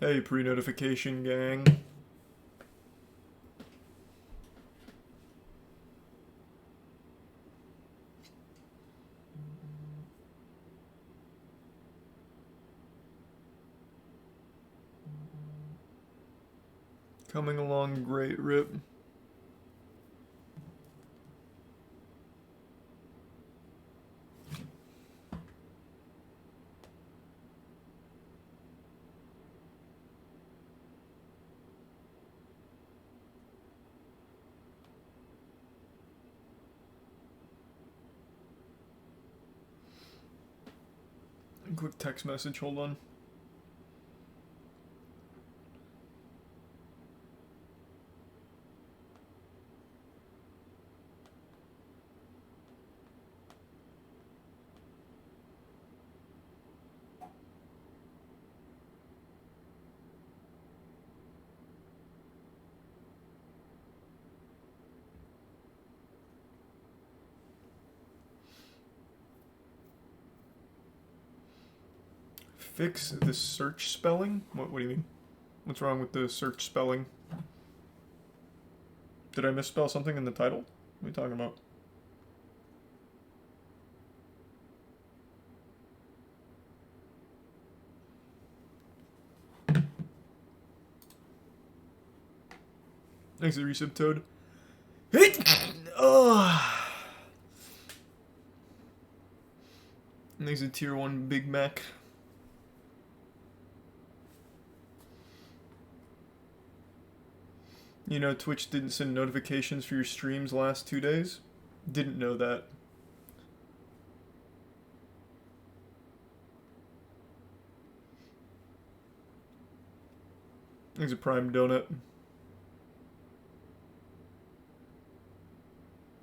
Hey, pre-notification gang. Coming along great, Rip. Quick text message, hold on. Fix the search spelling? What do you mean? What's wrong with the search spelling? Did I misspell something in the title? What are you talking about? Thanks to Resub Toad. Thanks to Tier 1 Big Mac. You know, Twitch didn't send notifications for your streams last 2 days? Didn't know that. Thanks to Prime Donut.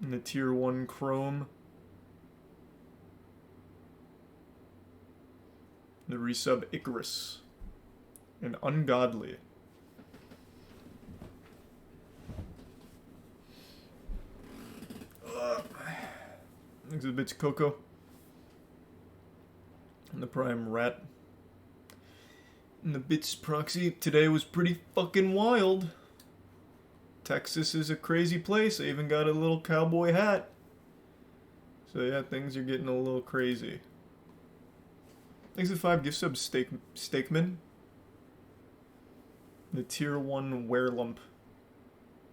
And the Tier 1 Chrome. The resub Icarus. And Ungodly. Thanks to the bits Coco. And the Prime Rat. And the bits Proxy. Today was pretty fucking wild. Texas is a crazy place. I even got a little cowboy hat. So yeah, things are getting a little crazy. Thanks to 5 gift subs, Steakman. The Tier 1 Werelump.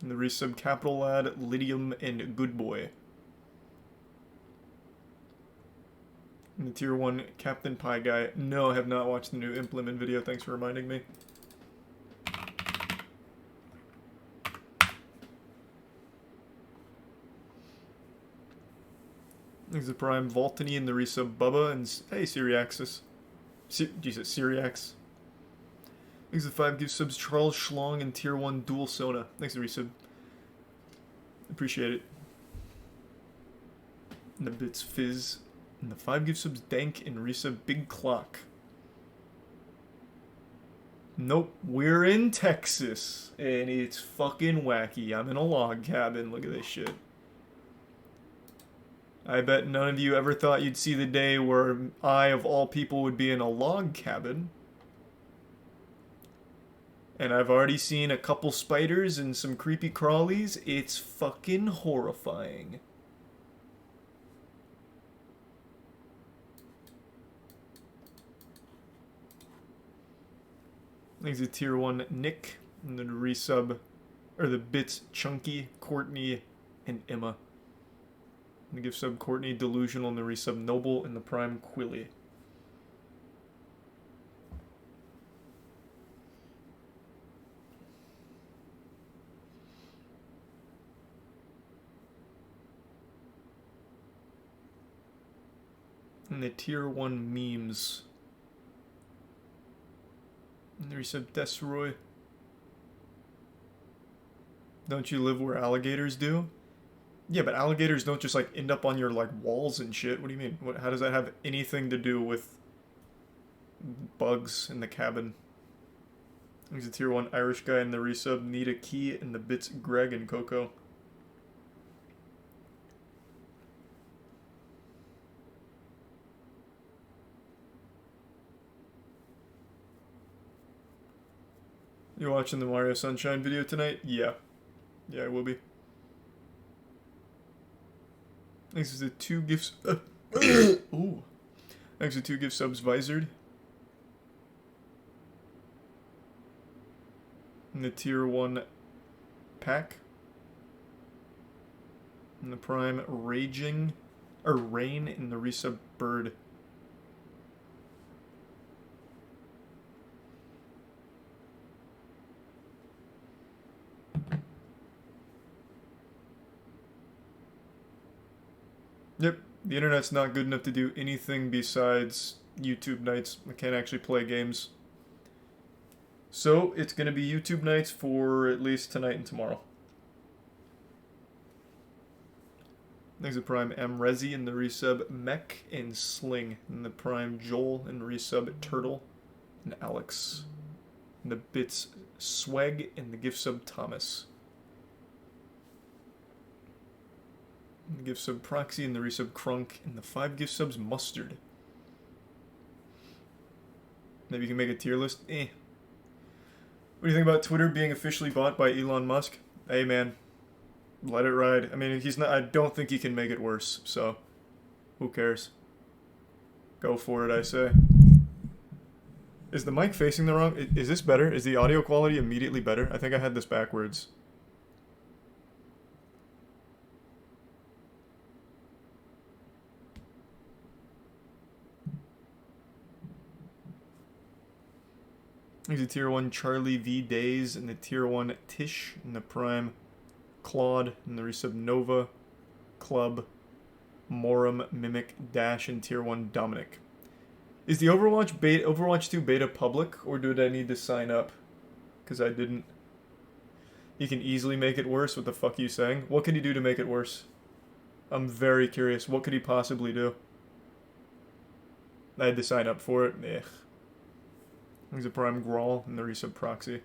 And the resub Capital Lad, Lydium, and Good Boy. And the Tier 1 Captain Pie Guy. No, I have not watched the new Implement video. Thanks for reminding me. Thanks to Prime Voltany and the resub Bubba. And hey, Syriaxis. Jesus, Syriax. Thanks to 5 gift subs Charles Schlong and Tier 1 Dual Sona. Thanks to resub. Appreciate it. And the bits Fizz. And the 5 gift subs Dank and resub Big Clock. Nope, we're in Texas. And it's fucking wacky. I'm in a log cabin. Look at this shit. I bet none of you ever thought you'd see the day where I, of all people, would be in a log cabin. And I've already seen a couple spiders and some creepy crawlies. It's fucking horrifying. Thanks to Tier 1 Nick, and the resub, or the bits Chunky, Courtney, and Emma. And the gift sub Courtney Delusional, and the resub Noble, and the Prime Quilly. And the Tier 1 Memes. And the resub Desroy. Don't you live where alligators do? Yeah, but alligators don't just, like, end up on your, like, walls and shit. What do you mean? How does that have anything to do with bugs in the cabin? There's a Tier 1 Irish guy in the resub, Need a Key, and the bits Greg and Coco. You watching the Mario Sunshine video tonight? Yeah. Yeah, I will be. Thanks to the 2 gifts. Ooh. Thanks to 2 gift subs visored. And the tier 1 pack. And the prime raging. Or rain in the resub bird. Yep, the internet's not good enough to do anything besides YouTube nights. I can't actually play games. So, it's going to be YouTube nights for at least tonight and tomorrow. Thanks to Prime Amrezi and the resub Mech and Sling. And the Prime Joel and resub Turtle and Alex. And the bits Swag and the gift sub Thomas. And the gift sub Proxy and the resub Crunk. And the 5 gift subs Mustard. Maybe you can make a tier list? Eh. What do you think about Twitter being officially bought by Elon Musk? Hey man, let it ride. I mean, he's not. I don't think he can make it worse. So, who cares? Go for it, I say. Is the mic facing the wrong? Is this better? Is the audio quality immediately better? I think I had this backwards. There's a tier 1 Charlie V Days and the tier 1 Tish and the prime Claude and the resub Nova Club Morum Mimic Dash and tier 1 Dominic. Is the Overwatch 2 beta public or did I need to sign up? Because I didn't. You can easily make it worse. What the fuck are you saying? What can he do to make it worse? I'm very curious. What could he possibly do? I had to sign up for it. Ugh. There's a prime Grawl and the resub Proxy.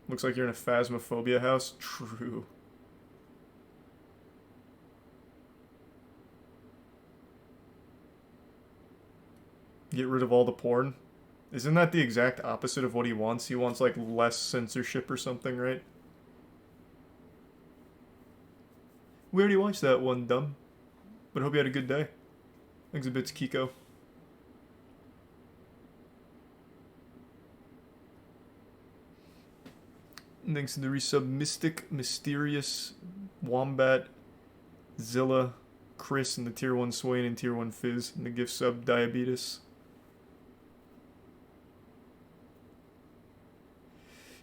Looks like you're in a Phasmophobia house. True. Get rid of all the porn. Isn't that the exact opposite of what he wants? He wants, like, less censorship or something, right? We already watched that one, dumb. But hope you had a good day. Exhibits Kiko. And thanks to the resub Mystic, Mysterious, Wombat, Zilla, Chris, and the tier 1 Swain and tier 1 Fizz, and the gift sub Diabetes.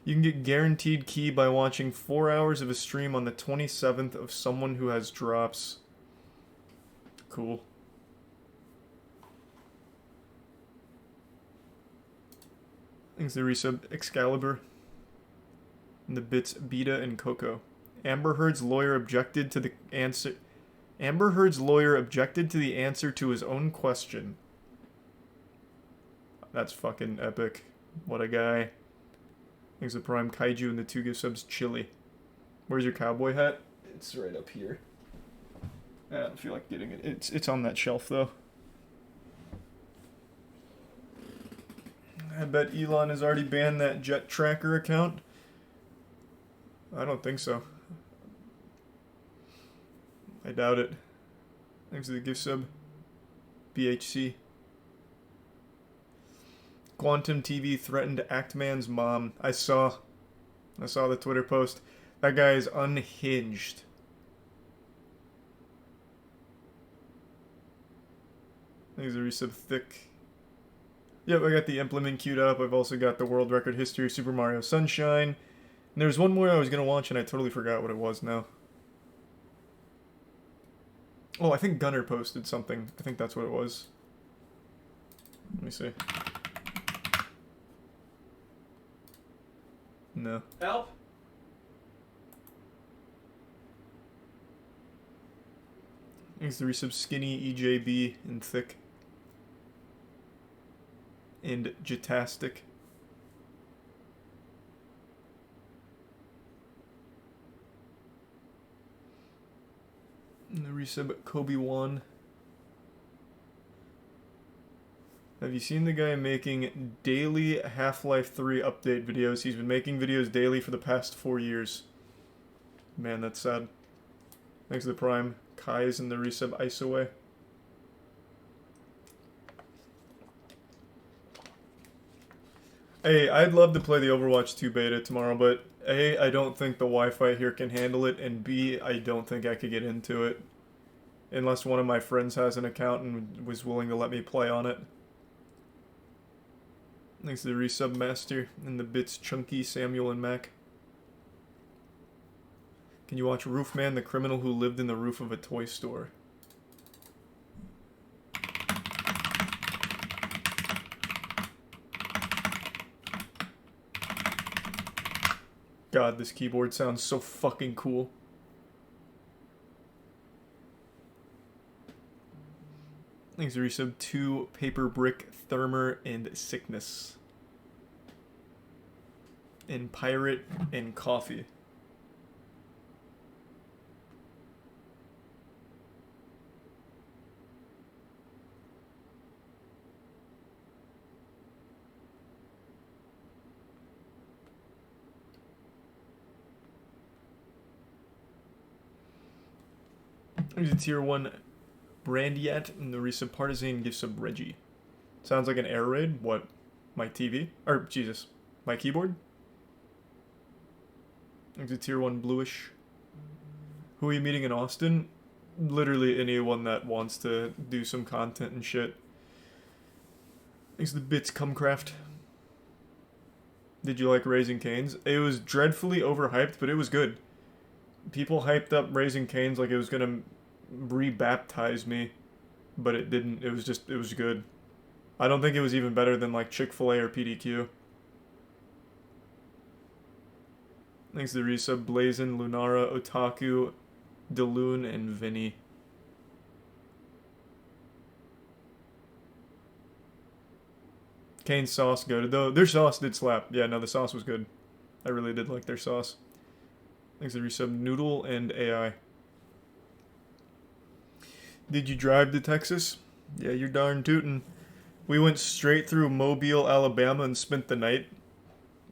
You can get guaranteed key by watching 4 hours of a stream on the 27th of someone who has drops. Cool. Thanks to the resub Excalibur. And the bits Beta and Coco. Amber Heard's lawyer objected to the answer. Amber Heard's lawyer objected to the answer to his own question. That's fucking epic. What a guy. Thanks to Prime Kaiju and the 2 gift subs Chili. Where's your cowboy hat? It's right up here. I don't feel like getting it. It's on that shelf though. I bet Elon has already banned that Jet Tracker account. I don't think so. I doubt it. Thanks to the gift sub. BHC. Quantum TV threatened Actman's mom. I saw the Twitter post. That guy is unhinged. Thanks to the resub Thick. Yep, I got the implement queued up. I've also got the World Record History Super Mario Sunshine. And there was one more I was going to watch and I totally forgot what it was now. Oh, I think Gunner posted something. I think that's what it was. Let me see. No. Help! Thanks to the resub Skinny, EJB, and Thick. And Jetastic. And the resub Kobe1. Have you seen the guy making daily Half-Life 3 update videos? He's been making videos daily for the past 4 years. Man, that's sad. Thanks to the Prime. Kai's in the resub ice away. Hey, I'd love to play the Overwatch 2 beta tomorrow, but A, I don't think the Wi-Fi here can handle it, and B, I don't think I could get into it. Unless one of my friends has an account and was willing to let me play on it. Thanks to the resub master and the bits Chunky, Samuel, and Mac. Can you watch Roofman, the criminal who lived in the roof of a toy store? God, this keyboard sounds so fucking cool. Thanks to resub 2, Paper Brick, Thermer, and Sickness. And Pirate, and Coffee. There's a tier 1 Brandyat, and the resub Partisan gives sub Reggie. Sounds like an air raid. What? My TV? Or, Jesus. My keyboard? There's a tier 1 Bluish. Who are you meeting in Austin? Literally anyone that wants to do some content and shit. Thanks to the bits Cumcraft. Did you like Raising Cane's? It was dreadfully overhyped, but it was good. People hyped up Raising Cane's like it was gonna rebaptize me, but it didn't. It was good. I don't think it was even better than like Chick-fil-A or PDQ. Thanks to the resub Blazin, Lunara, Otaku, Deloon, and Vinny. Cane's sauce good though. Their sauce did slap. Yeah, no, the sauce was good. I really did like their sauce. Thanks to the resub Noodle and AI. Did you drive to Texas? Yeah, you're darn tootin'. We went straight through Mobile, Alabama and spent the night.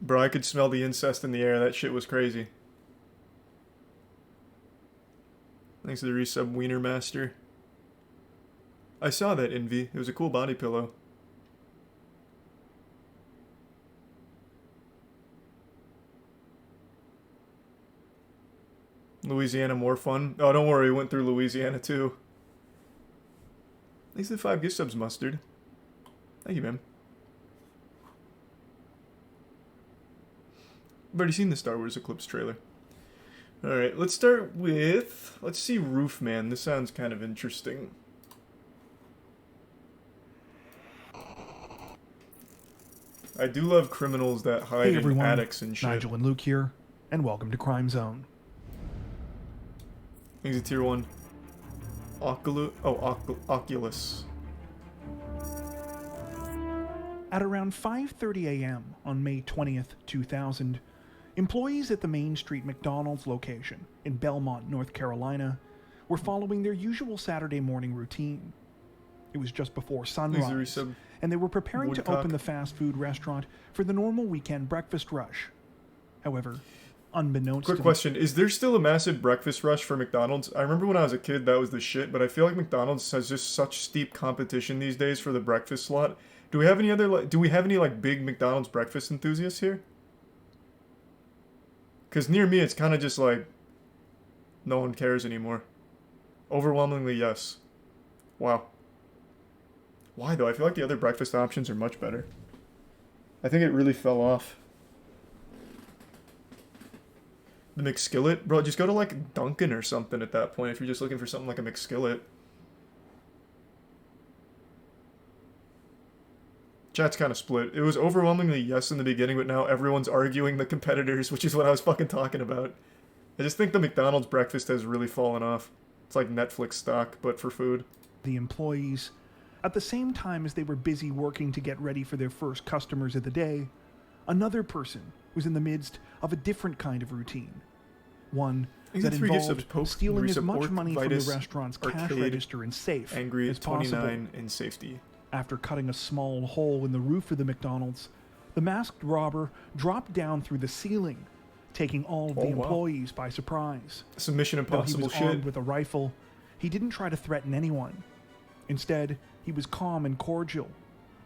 Bro, I could smell the incest in the air. That shit was crazy. Thanks to the resub Wiener Master. I saw that, Envy. It was a cool body pillow. Louisiana more fun. Oh, don't worry. We went through Louisiana too. Thanks to the 5 gift subs, Mustard. Thank you, man. I've already seen the Star Wars Eclipse trailer. Alright, let's start with... Let's see Roofman. This sounds kind of interesting. I do love criminals that hide in attics and shit. Nigel and Luke here, and welcome to Crime Zone. He's a tier 1. Oculus. At around 5:30 a.m. on May 20th, 2000, employees at the Main Street McDonald's location in Belmont, North Carolina, were following their usual Saturday morning routine. It was just before sunrise, and they were preparing to open the fast food restaurant for the normal weekend breakfast rush. However, unbeknownst to Quick question, is there still a massive breakfast rush for McDonald's? I remember when I was a kid that was the shit, but I feel like McDonald's has just such steep competition these days for the breakfast slot. Do we have any big McDonald's breakfast enthusiasts here? Because near me it's kind of just like no one cares anymore. Overwhelmingly yes. Wow. Why though? I feel like the other breakfast options are much better. I think it really fell off. The McSkillet? Bro, just go to like Dunkin' or something at that point if you're just looking for something like a McSkillet. Chat's kind of split. It was overwhelmingly yes in the beginning, but now everyone's arguing the competitors, which is what I was fucking talking about. I just think the McDonald's breakfast has really fallen off. It's like Netflix stock, but for food. The employees, at the same time as they were busy working to get ready for their first customers of the day, another person was in the midst of a different kind of routine. One that involved stealing as much money from the restaurant's cash register and safe Angry as 29 possible. in safety. After cutting a small hole in the roof of the McDonald's, the masked robber dropped down through the ceiling, taking all of the employees by surprise. Some Mission Impossible Though he was armed with a rifle, he didn't try to threaten anyone. Instead, he was calm and cordial,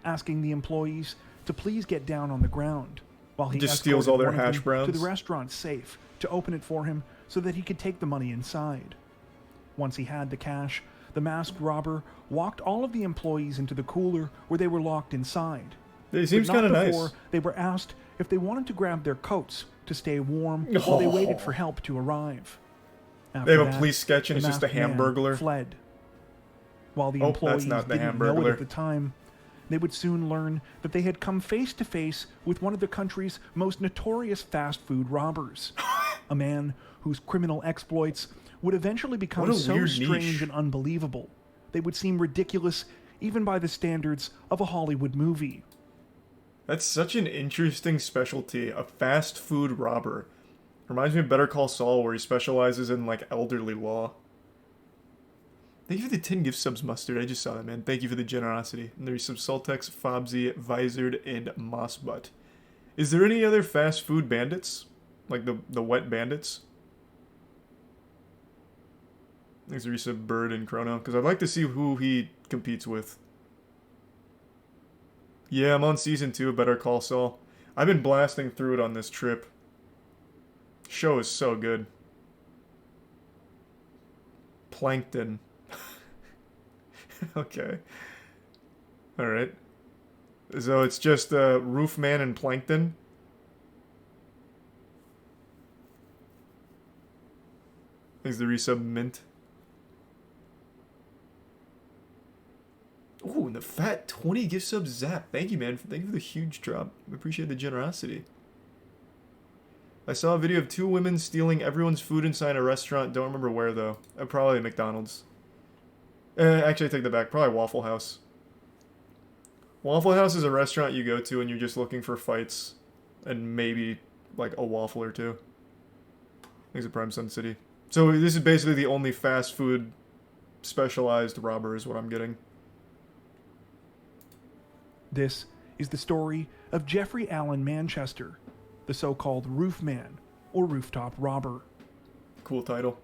asking the employees to please get down on the ground, while he just steals all their hash browns to the restaurant safe to open it for him so that he could take the money inside. Once he had the cash, the masked robber walked all of the employees into the cooler where they were locked inside. It seems kind of nice. Before they were asked if they wanted to grab their coats to stay warm while they waited for help to arrive. After they have a police sketch and it's just a Hamburglar. Fled. While the employees didn't know it at the time, they would soon learn that they had come face to face with one of the country's most notorious fast food robbers. A man whose criminal exploits would eventually become so strange and unbelievable, they would seem ridiculous even by the standards of a Hollywood movie. That's such an interesting specialty, a fast food robber. Reminds me of Better Call Saul, where he specializes in, like, elderly law. Thank you for the 10 gift subs, Mustard. I just saw that, man. Thank you for the generosity. And there's some Saltex, Fobsy, Visored, and Mossbutt. Is there any other fast food bandits? Like the wet bandits? Thanks, Risa, Bird, and Chrono. Because I'd like to see who he competes with. Yeah, I'm on season 2 of Better Call Saul. I've been blasting through it on this trip. Show is so good. Plankton. Okay. Alright. So it's just Roofman and Plankton. Thanks the resub mint. Ooh, and the fat 20 gift subs Zap. Thank you, man. Thank you for the huge drop. I appreciate the generosity. I saw a video of 2 women stealing everyone's food inside a restaurant. Don't remember where, though. Probably McDonald's. Actually, I take that back. Probably Waffle House. Waffle House is a restaurant you go to and you're just looking for fights. And maybe, like, a waffle or two. Thanks to Prime Sun City. So this is basically the only fast food specialized robber is what I'm getting. This is the story of Jeffrey Allen Manchester, the so-called Roofman, or Rooftop Robber. Cool title.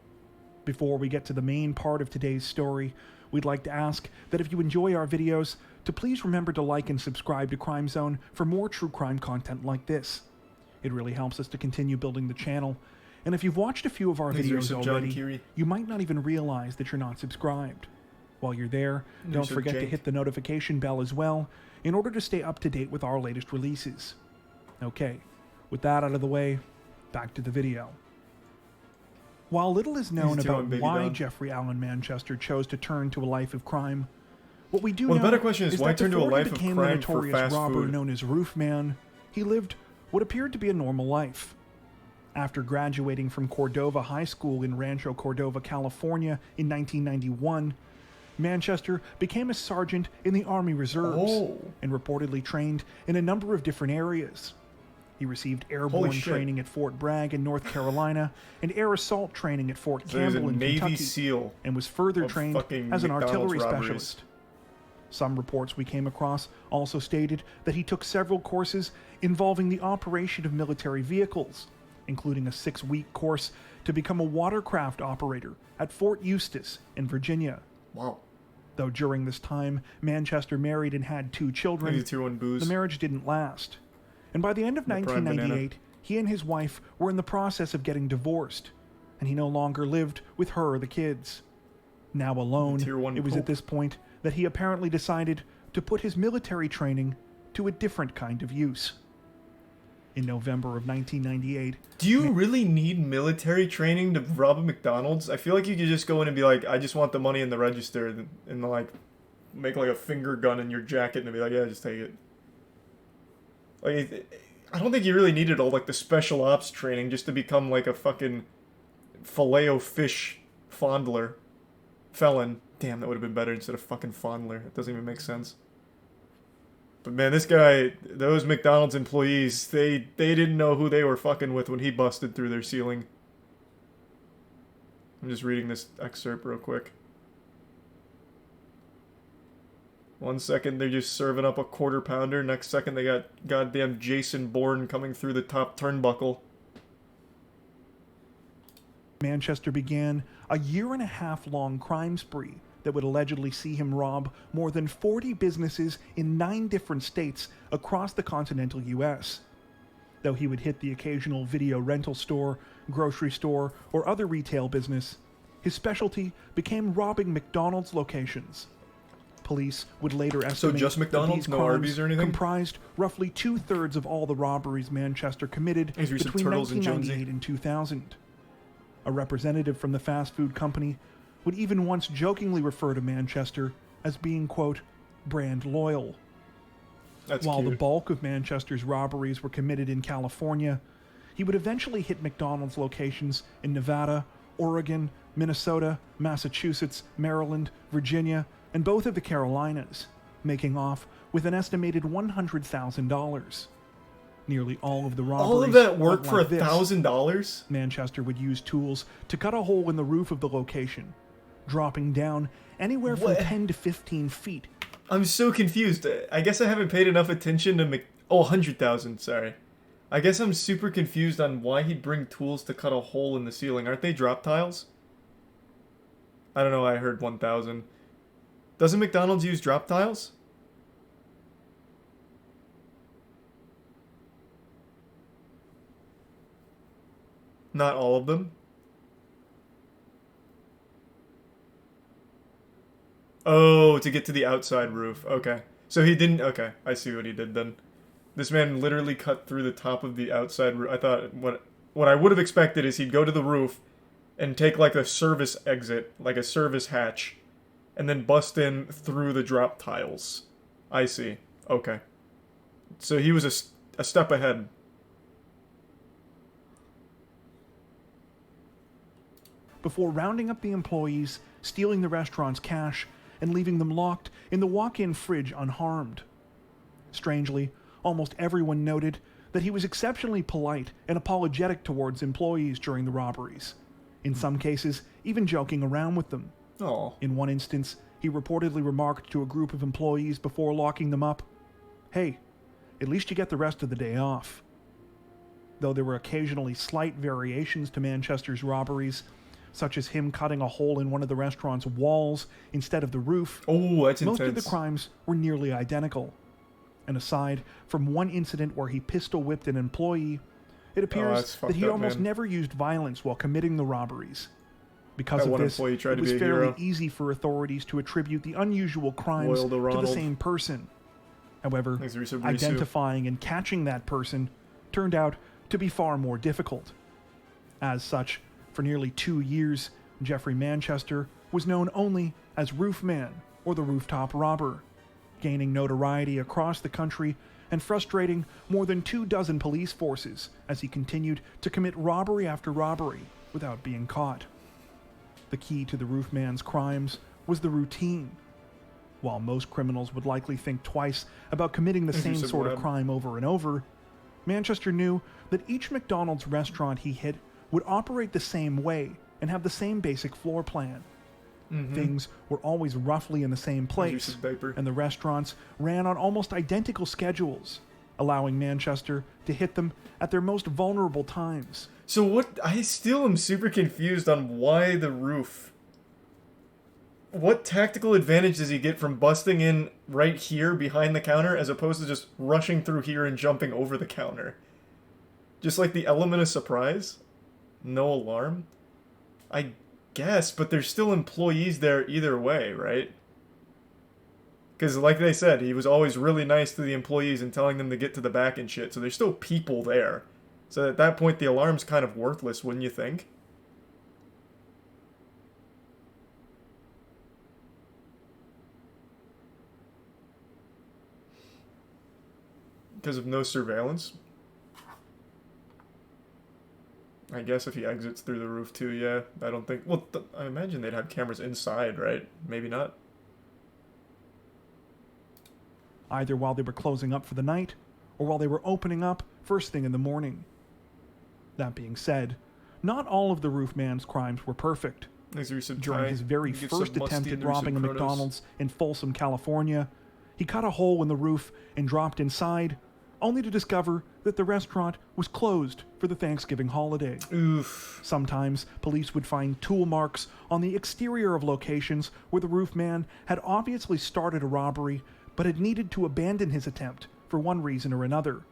Before we get to the main part of today's story, we'd like to ask that if you enjoy our videos, to please remember to like and subscribe to Crime Zone for more true crime content like this. It really helps us to continue building the channel, and if you've watched a few of our videos already, you might not even realize that you're not subscribed. While you're there, don't forget to hit the notification bell as well, in order to stay up to date with our latest releases. Okay, with that out of the way, back to the video. While little is known about why Jeffrey Allen Manchester chose to turn to a life of crime, what we do know the better question is why turn to a life of crime for fast robber food? Known as Roofman, he lived what appeared to be a normal life. After graduating from Cordova High School in Rancho Cordova, California in 1991, Manchester became a sergeant in the Army Reserves and reportedly trained in a number of different areas. He received airborne training at Fort Bragg in North Carolina and air assault training at Fort Campbell in Kentucky, SEAL and was further trained as an artillery specialist. Some reports we came across also stated that he took several courses involving the operation of military vehicles, including a 6-week course to become a watercraft operator at Fort Eustis in Virginia. Wow. Though during this time, Manchester married and had 2 children, the marriage didn't last. And by the end of 1998, he and his wife were in the process of getting divorced, and he no longer lived with her or the kids. Now alone, it was at this point that he apparently decided to put his military training to a different kind of use. In November of 1998... Do you really need military training to rob a McDonald's? I feel like you could just go in and be like, I just want the money in the register, and like, make like a finger gun in your jacket and be like, yeah, just take it. Like, I don't think you really needed all like the special ops training just to become like a fucking Filet-O-Fish fondler. Felon. Damn, that would have been better instead of fucking fondler. It doesn't even make sense. But man, this guy, those McDonald's employees, they didn't know who they were fucking with when he busted through their ceiling. I'm just reading this excerpt real quick. One second they're just serving up a quarter pounder. Next second they got goddamn Jason Bourne coming through the top turnbuckle. Manchester began a year-and-a-half-long crime spree that would allegedly see him rob more than 40 businesses in 9 different states across the continental U.S. Though he would hit the occasional video rental store, grocery store, or other retail business, his specialty became robbing McDonald's locations. Police would later estimate just McDonald's, that these no crimes Arby's or anything? comprised roughly 2/3 of all the robberies Manchester committed As we said, between Turtles and 1998 and 2000. A representative from the fast food company would even once jokingly refer to Manchester as being, quote, brand loyal. That's While cute. the bulk of Manchester's robberies were committed in California, he would eventually hit McDonald's locations in Nevada, Oregon, Minnesota, Massachusetts, Maryland, Virginia, and both of the Carolinas, making off with an estimated $100,000. Nearly all of the robberies All of that work went for like this. $1,000? Manchester would use tools to cut a hole in the roof of the location, dropping down anywhere from What? 10 to 15 feet. I'm so confused. I guess I haven't paid enough attention to Oh, 100,000, sorry. I guess I'm super confused on why he'd bring tools to cut a hole in the ceiling. Aren't they drop tiles? I don't know, I heard 1,000. Doesn't McDonald's use drop tiles? Not all of them? Oh, to get to the outside roof. Okay. So he didn't... Okay, I see what he did then. This man literally cut through the top of the outside roof. I thought... What I would have expected is he'd go to the roof and take like a service exit, like a service hatch, and then bust in through the drop tiles. I see. Okay. So he was a step ahead. Before rounding up the employees, stealing the restaurant's cash, and leaving them locked in the walk-in fridge unharmed. Strangely, almost everyone noted that he was exceptionally polite and apologetic towards employees during the robberies, in some cases even joking around with them. Oh. In one instance, he reportedly remarked to a group of employees before locking them up, "Hey, at least you get the rest of the day off." Though there were occasionally slight variations to Manchester's robberies, such as him cutting a hole in one of the restaurant's walls instead of the roof, Oh, that's most intense. of the crimes were nearly identical. And aside from one incident where he pistol whipped an employee, it appears that's that he fucked up, almost man. never used violence while committing the robberies. Because That of one this, employee tried it to was be a fairly hero. easy for authorities to attribute the unusual crimes Loyal to to the Ronald. same person. However, Thanks, Risu. identifying and catching that person turned out to be far more difficult. As such, for nearly 2 years, Jeffrey Manchester was known only as Roofman or the Rooftop Robber, gaining notoriety across the country and frustrating more than 24 police forces as he continued to commit robbery after robbery without being caught. The key to the Roofman's crimes was the routine. While most criminals would likely think twice about committing the same sort of crime over and over, Manchester knew that each McDonald's restaurant he hit would operate the same way and have the same basic floor plan. Things were always roughly in the same place, and the restaurants ran on almost identical schedules, allowing Manchester to hit them at their most vulnerable times. So what? I still am super confused on why the roof. What tactical advantage does he get from busting in right here behind the counter as opposed to just rushing through here and jumping over the counter? Just like the element of surprise? No alarm? I guess, but there's still employees there either way, right? Because like they said, he was always really nice to the employees and telling them to get to the back and shit, so there's still people there. So at that point, the alarm's kind of worthless, wouldn't you think? Because of no surveillance? I guess if he exits through the roof too, yeah. I don't think... Well, I imagine they'd have cameras inside, right? Maybe not. Either while they were closing up for the night, or while they were opening up first thing in the morning. That being said, not all of the Roofman's crimes were perfect. During his very first attempt at robbing a McDonald's in Folsom, California, he cut a hole in the roof and dropped inside, only to discover that the restaurant was closed for the Thanksgiving holiday. Oof. Sometimes police would find tool marks on the exterior of locations where the roof man had obviously started a robbery but had needed to abandon his attempt for one reason or another.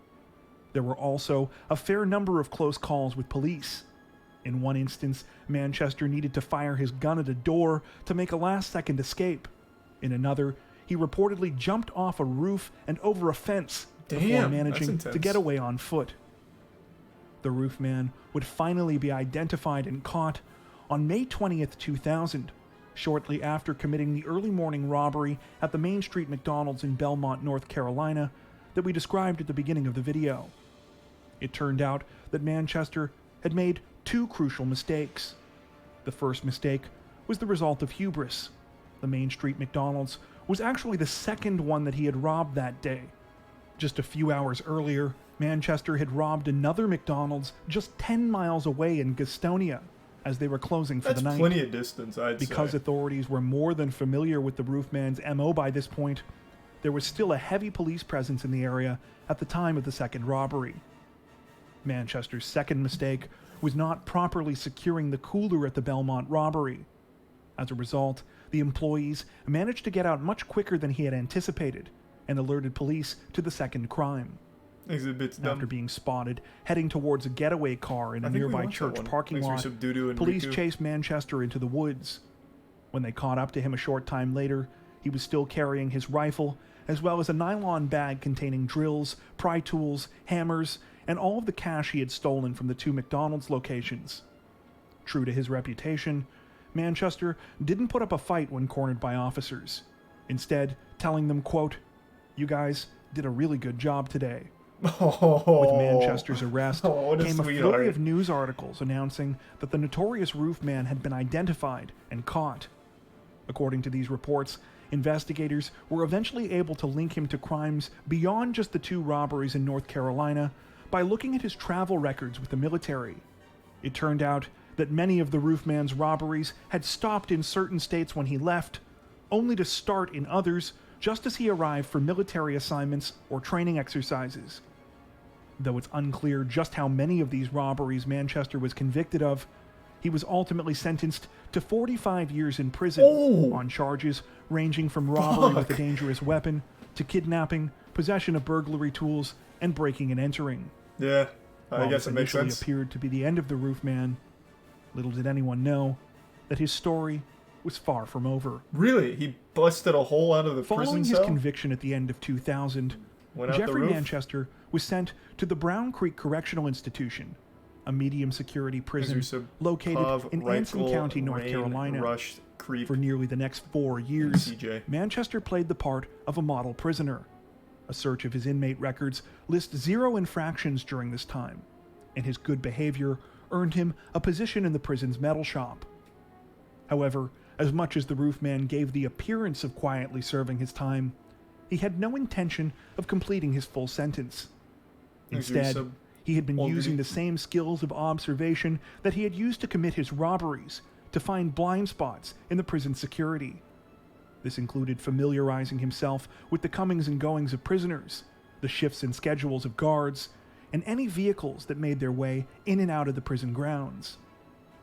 There were also a fair number of close calls with police. In one instance, Manchester needed to fire his gun at a door to make a last-second escape. In another, he reportedly jumped off a roof and over a fence before managing to get away on foot. The roof man would finally be identified and caught on May 20th, 2000, shortly after committing the early morning robbery at the Main Street McDonald's in Belmont, North Carolina, that we described at the beginning of the video. It turned out that Manchester had made two crucial mistakes. The first mistake was the result of hubris. The Main Street McDonald's was actually the second one that he had robbed that day. Just a few hours earlier, Manchester had robbed another McDonald's just 10 miles away in Gastonia as they were closing for the night. That's plenty of distance, I'd say. Because authorities were more than familiar with the roofman's MO by this point, there was still a heavy police presence in the area at the time of the second robbery. Manchester's second mistake was not properly securing the cooler at the Belmont robbery. As a result, the employees managed to get out much quicker than he had anticipated and alerted police to the second crime. Exhibits dumb. After being spotted heading towards a getaway car in a nearby church parking lot, police chased Manchester into the woods. When they caught up to him a short time later, he was still carrying his rifle, as well as a nylon bag containing drills, pry tools, hammers, and all of the cash he had stolen from the two McDonald's locations. True to his reputation, Manchester didn't put up a fight when cornered by officers, instead telling them, quote, "You guys did a really good job today." With Manchester's arrest came a flurry of news articles announcing that the notorious roof man had been identified and caught. According to these reports, investigators were eventually able to link him to crimes beyond just the two robberies in North Carolina by looking at his travel records with the military. It turned out that many of the roofman's robberies had stopped in certain states when he left, only to start in others just as he arrived for military assignments or training exercises. Though it's unclear just how many of these robberies Manchester was convicted of, he was ultimately sentenced to 45 years in prison on charges ranging from robbery with a dangerous weapon to kidnapping, possession of burglary tools, and breaking and entering. Yeah, I guess it makes sense. While this initially appeared to be the end of the roof man, little did anyone know that his story was far from over. Really? He busted a hole out of the prison cell? Following his conviction at the end of 2000, Jeffrey Manchester was sent to the Brown Creek Correctional Institution, a medium-security prison located in Anson County, North Carolina. For nearly the next 4 years, Manchester played the part of a model prisoner. A search of his inmate records lists 0 infractions during this time, and his good behavior earned him a position in the prison's metal shop. However, as much as the roof man gave the appearance of quietly serving his time, he had no intention of completing his full sentence. Instead, he had been using the same skills of observation that he had used to commit his robberies to find blind spots in the prison security. This included familiarizing himself with the comings and goings of prisoners, the shifts and schedules of guards, and any vehicles that made their way in and out of the prison grounds.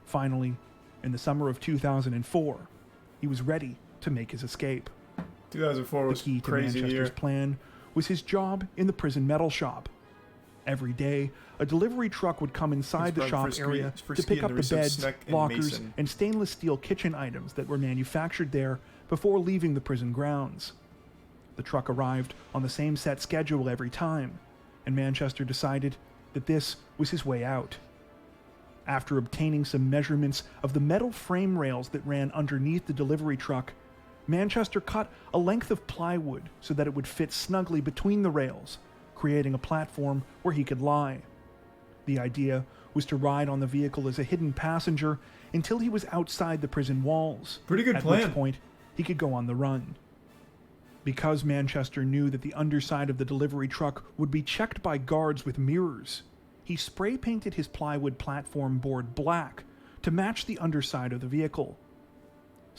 Finally, in the summer of 2004, he was ready to make his escape. 2004 was the key to crazy Manchester's plan was his job in the prison metal shop. Every day, a delivery truck would come inside the shop area to pick up the beds, lockers, and stainless steel kitchen items that were manufactured there before leaving the prison grounds. The truck arrived on the same set schedule every time, and Manchester decided that this was his way out. After obtaining some measurements of the metal frame rails that ran underneath the delivery truck, Manchester cut a length of plywood so that it would fit snugly between the rails, creating a platform where he could lie. The idea was to ride on the vehicle as a hidden passenger until he was outside the prison walls. Pretty good plan. At which point, he could go on the run. Because Manchester knew that the underside of the delivery truck would be checked by guards with mirrors, he spray-painted his plywood platform board black to match the underside of the vehicle.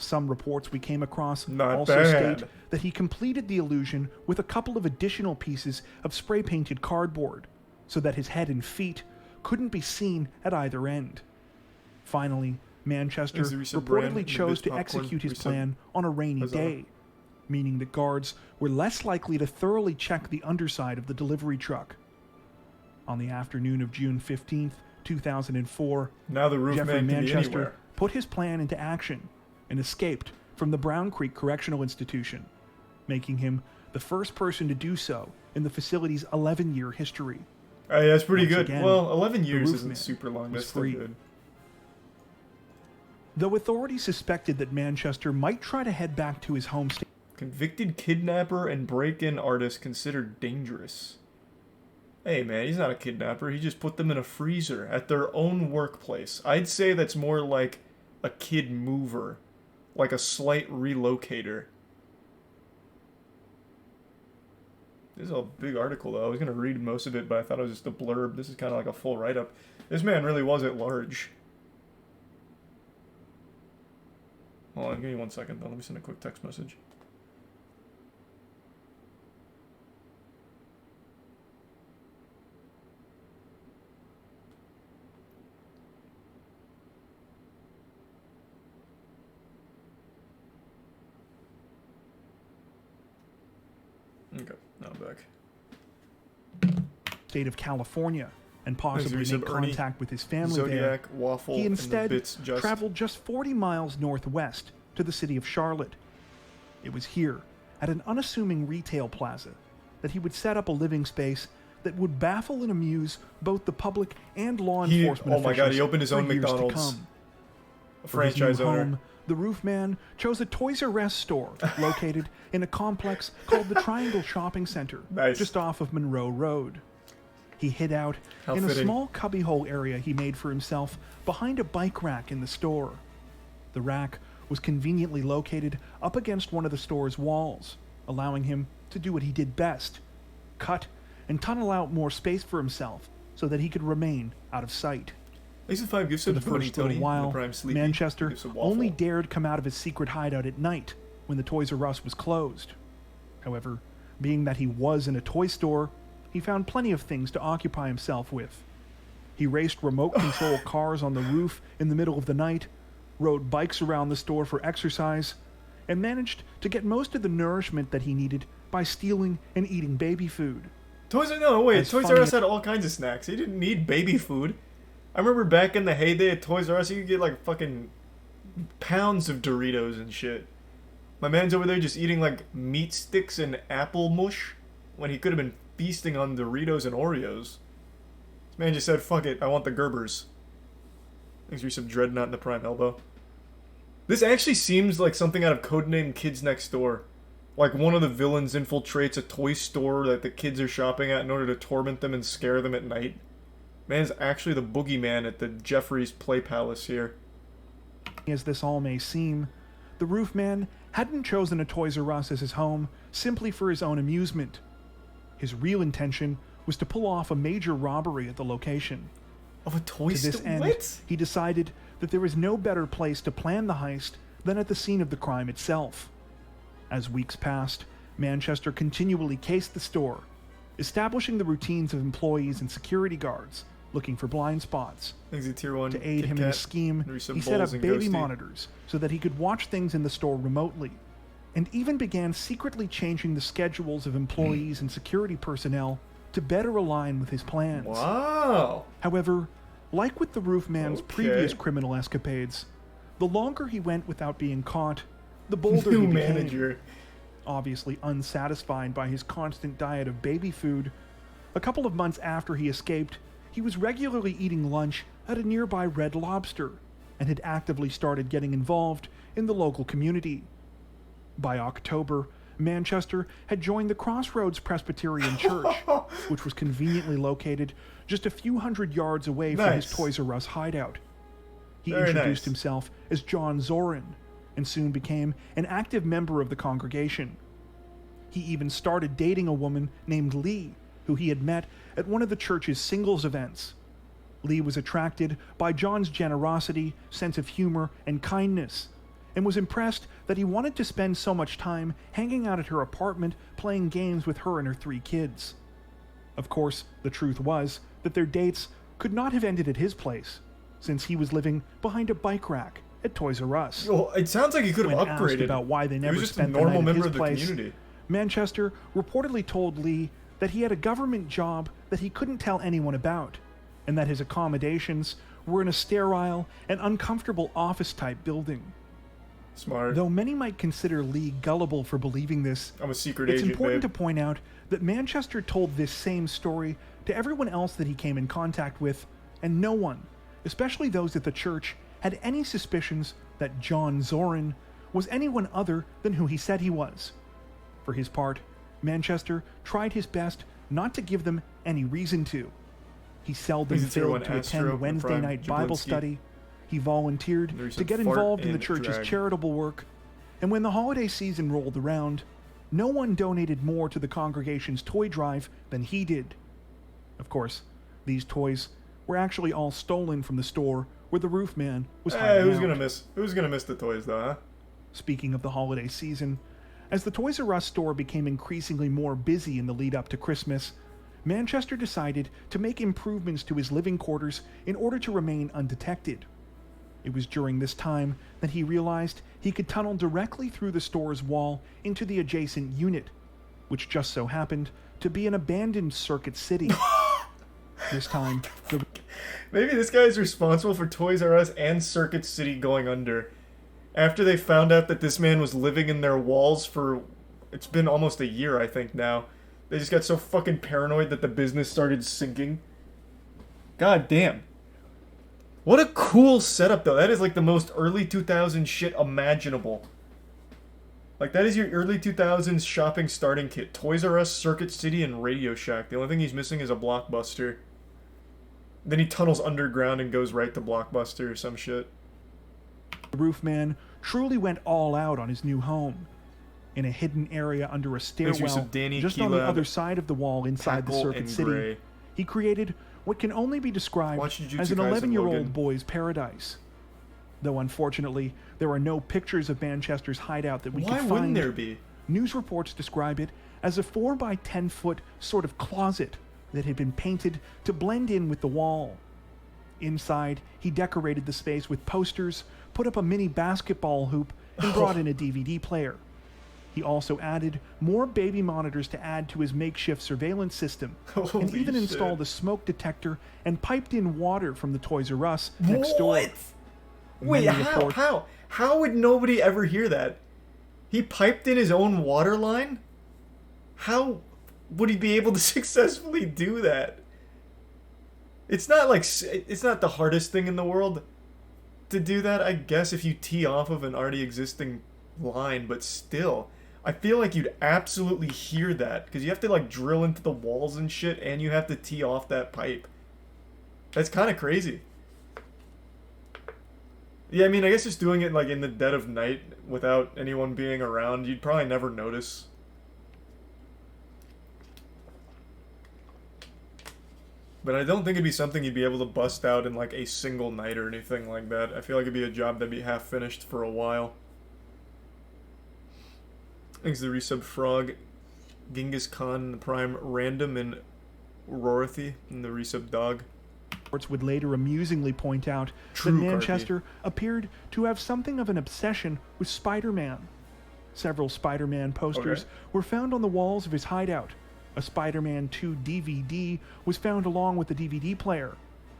Some reports we came across Not also bad. state that he completed the illusion with a couple of additional pieces of spray-painted cardboard, so that his head and feet couldn't be seen at either end. Finally, Manchester Is the recent brand reportedly in the chose Biz to popcorn execute his recent plan on a rainy Huzzah. day, meaning that guards were less likely to thoroughly check the underside of the delivery truck. On the afternoon of June 15th, 2004, Now the roof Jeffrey man can be Manchester anywhere. put his plan into action and escaped from the Brown Creek Correctional Institution, making him the first person to do so in the facility's 11-year history. Hey, that's pretty Once good. again, Well, 11 the years roof isn't man super long. was That's still free. good. Though authorities suspected that Manchester might try to head back to his home state, Convicted kidnapper and break-in artist considered dangerous. Hey man, he's not a kidnapper. He just put them in a freezer at their own workplace. I'd say that's more like a kid mover. Like a slight relocator. This is a big article though. I was going to read most of it, but I thought it was just a blurb. This is kind of like a full write-up. This man really was at large. Hold on, give me 1 second though. Let me send a quick text message. Okay, now I'm back. state of California and possibly recent make Ernie, contact with his family Zodiac, there, Waffle, he and the instead Bits Just. traveled just 40 miles northwest to the city of Charlotte. It was here, at an unassuming retail plaza, that he would set up a living space that would baffle and amuse both the public and law enforcement oh my god, officials he opened his for own years to McDonald's. come. A For his new franchise owner. home, the roof man chose a Toys R Us store located in a complex called the Triangle Shopping Center, Nice. just off of Monroe Road. He hid out How in a fitting. small cubbyhole area he made for himself behind a bike rack in the store. The rack was conveniently located up against one of the store's walls, allowing him to do what he did best: cut and tunnel out more space for himself so that he could remain out of sight. Thanks for 5 gifts For to the Tony first Tony. little while, the Prime Sleepy. Manchester Gifts of Waffle. only dared come out of his secret hideout at night when the Toys R Us was closed. However, being that he was in a toy store, he found plenty of things to occupy himself with. He raced remote control cars on the roof in the middle of the night, rode bikes around the store for exercise, and managed to get most of the nourishment that he needed by stealing and eating baby food. Toys As R funny Us had all kinds of snacks. He didn't need baby food. I remember back in the heyday at Toys R Us, you could get like fucking pounds of Doritos and shit. My man's over there just eating like meat sticks and apple mush when he could have been feasting on Doritos and Oreos. This man just said, fuck it, I want the Gerbers. Thanks for some Dreadnought in the Prime Elbow. This actually seems like something out of Codename Kids Next Door. Like one of the villains infiltrates a toy store that the kids are shopping at in order to torment them and scare them at night. Man's actually the boogeyman at the Jeffrey's Play Palace here. As this all may seem, the roof man hadn't chosen a Toys R Us as his home simply for his own amusement. His real intention was to pull off a major robbery at the location. Of a toy To this store? end, What? he decided that there was no better place to plan the heist than at the scene of the crime itself. As weeks passed, Manchester continually cased the store, establishing the routines of employees and security guards looking for blind spots. Thanks to Tier 1. To aid Kit him in Kat, his scheme, Nerissa he set up Bowles, and baby Ghosty. monitors so that he could watch things in the store remotely, and even began secretly changing the schedules of employees and security personnel to better align with his plans. Wow. However, like with the roof man's Okay. previous criminal escapades, the longer he went without being caught, the bolder New he became. manager. Obviously unsatisfied by his constant diet of baby food, a couple of months after he escaped, he was regularly eating lunch at a nearby Red Lobster and had actively started getting involved in the local community. By October, Manchester had joined the Crossroads Presbyterian Church, which was conveniently located just a few hundred yards away from his Nice. Toys R Us hideout. He Very introduced nice. himself as John Zorin and soon became an active member of the congregation. He even started dating a woman named Lee, who he had met at one of the church's singles events. Lee was attracted by John's generosity, sense of humor, and kindness, and was impressed that he wanted to spend so much time hanging out at her apartment playing games with her and her 3 kids. Of course, the truth was that their dates could not have ended at his place, since he was living behind a bike rack at Toys R Us. Well, it sounds like he could have When upgraded. asked about why they He never was just a spent the normal night at member his of the place, community. Manchester reportedly told Lee that he had a government job that he couldn't tell anyone about, and that his accommodations were in a sterile and uncomfortable office-type building. Smart. Though many might consider Lee gullible for believing this, I'm a secret it's agent, important babe. to point out that Manchester told this same story to everyone else that he came in contact with, and no one, especially those at the church, had any suspicions that John Zorin was anyone other than who he said he was. For his part, Manchester tried his best not to give them any reason to. He seldom He's a tier failed 1 to Astro attend and Wednesday Prime night Bible Jablinski. study. He volunteered There's to some get fart involved in the and church's drag. charitable work, and when the holiday season rolled around, no one donated more to the congregation's toy drive than he did. Of course, these toys were actually all stolen from the store where the roof man was Hey, hiding who's out. gonna miss the toys though, huh? Speaking of the holiday season, as the Toys R Us store became increasingly more busy in the lead up to Christmas, Manchester decided to make improvements to his living quarters in order to remain undetected. It was during this time that he realized he could tunnel directly through the store's wall into the adjacent unit, which just so happened to be an abandoned Circuit City. This time, the Maybe this guy is responsible for Toys R Us and Circuit City going under. After they found out that this man was living in their walls for... It's been almost a year, I think, now. They just got so fucking paranoid that the business started sinking. God damn. What a cool setup, though. That is like the most early 2000s shit imaginable. Like, that is your early 2000s shopping starting kit. Toys R Us, Circuit City, and Radio Shack. The only thing he's missing is a Blockbuster. Then he tunnels underground and goes right to Blockbuster or some shit. roof man truly went all out on his new home. In a hidden area under a stairwell, of Danny just on the Keelab, other side of the wall inside the Tackle, Circuit and City, Gray. he created what can only be described Watch Jujutsu as an Kaisen, 11-year-old Logan. boy's paradise. Though unfortunately, there are no pictures of Manchester's hideout that we Why could wouldn't find. there be? News reports describe it as a 4 by 10 foot sort of closet that had been painted to blend in with the wall. Inside, he decorated the space with posters, put up a mini basketball hoop, and brought in a DVD player. He also added more baby monitors to add to his makeshift surveillance system, and Holy even shit. installed a smoke detector and piped in water from the Toys R Us next door. What? Wait, Many how? report- How would nobody ever hear that? He piped in his own water line? How would he be able to successfully do that? It's not like it's not the hardest thing in the world to do that, I guess, if you tee off of an already existing line, but still, I feel like you'd absolutely hear that because you have to like drill into the walls and shit, and you have to tee off that pipe. That's kind of crazy. Yeah, I mean, I guess just doing it like in the dead of night without anyone being around, you'd probably never notice. But I don't think it'd be something you'd be able to bust out in like a single night or anything like that. I feel like it'd be a job that'd be half finished for a while. Thanks to the resub Frog, Genghis Khan, the Prime Random, and Rorothy, and the resub Dog. Reports would later amusingly point out True, that Manchester appeared to have something of an obsession with Spider-Man. Several Spider-Man posters Okay. were found on the walls of his hideout. A Spider-Man 2 DVD was found along with the DVD player,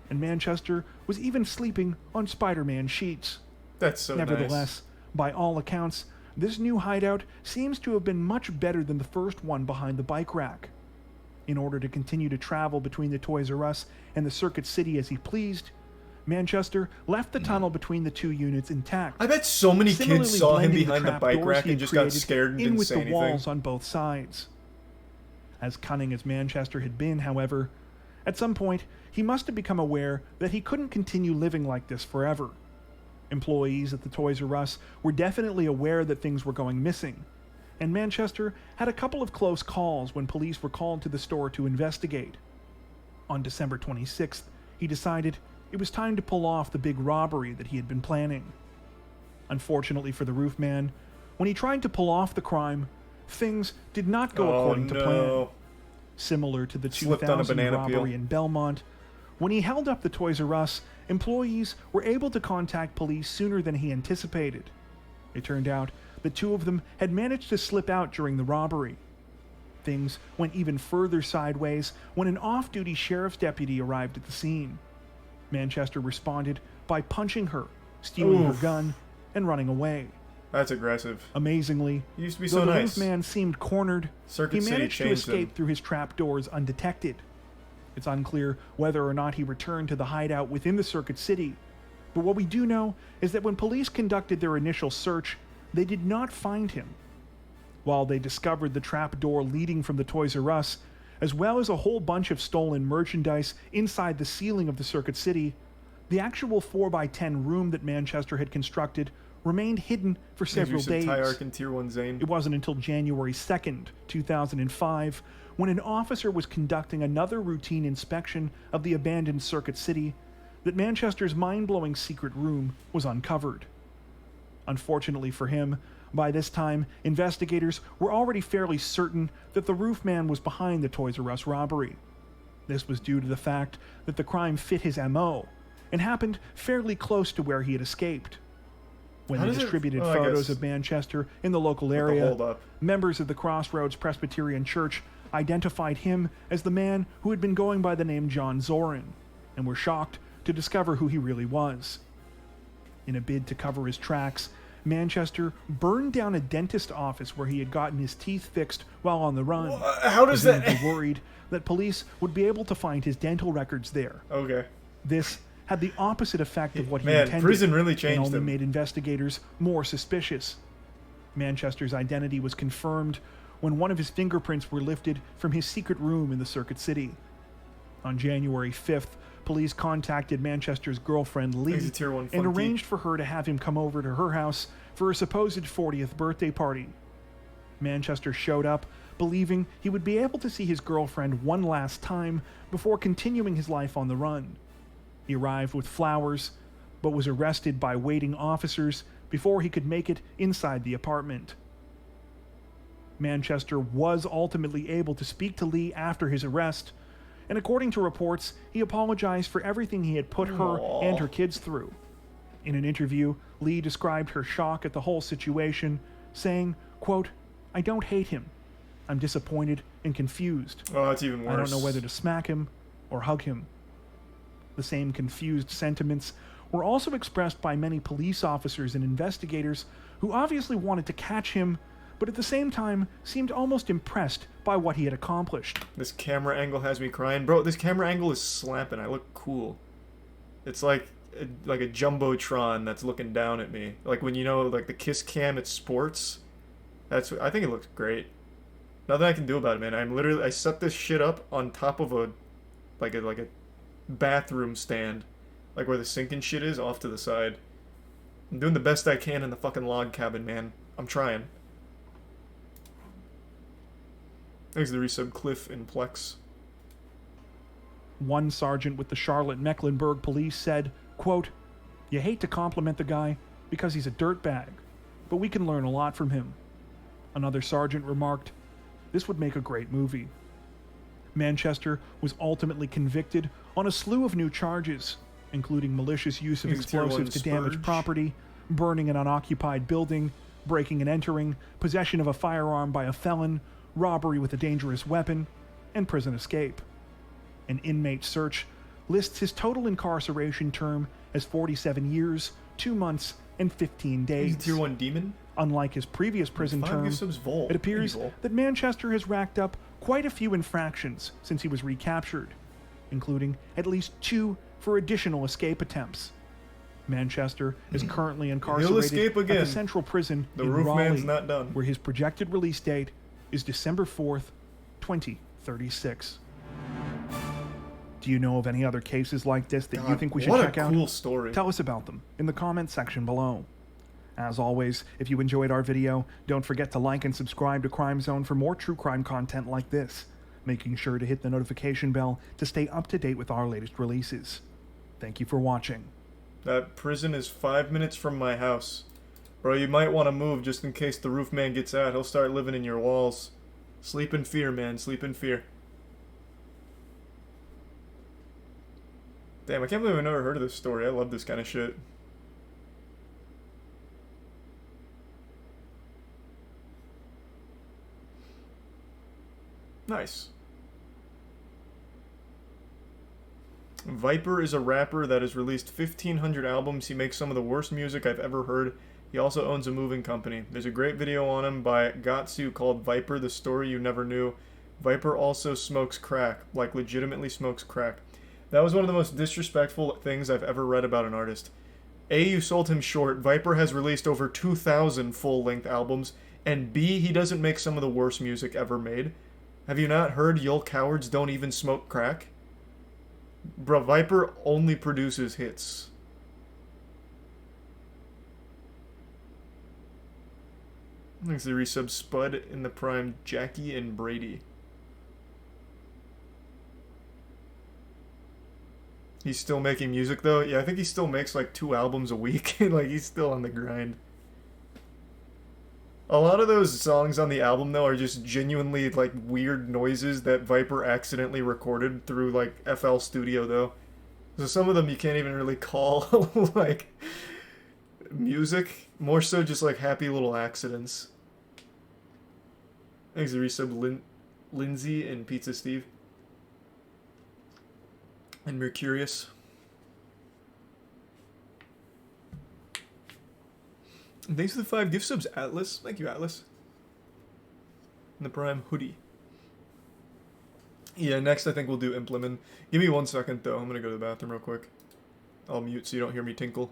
and Manchester was even sleeping on Spider-Man sheets. That's so Nevertheless, nice. by all accounts, this new hideout seems to have been much better than the first one behind the bike rack. In order to continue to travel between the Toys R Us and the Circuit City as he pleased, Manchester left the tunnel between the two units intact. I bet so many similarly kids saw him blending behind the trap bike doors rack he and had just got created scared and in didn't with say the anything. walls on both sides. As cunning as Manchester had been, however, at some point he must have become aware that he couldn't continue living like this forever. Employees at the Toys R Us were definitely aware that things were going missing, and Manchester had a couple of close calls when police were called to the store to investigate. On December 26th, he decided it was time to pull off the big robbery that he had been planning. Unfortunately for the roofman, when he tried to pull off the crime, things did not go according to plan. Similar to the Slipped on a 2000 banana robbery peel. in Belmont, when he held up the Toys R Us, employees were able to contact police sooner than he anticipated. It turned out that two of them had managed to slip out during the robbery. Things went even further sideways when an off-duty sheriff's deputy arrived at the scene. Manchester responded by punching her, stealing her gun, and running away. That's aggressive. Amazingly, He used to be though so the nice. roofman seemed cornered, Circuit he City managed to changed escape him. through his trapdoors undetected. It's unclear whether or not he returned to the hideout within the Circuit City, but what we do know is that when police conducted their initial search, they did not find him. While they discovered the trapdoor leading from the Toys R Us, as well as a whole bunch of stolen merchandise inside the ceiling of the Circuit City, the actual 4x10 room that Manchester had constructed remained hidden for several days. Tyark and Tier 1 Zane. It wasn't until January 2nd, 2005, when an officer was conducting another routine inspection of the abandoned Circuit City, that Manchester's mind-blowing secret room was uncovered. Unfortunately for him, by this time, investigators were already fairly certain that the roofman was behind the Toys R Us robbery. This was due to the fact that the crime fit his MO, and happened fairly close to where he had escaped. When they distributed photos of Manchester in the local area, members of the Crossroads Presbyterian Church identified him as the man who had been going by the name John Zorin, and were shocked to discover who he really was. In a bid to cover his tracks, Manchester burned down a dentist office where he had gotten his teeth fixed while on the run. How does that... They were worried that police would be able to find his dental records there. Okay. This had the opposite effect of what he Man, intended, prison really changed and only him. made investigators more suspicious. Manchester's identity was confirmed when one of his fingerprints were lifted from his secret room in the Circuit City. On January 5th, police contacted Manchester's girlfriend Lee He's a Tier 1 and funky. arranged for her to have him come over to her house for a supposed 40th birthday party. Manchester showed up, believing he would be able to see his girlfriend one last time before continuing his life on the run. He arrived with flowers, but was arrested by waiting officers before he could make it inside the apartment. Manchester was ultimately able to speak to Lee after his arrest, and according to reports, he apologized for everything he had put her and her kids through. In an interview, Lee described her shock at the whole situation, saying, quote, "I don't hate him. I'm disappointed and confused. Oh, that's even worse. I don't know whether to smack him or hug him." The same confused sentiments were also expressed by many police officers and investigators who obviously wanted to catch him, but at the same time seemed almost impressed by what he had accomplished. This camera angle has me crying. Bro, this camera angle is slapping. I look cool. It's like a Jumbotron that's looking down at me. Like when, you know, like the kiss cam at sports. I think it looks great. Nothing I can do about it, man. I set this shit up on top of a bathroom stand. Like where the sink and shit is, off to the side. I'm doing the best I can in the fucking log cabin, man. I'm trying. Thanks to the resub Cliff and Plex. One sergeant with the Charlotte Mecklenburg police said, quote, "You hate to compliment the guy because he's a dirtbag, but we can learn a lot from him." Another sergeant remarked, "This would make a great movie." Manchester was ultimately convicted on a slew of new charges, including malicious use of He's Tier 1 explosives to damage Spurge. property, burning an unoccupied building, breaking and entering, possession of a firearm by a felon, robbery with a dangerous weapon, and prison escape. An inmate search lists his total incarceration term as 47 years, 2 months, and 15 days. He's a Tier 1 demon? Unlike his previous prison Five term, gives subs Volt. it appears Evil. that Manchester has racked up quite a few infractions since he was recaptured, including at least 2 for additional escape attempts. Manchester is currently incarcerated escape at again. the Central Prison The in roof Raleigh, man's not done. where his projected release date is December 4th, 2036. Do you know of any other cases like this that you think we should check out? What a cool story. Tell us about them in the comments section below. As always, if you enjoyed our video, don't forget to like and subscribe to Crime Zone for more true crime content like this, making sure to hit the notification bell to stay up to date with our latest releases. Thank you for watching. That prison is 5 minutes from my house. Bro, you might want to move just in case the roof man gets out. He'll start living in your walls. Sleep in fear, man. Sleep in fear. Damn, I can't believe I've never heard of this story. I love this kind of shit. Nice. Viper is a rapper that has released 1,500 albums. He makes some of the worst music I've ever heard. He also owns a moving company. There's a great video on him by Gatsu called Viper, the Story You Never Knew. Viper also smokes crack, like legitimately smokes crack. That was one of the most disrespectful things I've ever read about an artist. A, you sold him short. Viper has released over 2,000 full-length albums. And B, he doesn't make some of the worst music ever made. Have you not heard You'll Cowards Don't Even Smoke Crack? Bro, Viper only produces hits. Thanks to the resub Spud in the Prime, Jackie and Brady. He's still making music though? Yeah, I think he still makes like 2 albums a week. Like, he's still on the grind. A lot of those songs on the album though are just genuinely like weird noises that Viper accidentally recorded through like FL Studio though. So some of them you can't even really call like music. More so just like happy little accidents. Thanks to resub Lindsay and Pizza Steve. And Mercurius. And thanks for the 5 gift subs, Atlas. Thank you, Atlas. And the Prime hoodie. Yeah, next I think we'll do Implement. Give me 1 second though. I'm gonna go to the bathroom real quick. I'll mute so you don't hear me tinkle.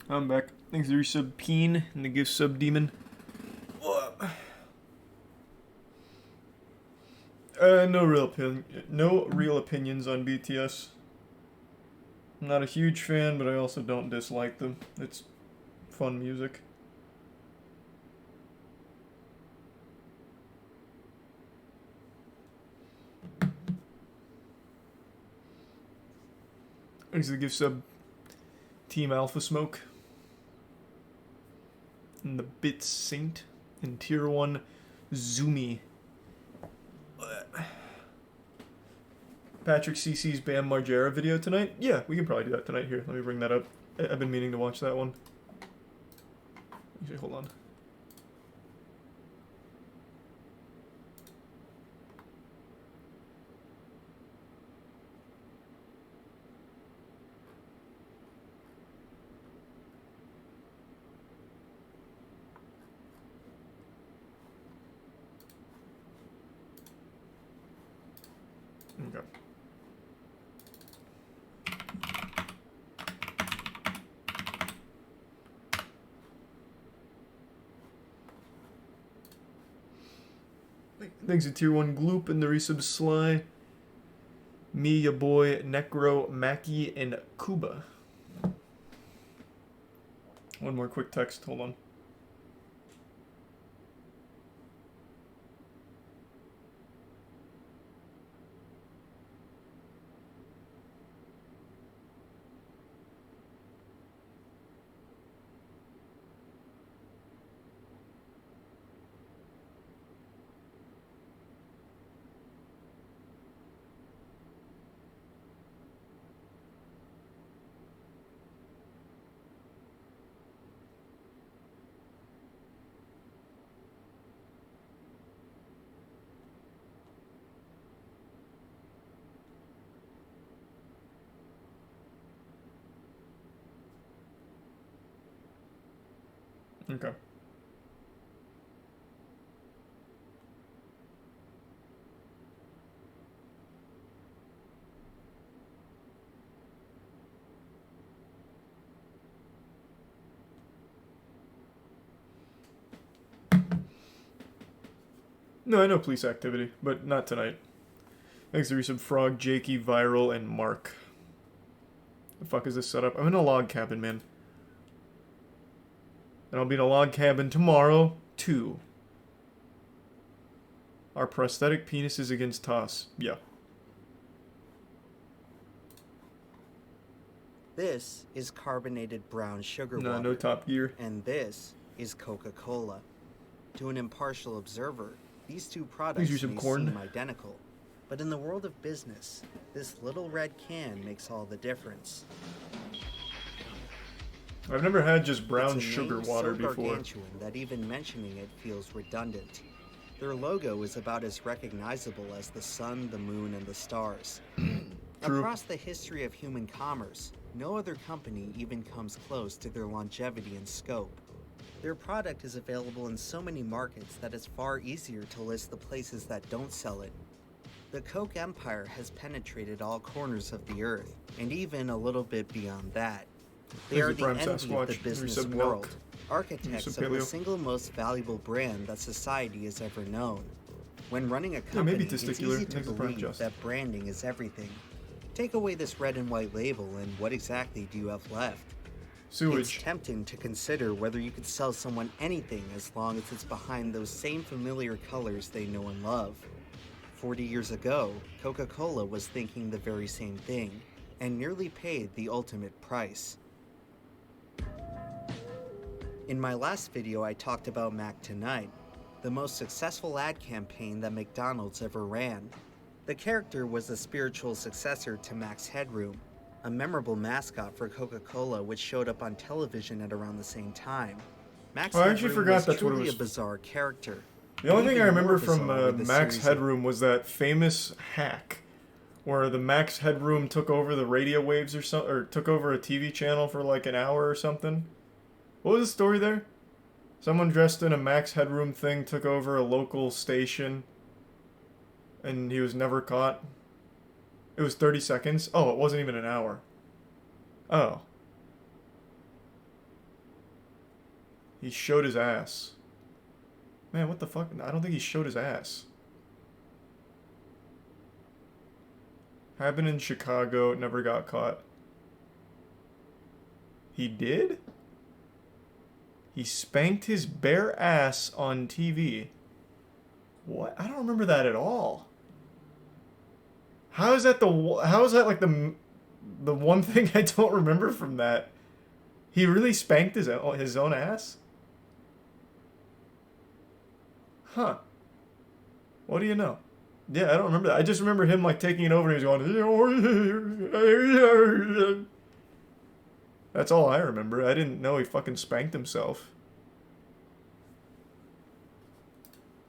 I'm back. Thanks to resub Peen and the gift sub Demon. No real opinions on BTS. I'm not a huge fan, but I also don't dislike them. It's fun music. Thanks to the gift sub. Team Alpha Smoke. And the Bit Saint. And Tier 1 Zoomy. Patrick CC's Bam Margera video tonight? Yeah, we can probably do that tonight. Here, let me bring that up. I've been meaning to watch that one. Actually, hold on. Okay. Thanks to Tier 1 Gloop and the resub Sly. Me, ya boy, Necro, Mackie, and Kuba. One more quick text, hold on. Okay. No, I know police activity, but not tonight. Thanks to resub Frog, Jakey, Viral, and Mark. The fuck is this setup? I'm in a log cabin, man. And I'll be in a log cabin tomorrow, too. Our prosthetic penises against toss. Yeah. This is carbonated brown sugar water. No Top Gear. And this is Coca-Cola. To an impartial observer, these two products may seem identical. But in the world of business, this little red can makes all the difference. I've never had just brown sugar water before. Gargantuan that even mentioning it feels redundant. Their logo is about as recognizable as the sun, the moon, and the stars. Across the history of human commerce, no other company even comes close to their longevity and scope. Their product is available in so many markets that it's far easier to list the places that don't sell it. The Coke empire has penetrated all corners of the earth, and even a little bit beyond that. They are the envy of the business world, architects of the single most valuable brand that society has ever known. When running a company, it's easy to believe that branding is everything. Take away this red and white label, and what exactly do you have left? Sewage. It's tempting to consider whether you could sell someone anything as long as it's behind those same familiar colors they know and love. 40 years ago, Coca-Cola was thinking the very same thing, and nearly paid the ultimate price. In my last video, I talked about Mac Tonight, the most successful ad campaign that McDonald's ever ran. The character was the spiritual successor to Mac's Headroom, a memorable mascot for Coca-Cola which showed up on television at around the same time. Max Headroom was truly a bizarre character. The only thing I remember from Max Headroom was that famous hack where the Max Headroom took over the radio waves or something, or took over a TV channel for like an hour or something. What was the story there? Someone dressed in a Max Headroom thing took over a local station and he was never caught. It was 30 seconds. Oh, it wasn't even an hour. Oh. He showed his ass. Man, what the fuck? I don't think he showed his ass. Happened in Chicago, never got caught. He did? He spanked his bare ass on TV. What? I don't remember that at all. How is that like the the one thing I don't remember from that, he really spanked his own ass? Huh. What do you know? Yeah, I don't remember that. I just remember him, like, taking it over and he was going... That's all I remember. I didn't know he fucking spanked himself.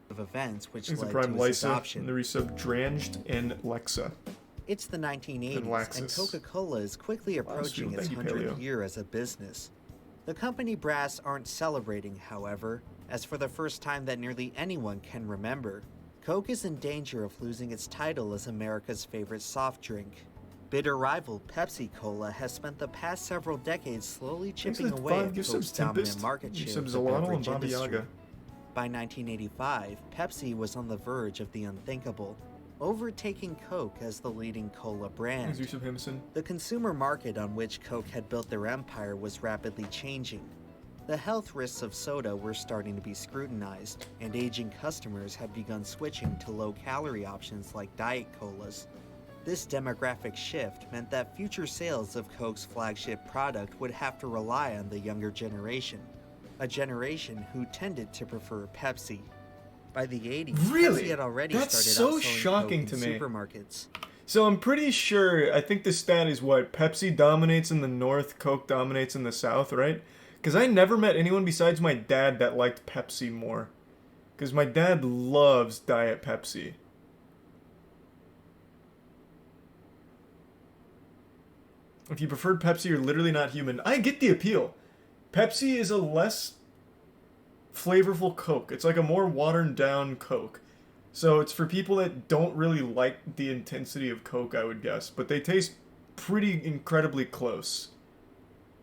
Of events which It's led the Prime to his Lysa, adoption. and the resub Dranged, and Lexa. It's the 1980s, and Laxus. Coca-Cola is quickly approaching its Thank you, 100th Paleo. year as a business. The company brass aren't celebrating, however, as for the first time that nearly anyone can remember, Coke is in danger of losing its title as America's favorite soft drink. Bitter rival Pepsi Cola has spent the past several decades slowly chipping away at Coke's dominant market share of the beverage industry. By 1985, Pepsi was on the verge of the unthinkable, overtaking Coke as the leading cola brand. The consumer market on which Coke had built their empire was rapidly changing. The health risks of soda were starting to be scrutinized, and aging customers had begun switching to low-calorie options like Diet Colas. This demographic shift meant that future sales of Coke's flagship product would have to rely on the younger generation, a generation who tended to prefer Pepsi. By the 80s, Really? Pepsi had already That's started so outselling shocking Coke to in me. supermarkets. So I'm pretty sure, I think the stat is what, Pepsi dominates in the north, Coke dominates in the south, right? Because I never met anyone besides my dad that liked Pepsi more. Because my dad loves Diet Pepsi. If you preferred Pepsi, you're literally not human. I get the appeal. Pepsi is a less flavorful Coke. It's like a more watered down Coke. So it's for people that don't really like the intensity of Coke, I would guess. But they taste pretty incredibly close.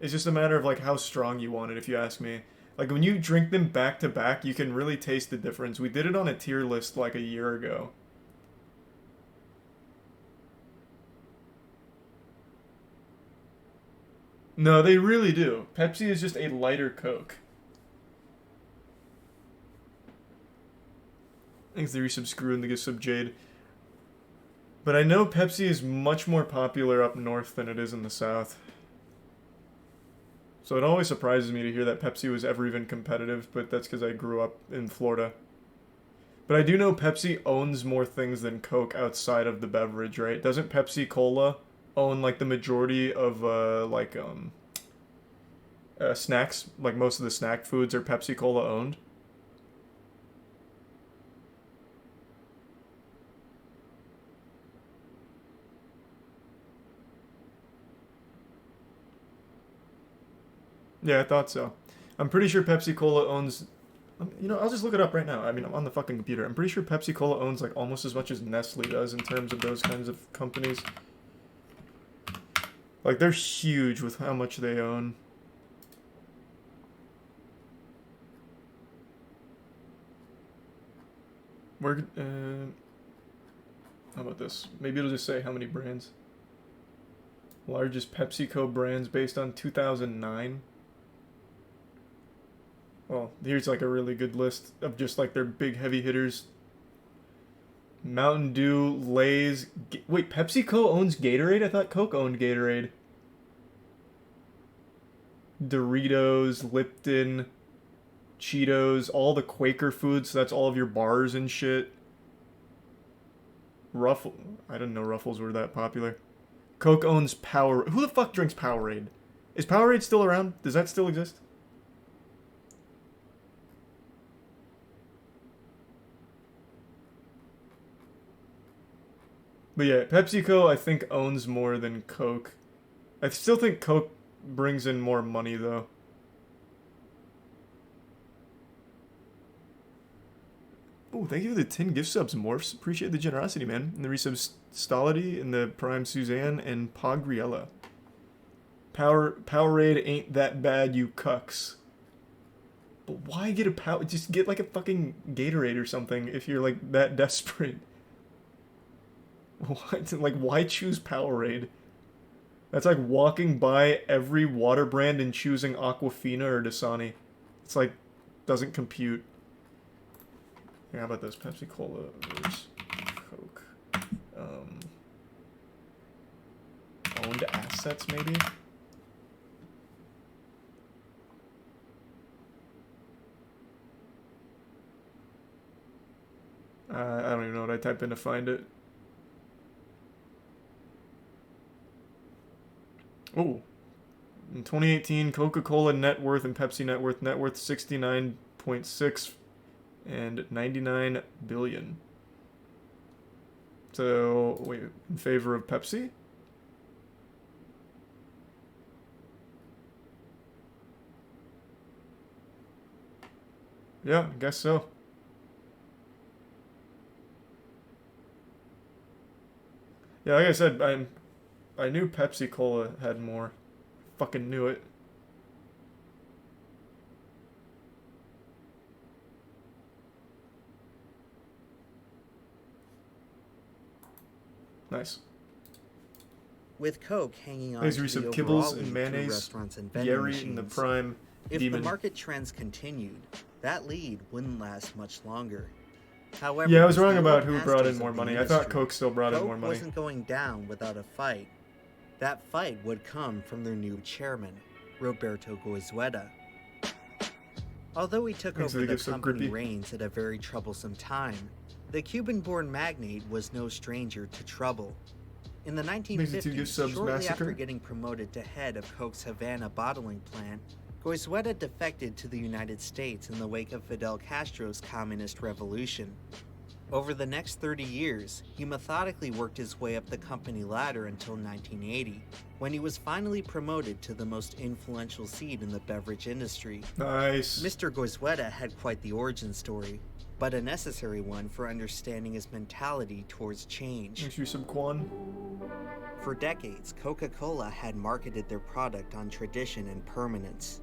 It's just a matter of like how strong you want it, if you ask me. Like when you drink them back to back, you can really taste the difference. We did it on a tier list like a year ago. No, they really do. Pepsi is just a lighter Coke. Thanks to resub Screw and the gift sub Jade. But I know Pepsi is much more popular up north than it is in the south. So it always surprises me to hear that Pepsi was ever even competitive, but that's because I grew up in Florida. But I do know Pepsi owns more things than Coke outside of the beverage, right? Doesn't Pepsi Cola own like the majority of snacks? Like most of the snack foods are Pepsi Cola owned. Yeah, I thought so. I'm pretty sure Pepsi Cola owns... You know, I'll just look it up right now. I mean, I'm on the fucking computer. I'm pretty sure Pepsi Cola owns, like, almost as much as Nestle does in terms of those kinds of companies. Like, they're huge with how much they own. How about this? Maybe it'll just say how many brands. Largest PepsiCo brands based on 2009. Well, here's like a really good list of just like their big heavy hitters. Mountain Dew, Lay's. Wait, PepsiCo owns Gatorade? I thought Coke owned Gatorade. Doritos, Lipton, Cheetos, all the Quaker foods. So that's all of your bars and shit. Ruffles. I didn't know Ruffles were that popular. Coke owns Power. Who the fuck drinks Powerade? Is Powerade still around? Does that still exist? But yeah, PepsiCo I think owns more than Coke. I still think Coke brings in more money though. Oh, thank you for the 10 gift subs, Morphs. Appreciate the generosity, man. And the resubs Stolity and the Prime Suzanne and Pogriella. Powerade ain't that bad, you cucks. But why get a power? Just get like a fucking Gatorade or something if you're like that desperate. Why choose Powerade? That's like walking by every water brand and choosing Aquafina or Dasani. It's like, doesn't compute. Here, how about this? Pepsi Cola versus Coke. Owned assets, maybe? I don't even know what I type in to find it. Oh. In 2018, Coca-Cola net worth and Pepsi net worth 69.6 and 99 billion. So, wait, in favor of Pepsi? Yeah, I guess so. Yeah, like I said, I knew Pepsi Cola had more. Fucking knew it. Nice. With Coke hanging on Thanks to for some the kibbles overall and lead through mayonnaise. restaurants and vending Yeri machines, in the prime. if Demon. the market trends continued, that lead wouldn't last much longer. However, Yeah, I was as wrong the about old who brought in masters more of the money. I thought industry, Coke still brought in Coke more money. wasn't going down without a fight. That fight would come from their new chairman, Roberto Goizueta. Although he took Thanks for over the the gift, so company grippy. reins at a very troublesome time, the Cuban-born magnate was no stranger to trouble. In the Thanks to 2 gift 1950s, subs, shortly Massacre. after getting promoted to head of Coke's Havana bottling plant, Goizueta defected to the United States in the wake of Fidel Castro's communist revolution. Over the next 30 years, he methodically worked his way up the company ladder until 1980, when he was finally promoted to the most influential seat in the beverage industry. Nice. Mr. Goizueta had quite the origin story, but a necessary one for understanding his mentality towards change. Thanks for some Quan. For decades, Coca-Cola had marketed their product on tradition and permanence.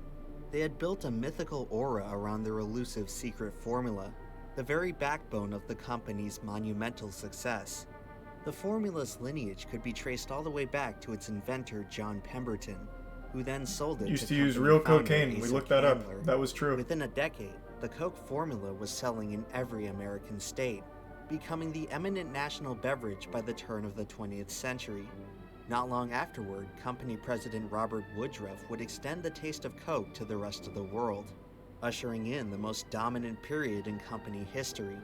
They had built a mythical aura around their elusive secret formula, the very backbone of the company's monumental success. The formula's lineage could be traced all the way back to its inventor, John Pemberton, who then sold it Used to to use company real founder cocaine. We Asa looked that up. Candler. That was true. Within a decade, the Coke formula was selling in every American state, becoming the eminent national beverage by the turn of the 20th century. Not long afterward, company president Robert Woodruff would extend the taste of Coke to the rest of the world, ushering in the most dominant period in company history.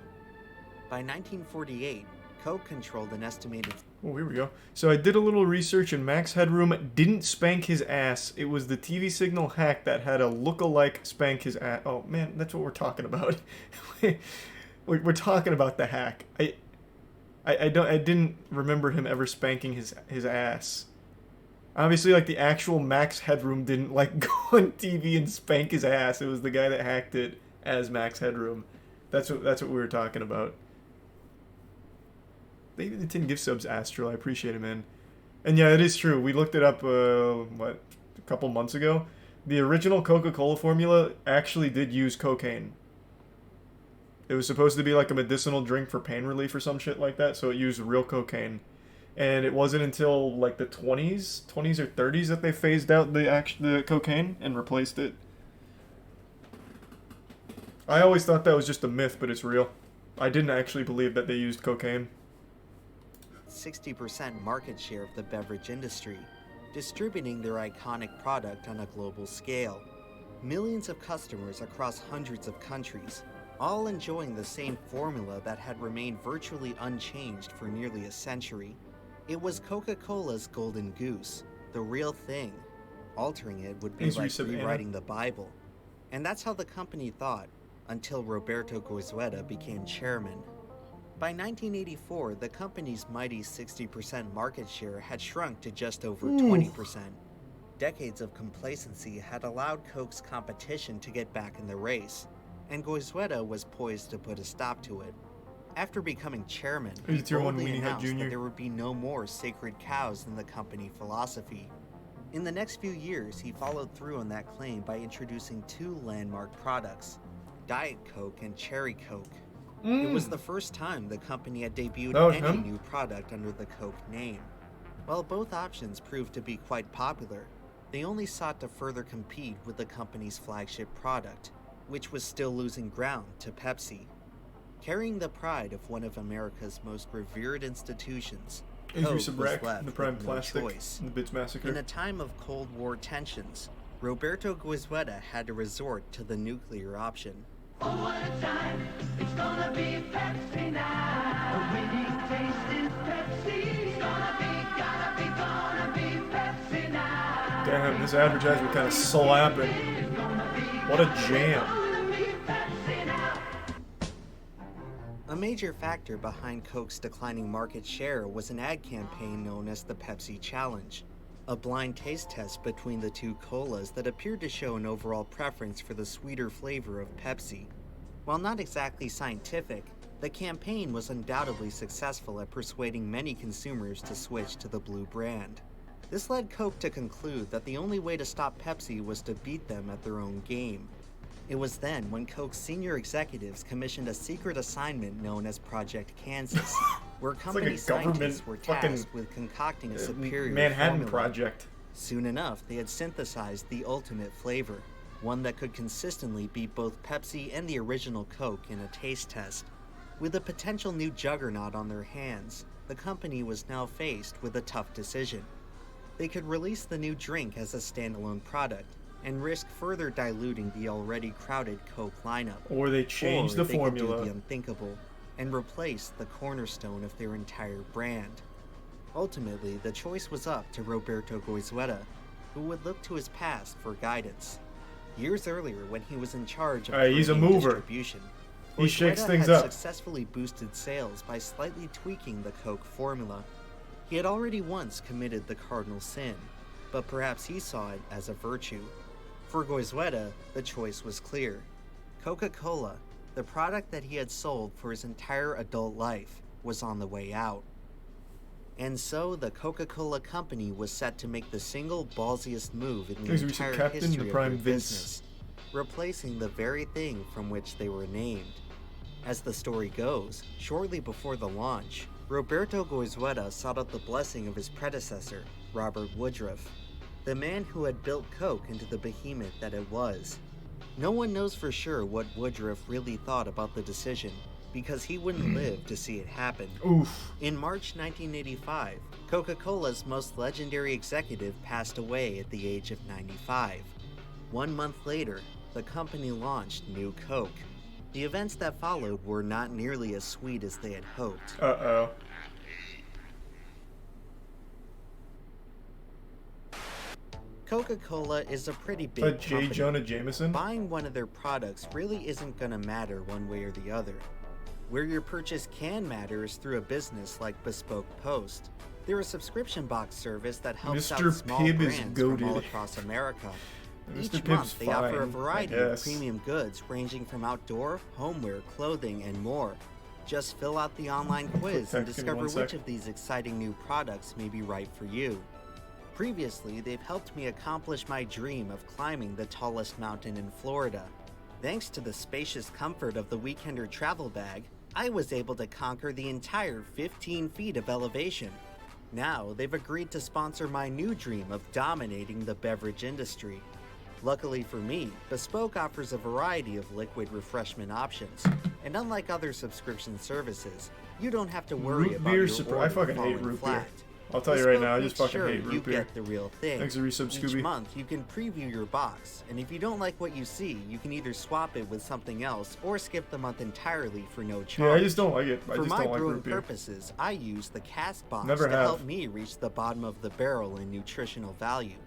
By 1948, Coke controlled an estimated... Oh, here we go. So I did a little research, and Max Headroom didn't spank his ass. It was the TV signal hack that had a look-alike spank his ass. Oh man, that's what we're talking about. We're talking about the hack. I didn't remember him ever spanking his ass. Obviously, like, the actual Max Headroom didn't, like, go on TV and spank his ass. It was the guy that hacked it as Max Headroom. That's what we were talking about. Maybe the 10 gift subs, Astral. I appreciate it, man. And yeah, it is true. We looked it up, a couple months ago. The original Coca-Cola formula actually did use cocaine. It was supposed to be like a medicinal drink for pain relief or some shit like that, so it used real cocaine. And it wasn't until like the 20s or 30s that they phased out the cocaine and replaced it. I always thought that was just a myth, but it's real. I didn't actually believe that they used cocaine. 60% market share of the beverage industry, distributing their iconic product on a global scale. Millions of customers across hundreds of countries, all enjoying the same formula that had remained virtually unchanged for nearly a century. It was Coca-Cola's golden goose, the real thing. Altering it would be like rewriting the Bible. And that's how the company thought, until Roberto Goizueta became chairman. By 1984, the company's mighty 60% market share had shrunk to just over 20%. Decades of complacency had allowed Coke's competition to get back in the race, and Goizueta was poised to put a stop to it. After becoming chairman, he boldly announced that there would be no more sacred cows in the company philosophy. In the next few years, he followed through on that claim by introducing 2 landmark products, Diet Coke and Cherry Coke. It was the first time the company had debuted any new product under the Coke name. While both options proved to be quite popular, they only sought to further compete with the company's flagship product, which was still losing ground to Pepsi. Carrying the pride of one of America's most revered institutions, He's Coke was Resubrac, left the Prime with no Plastic, choice. the Bits Massacre. In a time of Cold War tensions, Roberto Goizueta had to resort to the nuclear option. Oh, what a time. It's gonna be Pepsi now. A winning taste is Pepsi. It's gonna be Pepsi now. Damn, this advertisement kind of slapping. What a jam. A major factor behind Coke's declining market share was an ad campaign known as the Pepsi Challenge, a blind taste test between the two colas that appeared to show an overall preference for the sweeter flavor of Pepsi. While not exactly scientific, the campaign was undoubtedly successful at persuading many consumers to switch to the blue brand. This led Coke to conclude that the only way to stop Pepsi was to beat them at their own game. It was then when Coke's senior executives commissioned a secret assignment known as Project Kansas, where company scientists were tasked with concocting a superior Manhattan formula. Project. Soon enough, they had synthesized the ultimate flavor, one that could consistently beat both Pepsi and the original Coke in a taste test. With a potential new juggernaut on their hands, the company was now faced with a tough decision. They could release the new drink as a standalone product, and risk further diluting the already crowded Coke lineup. Or they change the they formula. could do the unthinkable and replace the cornerstone of their entire brand. Ultimately, the choice was up to Roberto Goizueta, who would look to his past for guidance. Years earlier, when he was in charge of He's a Caribbean mover. distribution, He shakes Goizueta things had up. successfully boosted sales by slightly tweaking the Coke formula. He had already once committed the cardinal sin, but perhaps he saw it as a virtue. For Goizueta, the choice was clear. Coca-Cola, the product that he had sold for his entire adult life, was on the way out. And so the Coca-Cola company was set to make the single ballsiest move in the Thanks, recent entire captain, history the of Prime their Vince. business, replacing the very thing from which they were named. As the story goes, shortly before the launch, Roberto Goizueta sought out the blessing of his predecessor, Robert Woodruff, the man who had built Coke into the behemoth that it was. No one knows for sure what Woodruff really thought about the decision, because he wouldn't live to see it happen. Oof. In March 1985, Coca-Cola's most legendary executive passed away at the age of 95. 1 month later, the company launched New Coke. The events that followed were not nearly as sweet as they had hoped. Uh-oh. Coca-Cola is a pretty big But J. company. Jonah Jameson? Buying one of their products really isn't gonna matter one way or the other. Where your purchase can matter is through a business like Bespoke Post. They're a subscription box service that helps Mr. out small Pibb is brands from all goated. across America. Mr. Each Pibb's month, they offer a fine, I variety of guess. premium goods ranging from outdoor, homeware, clothing, and more. Just fill out the online quiz and Text, give me discover 1 which sec. of these exciting new products may be right for you. Previously, they've helped me accomplish my dream of climbing the tallest mountain in Florida. Thanks to the spacious comfort of the Weekender travel bag, I was able to conquer the entire 15 feet of elevation. Now, they've agreed to sponsor my new dream of dominating the beverage industry. Luckily for me, Bespoke offers a variety of liquid refreshment options, and unlike other subscription services, you don't have to worry Root about beer your surprise. I order fucking hate falling root beer. flat. I'll tell you right Bespoke now, I makes just fucking sure hate you root beer. get the real thing. Thanks for resub, Each Scooby. month, you can preview your box, and if you don't like what you see, you can either swap it with something else or skip the month entirely for no charge. Yeah, I just don't like it. I For just my don't like brewing root beer. purposes, I use the cask box Never to have. help me reach the bottom of the barrel in nutritional value.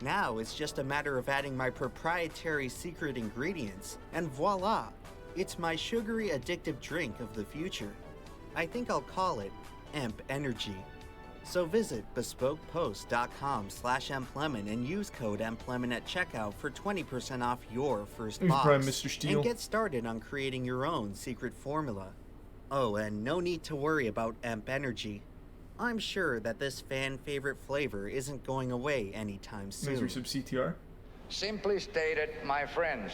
Now it's just a matter of adding my proprietary secret ingredients, and voila! It's my sugary addictive drink of the future. I think I'll call it Emp Energy. So visit bespokepost.com/emplemon and use code emplemon at checkout for 20% off your first Thanks, box. Prime Mr. Steele. And get started on creating your own secret formula. Oh, and no need to worry about Emp Energy. I'm sure that this fan favorite flavor isn't going away anytime soon. Thanks for resub, CTR. Simply stated, my friends,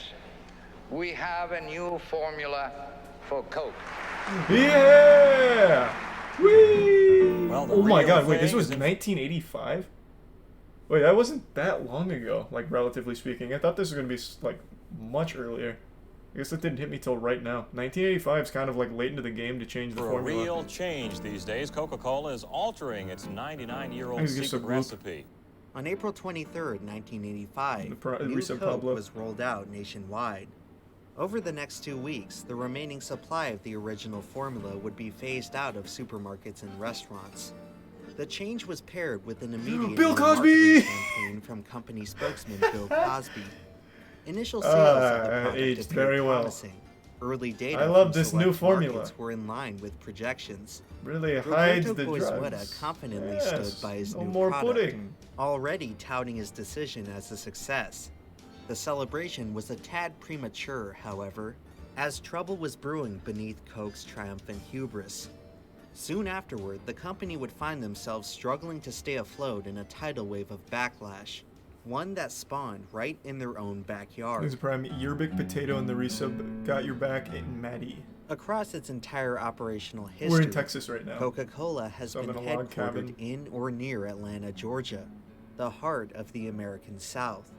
we have a new formula for Coke. Yeah! Whee! Well, the Oh my real god, wait, this thing was is if- 1985? Wait, that wasn't that long ago, like, relatively speaking. I thought this was gonna be, like, much earlier. I guess that didn't hit me till right now. 1985 is kind of like late into the game to change the For a formula. real change these days, Coca-Cola is altering its 99-year-old Maybe just secret a group. recipe. On April 23rd, 1985, new Reset Coke Pablo. was rolled out nationwide. Over the next 2 weeks, the remaining supply of the original formula would be phased out of supermarkets and restaurants. The change was paired with an immediate Bill new Cosby! marketing campaign from company spokesman Bill Cosby. Initial sales of the product aged appeared very well. promising. Early data I love from this select new formula. markets were in line with projections. Really hides Roberto the Goizueta drugs. confidently Yes, stood by his no new more product, pudding. already touting his decision as a success. The celebration was a tad premature, however, as trouble was brewing beneath Coke's triumphant hubris. Soon afterward, the company would find themselves struggling to stay afloat in a tidal wave of backlash, one that spawned right in their own backyard. There's a prime Yerbic Potato and the resub got your back and Maddie. Across its entire operational history, We're in Texas right now. Coca-Cola has So I'm been in a log cabin. headquartered in or near Atlanta, Georgia, the heart of the American South.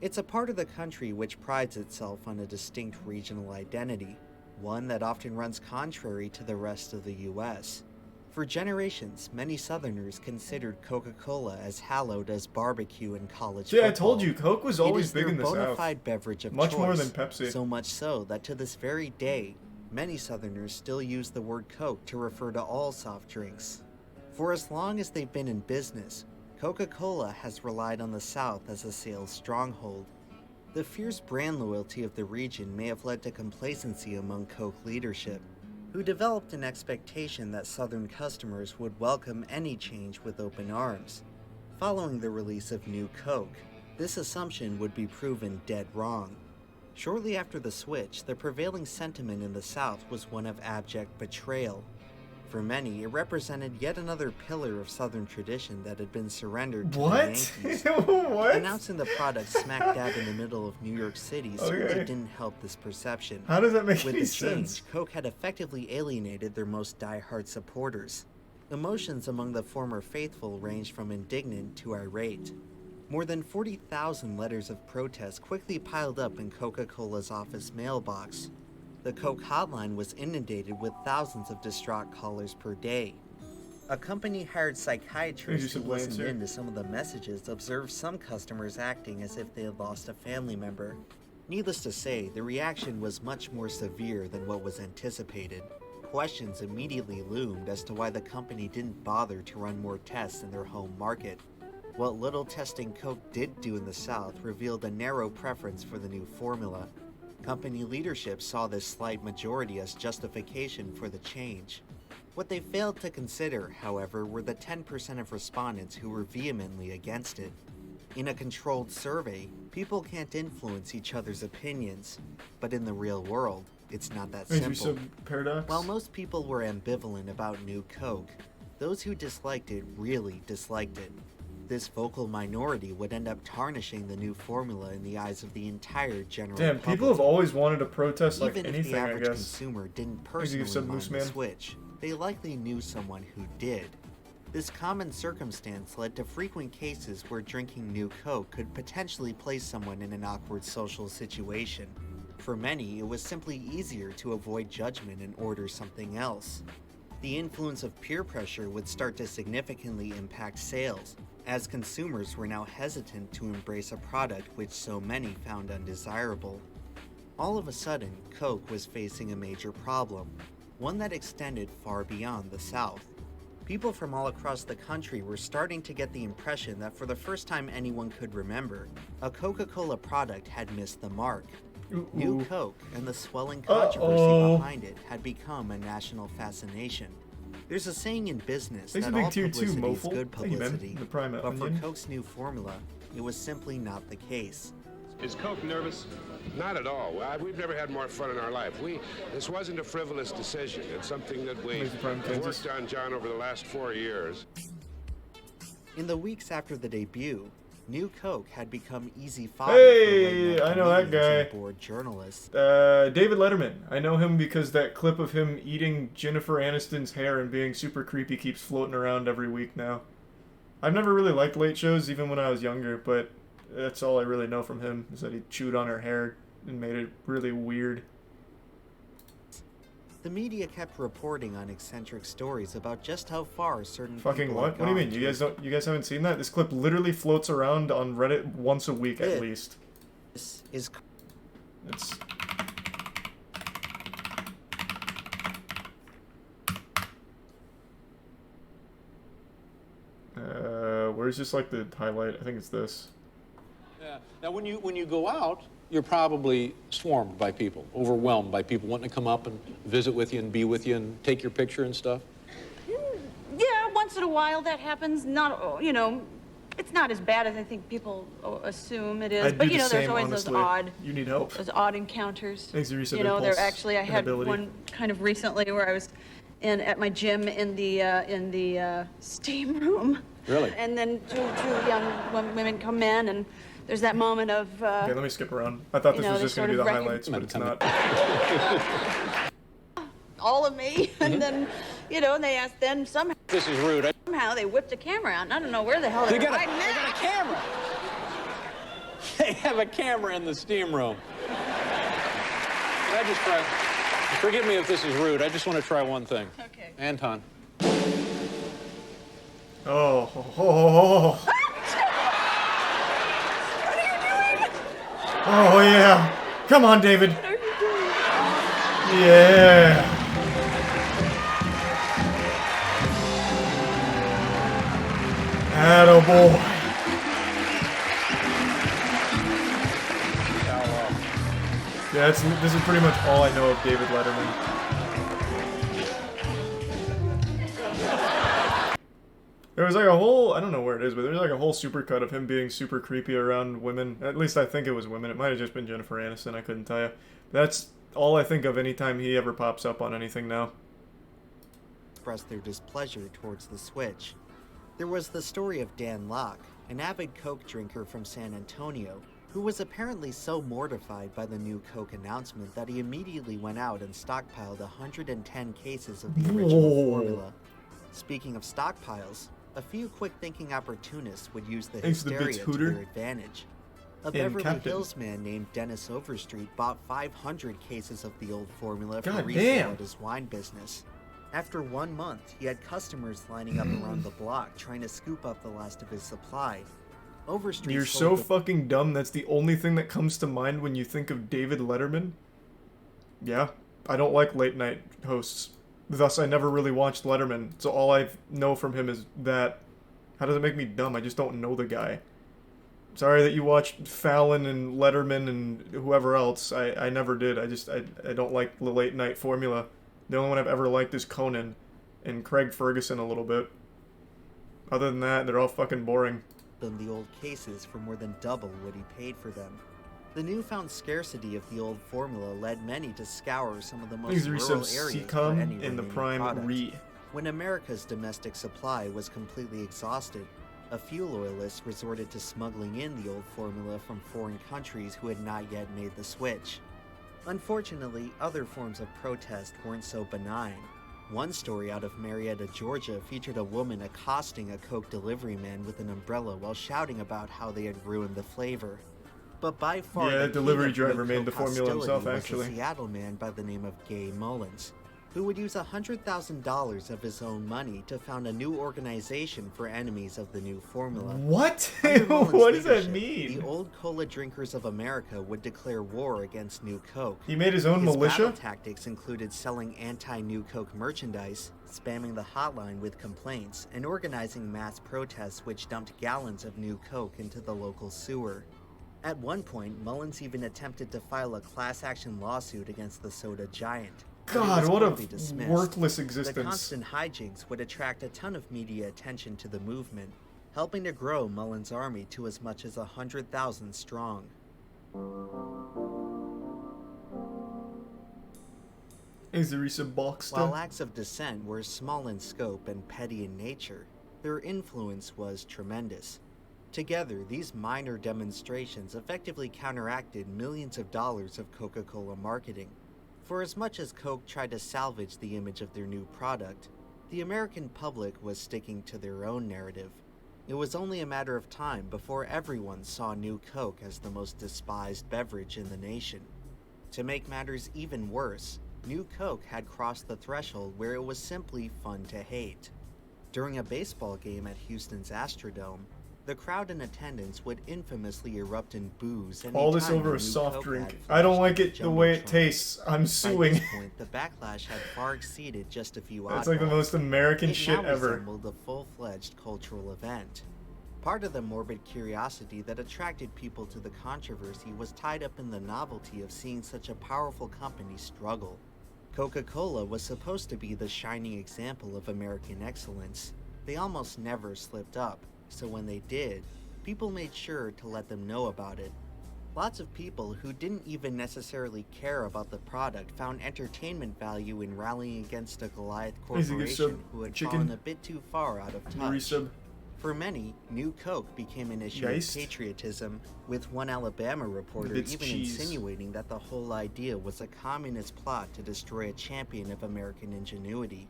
It's a part of the country which prides itself on a distinct regional identity, one that often runs contrary to the rest of the U.S. For generations, many Southerners considered Coca-Cola as hallowed as barbecue in college Yeah, football. I told you, Coke was always big in the It is their bona South. fide beverage of Much choice, more than Pepsi. so much so that to this very day, many Southerners still use the word Coke to refer to all soft drinks. For as long as they've been in business, Coca-Cola has relied on the South as a sales stronghold. The fierce brand loyalty of the region may have led to complacency among Coke leadership, who developed an expectation that Southern customers would welcome any change with open arms. Following the release of New Coke, this assumption would be proven dead wrong. Shortly after the switch, the prevailing sentiment in the South was one of abject betrayal. For many, it represented yet another pillar of Southern tradition that had been surrendered to the What? Yankees. What? Announcing the product smack dab in the middle of New York City certainly Okay. didn't help this perception. How does that make With any the change, sense? Coke had effectively alienated their most die-hard supporters. Emotions among the former faithful ranged from indignant to irate. More than 40,000 letters of protest quickly piled up in Coca-Cola's office mailbox. The Coke hotline was inundated with thousands of distraught callers per day. A company hired psychiatrists who some listened Lancer. in to some of the messages observed some customers acting as if they had lost a family member. Needless to say, the reaction was much more severe than what was anticipated. Questions immediately loomed as to why the company didn't bother to run more tests in their home market. What little testing Coke did do in the South revealed a narrow preference for the new formula. Company leadership saw this slight majority as justification for the change. What they failed to consider, however, were the 10% of respondents who were vehemently against it. In a controlled survey, people can't influence each other's opinions, but in the real world, it's not that Maybe simple. some paradox? While most people were ambivalent about New Coke, those who disliked it really disliked it. This vocal minority would end up tarnishing the new formula in the eyes of the entire general Damn, public. people have always wanted to protest like Even if anything, the I average guess. consumer didn't you personally some mind Moose the Man? switch, they likely knew someone who did. This common circumstance led to frequent cases where drinking New Coke could potentially place someone in an awkward social situation. For many, it was simply easier to avoid judgment and order something else. The influence of peer pressure would start to significantly impact sales, as consumers were now hesitant to embrace a product which so many found undesirable. All of a sudden, Coke was facing a major problem, one that extended far beyond the South. People from all across the country were starting to get the impression that for the first time anyone could remember, a Coca-Cola product had missed the mark. New Coke and the swelling controversy behind it had become a national fascination. There's a saying in business Thanks that a big all tier 2, publicity is Moful. good Thank you, man. publicity, The Prime but for Onion. Coke's new formula, it was simply not the case. Is Coke nervous? Not at all. We've never had more fun in our life. This wasn't a frivolous decision. It's something that we Amazing Prime have Kansas. worked on, John, over the last 4 years. In the weeks after the debut, New Coke had become easy fodder Hey, for I know that late-night comedians and guy. bored journalists. David Letterman. I know him because that clip of him eating Jennifer Aniston's hair and being super creepy keeps floating around every week now. I've never really liked late shows, even when I was younger, but that's all I really know from him, is that he chewed on her hair and made it really weird. The media kept reporting on eccentric stories about just how far certain Fucking people what? had What do you gone mean? You to- guys don't? You guys haven't seen that? This clip literally floats around on Reddit once a week at This least. is It's. Where's just like the highlight? I think it's this. Yeah. Now, when you go out, you're probably swarmed by people, overwhelmed by people wanting to come up and visit with you and be with you and take your picture and stuff. Yeah, once in a while that happens. Not, you know, it's not as bad as I think people assume it is. I'd But do you the know, there's same, always honestly. those odd, You need help. those odd encounters. Thanks, Teresa, you know, impulse there actually I and had ability. one kind of recently where I was at my gym in the steam room. Really? And then two young women come in, and there's that moment of. Okay, let me skip around. I thought you this know, was they just going to be sort the of highlights, but it's not. all of me, and then, you know, and they asked. Then somehow This is rude. they whipped a camera out, and I don't know where the hell they were hiding They got a camera. They have a camera in the steam room. Can I just try? Forgive me if this is rude. I just want to try one thing. Okay. Anton. Oh, oh yeah. Come on, David. What are you doing? Yeah. Attaboy. Yeah, this is pretty much all I know of David Letterman. There was like a whole, I don't know where it is, but there's like a whole supercut of him being super creepy around women. At least I think it was women. It might have just been Jennifer Aniston, I couldn't tell you. That's all I think of anytime he ever pops up on anything now. expressed their displeasure towards the switch. There was the story of Dan Locke, an avid Coke drinker from San Antonio, who was apparently so mortified by the new Coke announcement that he immediately went out and stockpiled 110 cases of the original formula. Speaking of stockpiles, a few quick-thinking opportunists would use the Thanks to the hysteria Bits to Hooter their advantage. A and Beverly Captain. Hills man named Dennis Overstreet bought 500 cases of the old formula for God resale damn. at his wine business. After 1 month, he had customers lining up around the block trying to scoop up the last of his supply. Overstreet You're sold so fucking dumb, that's the only thing that comes to mind when you think of David Letterman? Yeah, I don't like late night hosts. Thus, I never really watched Letterman, so all I know from him is that. How does it make me dumb? I just don't know the guy. Sorry that you watched Fallon and Letterman and whoever else. I never did. I don't like the late night formula. The only one I've ever liked is Conan and Craig Ferguson a little bit. Other than that, they're all fucking boring. them the old cases for more than double what he paid for them. The newfound scarcity of the old formula led many to scour some of the most These are rural some areas for Seacom any in the remaining Prime product. Re. When America's domestic supply was completely exhausted, a few loyalists resorted to smuggling in the old formula from foreign countries who had not yet made the switch. Unfortunately, other forms of protest weren't so benign. One story out of Marietta, Georgia featured a woman accosting a Coke delivery man with an umbrella while shouting about how they had ruined the flavor. But by far, Yeah, the that delivery king of driver made the Coke formula himself, hostility was actually. a Seattle man by the name of Gay Mullins, who would use $100,000 of his own money to found a new organization for enemies of the new formula. What? Under Mullins' What does that leadership, mean? The old cola drinkers of America would declare war against New Coke. He made his own His militia? battle tactics included selling anti-New Coke merchandise, spamming the hotline with complaints, and organizing mass protests which dumped gallons of New Coke into the local sewer. At one point, Mullins even attempted to file a class action lawsuit against the soda giant. but it God, was what a quickly dismissed. worthless The existence. constant hijinks would attract a ton of media attention to the movement, helping to grow Mullins' army to as much as 100,000 strong. Is there a box While acts of dissent were small in scope and petty in nature, their influence was tremendous. Together, these minor demonstrations effectively counteracted millions of dollars of Coca-Cola marketing. For as much as Coke tried to salvage the image of their new product, the American public was sticking to their own narrative. It was only a matter of time before everyone saw New Coke as the most despised beverage in the nation. To make matters even worse, New Coke had crossed the threshold where it was simply fun to hate. During a baseball game at Houston's Astrodome, the crowd in attendance would infamously erupt in boos anytime All this over the a New soft Coke drink. ad I don't flashed like the it the way it Jumbotron. tastes. I'm By suing. this point, the backlash had far exceeded just a few That's like the oddballs. most American It shit now ever. resembled a full-fledged cultural event. Part of the morbid curiosity that attracted people to the controversy was tied up in the novelty of seeing such a powerful company struggle. Coca-Cola was supposed to be the shining example of American excellence. They almost never slipped up, so when they did, people made sure to let them know about it. Lots of people who didn't even necessarily care about the product found entertainment value in rallying against a Goliath Is it good corporation sub? who had Chicken? fallen a bit too far out of touch. Resub. For many, New Coke became an issue Geist? of patriotism, with one Alabama reporter It's even cheese. insinuating that the whole idea was a communist plot to destroy a champion of American ingenuity.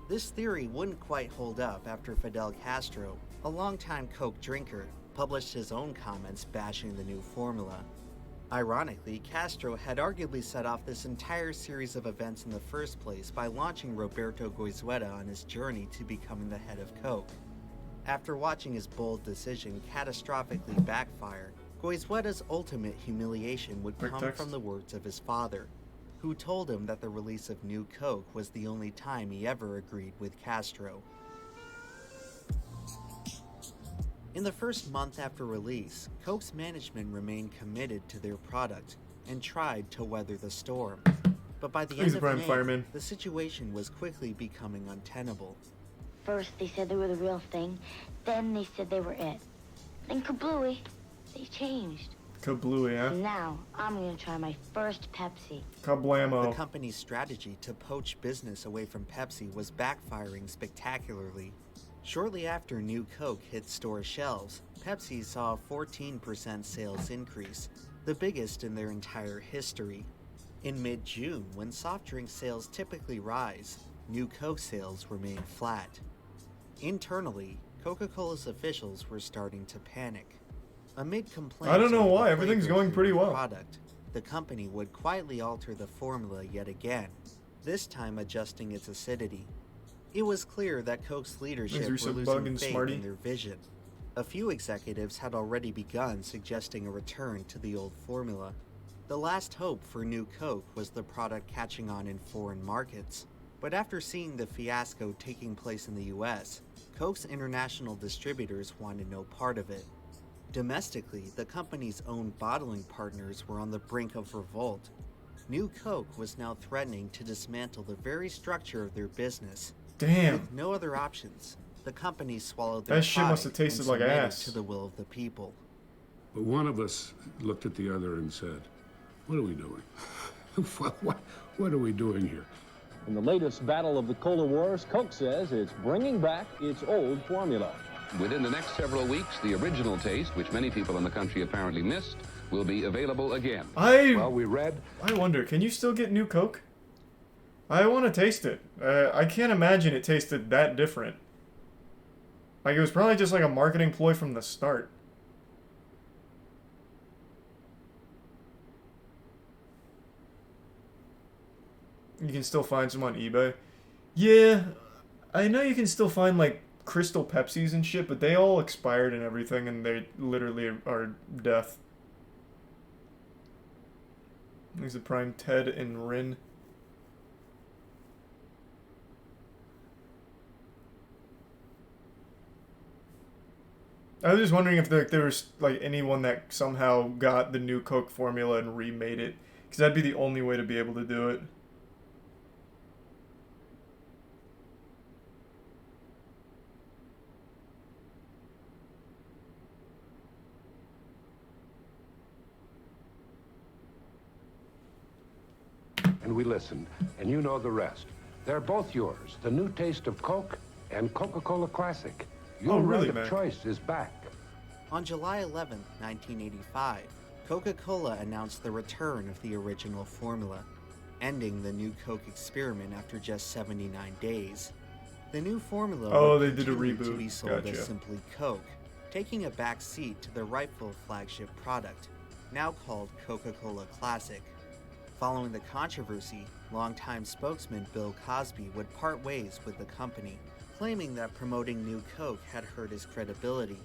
This theory wouldn't quite hold up after Fidel Castro, a longtime Coke drinker, published his own comments bashing the new formula. Ironically, Castro had arguably set off this entire series of events in the first place by launching Roberto Goizueta on his journey to becoming the head of Coke. After watching his bold decision catastrophically backfire, Goizueta's ultimate humiliation would Quick come text. from the words of his father, who told him that the release of New Coke was the only time he ever agreed with Castro. In the first month after release, Coke's management remained committed to their product and tried to weather the storm. But by the He's end a of prime May, fireman. the situation was quickly becoming untenable. First, they said they were the real thing. Then they said they were it. Then kablooey, they changed. Kablooey, huh? Now, I'm gonna try my first Pepsi. The Kablamo. company's strategy to poach business away from Pepsi was backfiring spectacularly. Shortly after New Coke hit store shelves, Pepsi saw a 14% sales increase, the biggest in their entire history. In mid-June, when soft drink sales typically rise, New Coke sales remained flat. Internally, Coca-Cola's officials were starting to panic. Amid complaints I don't know over the why, everything's flavor of going the pretty new well. Product, the company would quietly alter the formula yet again, this time adjusting its acidity. It was clear that Coke's leadership were Resub Bug losing and faith Smarty. in their vision. A few executives had already begun suggesting a return to the old formula. The last hope for New Coke was the product catching on in foreign markets. But after seeing the fiasco taking place in the US, Coke's international distributors wanted no part of it. Domestically, the company's own bottling partners were on the brink of revolt. New Coke was now threatening to dismantle the very structure of their business. Damn. With no other options, the company swallowed their That shit must pride have tasted and like submitted ass. to the will of the people. But one of us looked at the other and said, "What are we doing? what are we doing here?" In the latest battle of the Cola Wars, Coke says it's bringing back its old formula. Within the next several weeks, the original taste, which many people in the country apparently missed, will be available again. I wonder, can you still get New Coke? I want to taste it. I can't imagine it tasted that different. Like, it was probably just like a marketing ploy from the start. You can still find some on eBay. Yeah, I know you can still find, like, Crystal Pepsis and shit, but they all expired and everything, and they literally are death. There's a Prime Ted and Rin. I was just wondering if there was like anyone that somehow got the New Coke formula and remade it, because that'd be the only way to be able to do it. And we listened, and you know the rest. They're both yours. The new taste of Coke and Coca-Cola Classic. Your really, right of man? choice is back. On July 11, 1985, Coca-Cola announced the return of the original formula, ending the New Coke experiment after just 79 days. The new formula Oh, would they did a continue to reboot. be sold Gotcha. as simply Coke, taking a back seat to the rightful flagship product, now called Coca-Cola Classic. Following the controversy, longtime spokesman Bill Cosby would part ways with the company, claiming that promoting New Coke had hurt his credibility.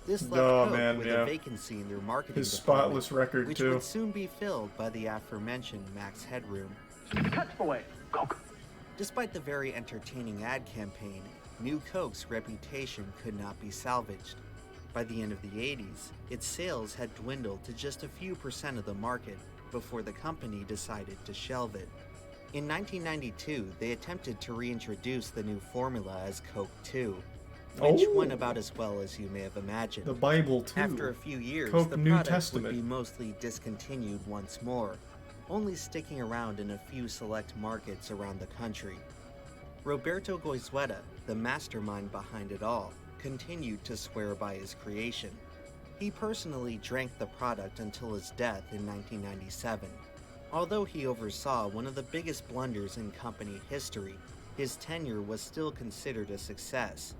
This left Coke with a vacancy in their marketing His department, spotless record, which too. would soon be filled by the aforementioned Max Headroom. Catch away, Coke. Despite the very entertaining ad campaign, New Coke's reputation could not be salvaged. By the end of the 80s, its sales had dwindled to just a few % of the market before the company decided to shelve it. In 1992, they attempted to reintroduce the new formula as Coke 2, which went about as well as you may have imagined. The Bible, too. After a few years, Coke the New product Testament. would be mostly discontinued once more, only sticking around in a few select markets around the country. Roberto Goizueta, the mastermind behind it all, continued to swear by his creation. He personally drank the product until his death in 1997. Although he oversaw one of the biggest blunders in company history, his tenure was still considered a success.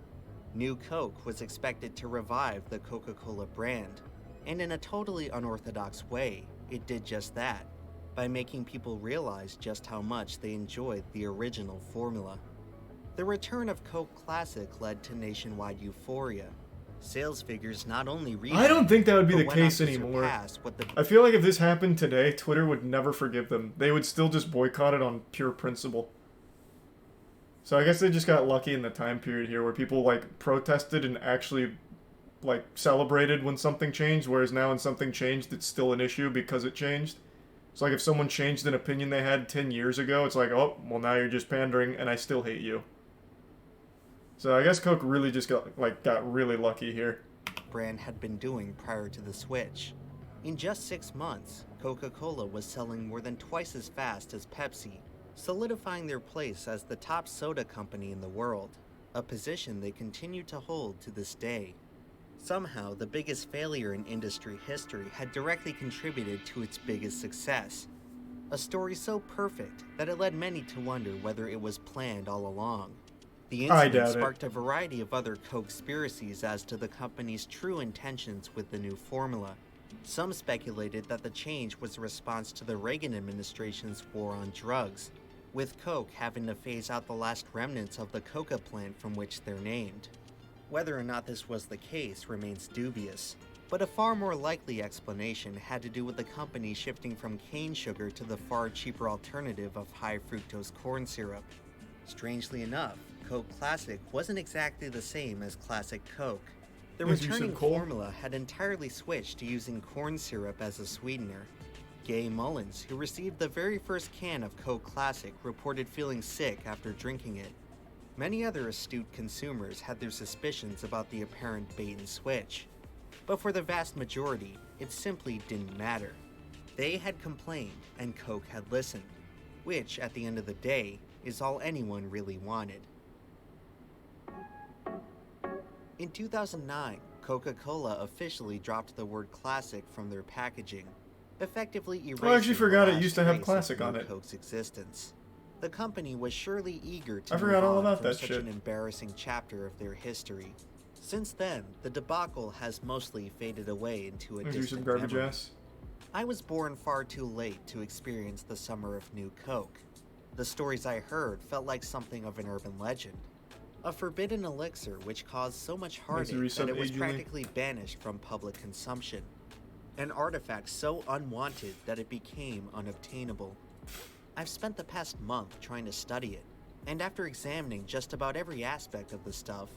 New Coke was expected to revive the Coca-Cola brand, and in a totally unorthodox way, it did just that, by making people realize just how much they enjoyed the original formula. The return of Coke Classic led to nationwide euphoria. Sales figures not only reached, I don't think that would be but the went on case to anymore. surpass what the I feel like if this happened today, Twitter would never forgive them. They would still just boycott it on pure principle. So I guess they just got lucky in the time period here where people like protested and actually like celebrated when something changed, whereas now when something changed, it's still an issue because it changed. So like if someone changed an opinion they had 10 years ago, it's like, oh, well now you're just pandering and I still hate you. So I guess Coke really just got really lucky here. brand had been doing prior to the switch. In just 6 months, Coca-Cola was selling more than twice as fast as Pepsi, solidifying their place as the top soda company in the world, a position they continue to hold to this day. Somehow, the biggest failure in industry history had directly contributed to its biggest success. A story so perfect that it led many to wonder whether it was planned all along. The incident sparked a variety of other co-conspiracies as to the company's true intentions with the new formula. Some speculated that the change was a response to the Reagan administration's war on drugs, with Coke having to phase out the last remnants of the coca plant from which they're named. Whether or not this was the case remains dubious, but a far more likely explanation had to do with the company shifting from cane sugar to the far cheaper alternative of high fructose corn syrup. Strangely enough, Coke Classic wasn't exactly the same as Classic Coke. The returning formula had entirely switched to using corn syrup as a sweetener. Gay Mullins, who received the very first can of Coke Classic, reported feeling sick after drinking it. Many other astute consumers had their suspicions about the apparent bait and switch. But for the vast majority, it simply didn't matter. They had complained and Coke had listened, which, at the end of the day, is all anyone really wanted. In 2009, Coca-Cola officially dropped the word classic from their packaging, effectively erasing I actually forgot the it last used to have trace classic of on New it. Coke's existence. The company was surely eager to I forgot move all on about from that such shit. an embarrassing chapter of their history. Since then, the debacle has mostly faded away into a There's some distant garbage memory. ass. I was born far too late to experience the summer of New Coke. The stories I heard felt like something of an urban legend. A forbidden elixir which caused so much heartache that it was practically banished from public consumption. An artifact so unwanted that it became unobtainable. I've spent the past month trying to study it, and after examining just about every aspect of the stuff,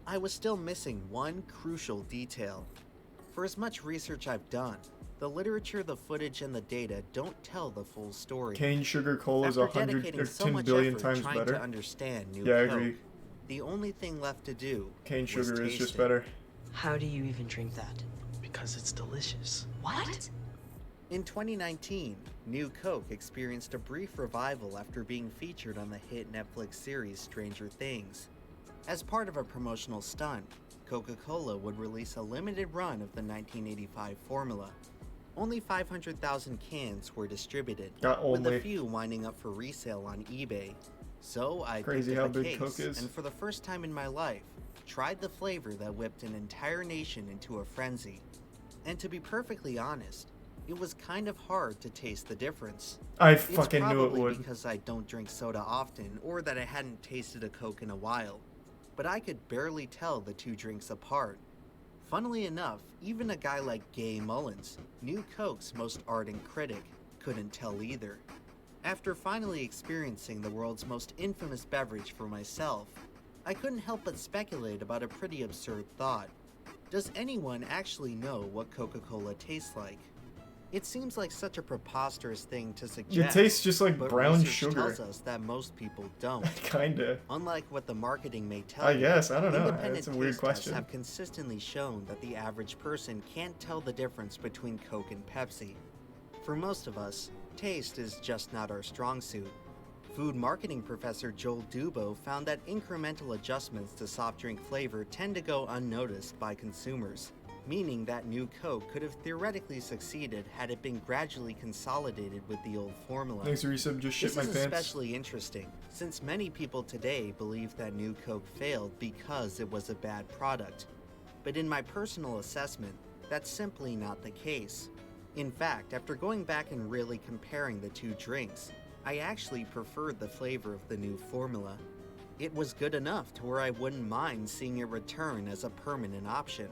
I was still missing one crucial detail. For as much research I've done, the literature, the footage, and the data don't tell the full story. Cane sugar cola is 100 dedicating or so 10 much billion effort times trying better. to understand New Yeah, I Coke, agree. the only thing left to do Cane was sugar is taste just it. better. How do you even drink that? Because it's delicious. What? In 2019, New Coke experienced a brief revival after being featured on the hit Netflix series Stranger Things. As part of a promotional stunt, Coca-Cola would release a limited run of the 1985 formula. Only 500,000 cans were distributed, with a few winding up for resale on eBay. So I Crazy picked how up a big case, Coke is. and for the first time in my life, tried the flavor that whipped an entire nation into a frenzy. And to be perfectly honest, it was kind of hard to taste the difference. I fucking knew it It's would. probably because I don't drink soda often, or that I hadn't tasted a Coke in a while. But I could barely tell the two drinks apart. Funnily enough, even a guy like Gay Mullins, New Coke's most ardent critic, couldn't tell either. After finally experiencing the world's most infamous beverage for myself, I couldn't help but speculate about a pretty absurd thought. Does anyone actually know what Coca-Cola tastes like? It seems like such a preposterous thing to suggest. It tastes just like but brown research sugar. tells us that most people don't. Kinda. Unlike what the marketing may tell I you, guess, I don't know. independent That's a weird taste tests question. have consistently shown that the average person can't tell the difference between Coke and Pepsi. For most of us, taste is just not our strong suit. Food marketing professor Joel Dubo found that incremental adjustments to soft drink flavor tend to go unnoticed by consumers, meaning that New Coke could have theoretically succeeded had it been gradually consolidated with the old formula. Thanks, Resub. Just shit This my is pants. especially interesting, since many people today believe that New Coke failed because it was a bad product. But in my personal assessment, that's simply not the case. In fact, after going back and really comparing the two drinks, I actually preferred the flavor of the new formula. It was good enough to where I wouldn't mind seeing it return as a permanent option.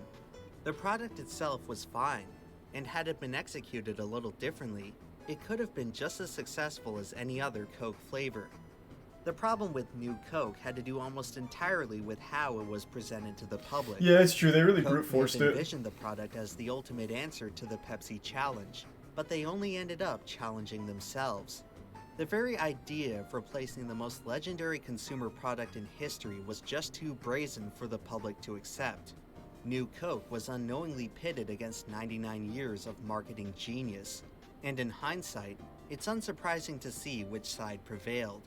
The product itself was fine, and had it been executed a little differently, it could have been just as successful as any other Coke flavor. The problem with New Coke had to do almost entirely with how it was presented to the public. Yeah, it's true. They really Coke brute forced may have it. envisioned the product as the ultimate answer to the Pepsi challenge, but they only ended up challenging themselves. The very idea of replacing the most legendary consumer product in history was just too brazen for the public to accept. New Coke was unknowingly pitted against 99 years of marketing genius, and in hindsight, it's unsurprising to see which side prevailed.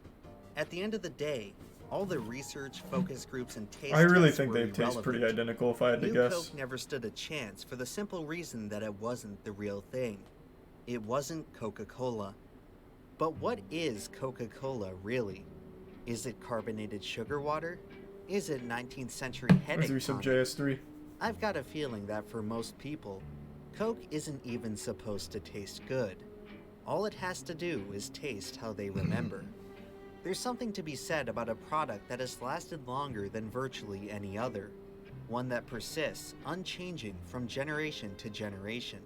At the end of the day, all the research, focus groups, and taste I really tests think were they taste pretty irrelevant. identical if I had to New guess. Coke never stood a chance for the simple reason that it wasn't the real thing. It wasn't Coca-Cola. But what is Coca-Cola really? Is it carbonated sugar water? Is it 19th century headache Resub tonic? JS3. I've got a feeling that for most people, Coke isn't even supposed to taste good. All it has to do is taste how they remember. There's something to be said about a product that has lasted longer than virtually any other, one that persists unchanging from generation to generation.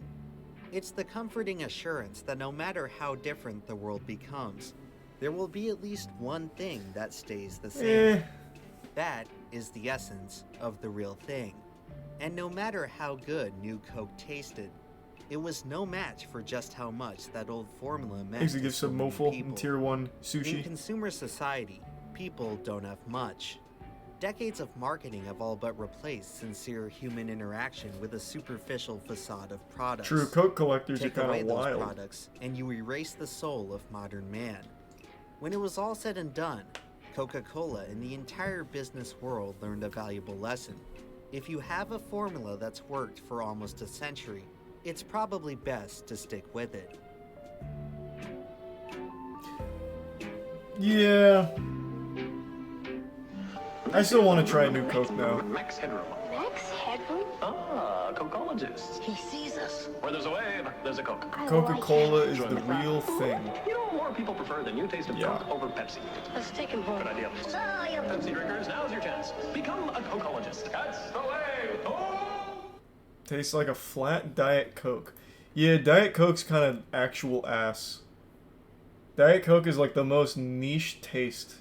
It's the comforting assurance that no matter how different the world becomes, there will be at least one thing that stays the same. That is the essence of the real thing. And no matter how good New Coke tasted, it was no match for just how much that old formula meant Thanks to to give so some many moful people. and tier 1 In sushi. consumer society, people don't have much. Decades of marketing have all but replaced sincere human interaction with a superficial facade of products. True, Coke collectors Take are away kind of those wild. products, and you erase the soul of modern man. When it was all said and done, Coca-Cola and the entire business world learned a valuable lesson. If you have a formula that's worked for almost a century, it's probably best to stick with it. Yeah. I still want to try a new Coke now. Max Headroom. Max Headroom? Ah, Cocologist. He sees us. Where there's a wave, there's a Coke. Coca-Cola is Join the crowd. real thing. You know, more people prefer the new taste of Yeah. Coke over Pepsi. Let's take him home. Good idea. Pepsi drinkers, now's your chance. Become a Cocologist. That's the way. Tastes like a flat Diet Coke. Yeah, Diet Coke's kind of actual ass. Diet Coke is like the most niche taste.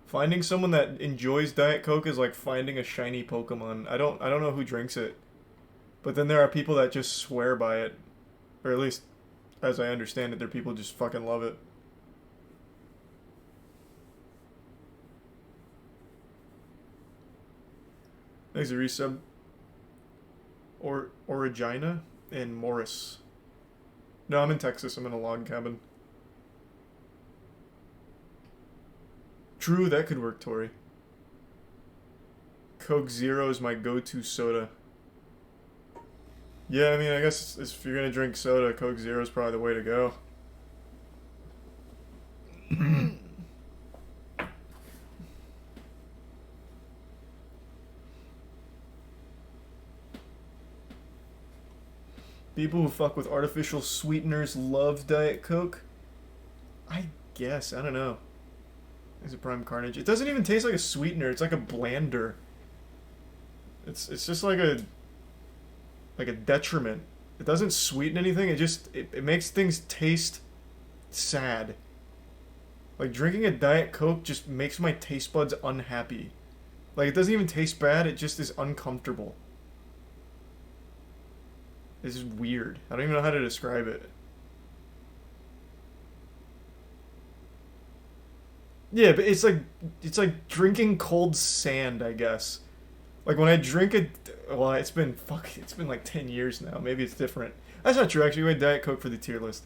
Finding someone that enjoys Diet Coke is like finding a shiny Pokemon. I don't know who drinks it. But then there are people that just swear by it. Or at least, as I understand it, there are people who just fucking love it. Thanks a resub. Origina and Morris. No, I'm in Texas. I'm in a log cabin. True, that could work, Tori. Coke Zero is my go-to soda. Yeah, I mean, I guess if you're gonna drink soda, Coke Zero is probably the way to go. People who fuck with artificial sweeteners love Diet Coke. I guess. I don't know. It's a prime carnage. It doesn't even taste like a sweetener. It's like a blander. It's just like a detriment. It doesn't sweeten anything. It makes things taste sad. Like drinking a Diet Coke just makes my taste buds unhappy. Like it doesn't even taste bad. It just is uncomfortable. This is weird. I don't even know how to describe it. Yeah, but it's like drinking cold sand, I guess. Like when I drink it, well, it's been like 10 years now. Maybe it's different. That's not true actually. We had Diet Coke for the tier list.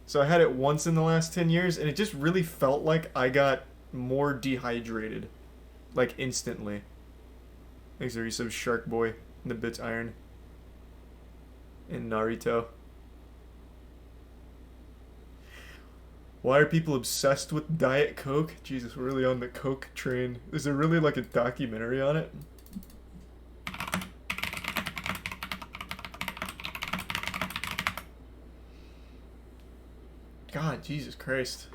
So I had it once in the last 10 years and it just really felt like I got more dehydrated. Like instantly. Thanks to resub Shark Boy and the Bits Iron. And Naruto. Why are people obsessed with Diet Coke? Jesus, we're really on the Coke train. Is there really like a documentary on it? God, Jesus Christ.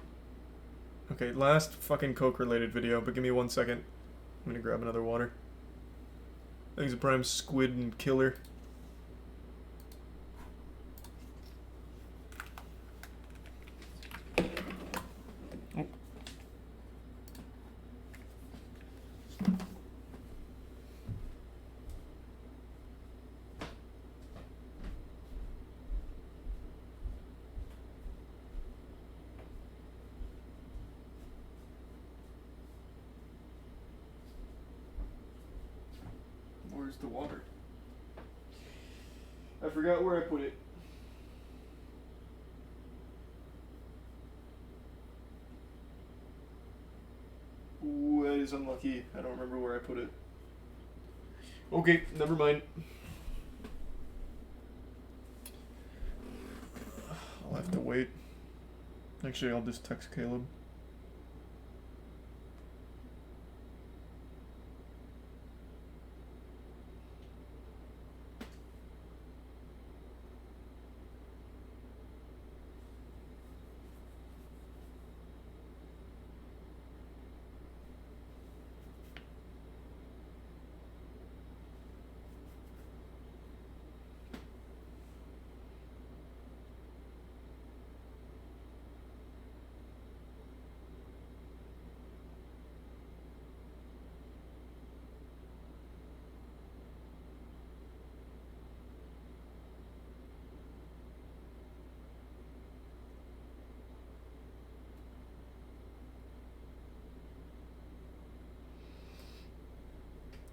Okay, last fucking Coke related video, but give me 1 second. I'm gonna grab another water. Thanks to Prime Squid and Killer. Where's the water? I forgot where I put it. Ooh, that is unlucky. I don't remember where I put it. Okay, never mind. I'll have to wait. Actually, I'll just text Caleb.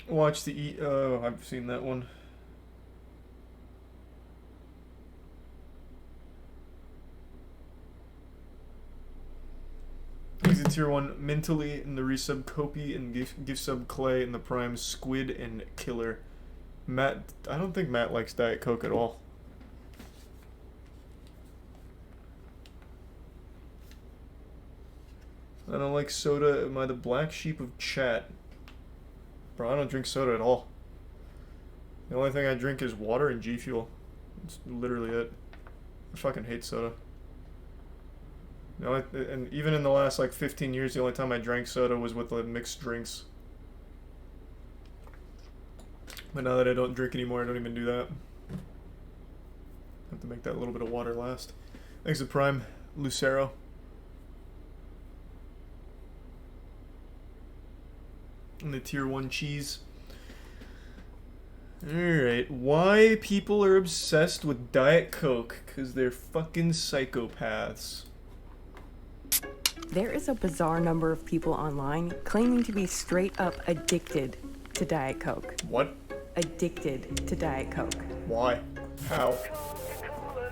Watch the oh, I've seen that one. He's in tier 1 mentally in the resub Kopi and give sub Clay in the prime Squid and Killer. Matt, I don't think Matt likes Diet Coke at all. I don't like soda. Am I the black sheep of chat? Bro, I don't drink soda at all. The only thing I drink is water and G Fuel. That's literally it. I fucking hate soda. And even in the last like 15 years, the only time I drank soda was with the mixed drinks. But now that I don't drink anymore, I don't even do that. I have to make that little bit of water last. Thanks to Prime Lucero. And the tier 1 cheese. Alright, why people are obsessed with Diet Coke? Because they're fucking psychopaths. There is a bizarre number of people online claiming to be straight up addicted to Diet Coke. What? Addicted to Diet Coke. Why? How?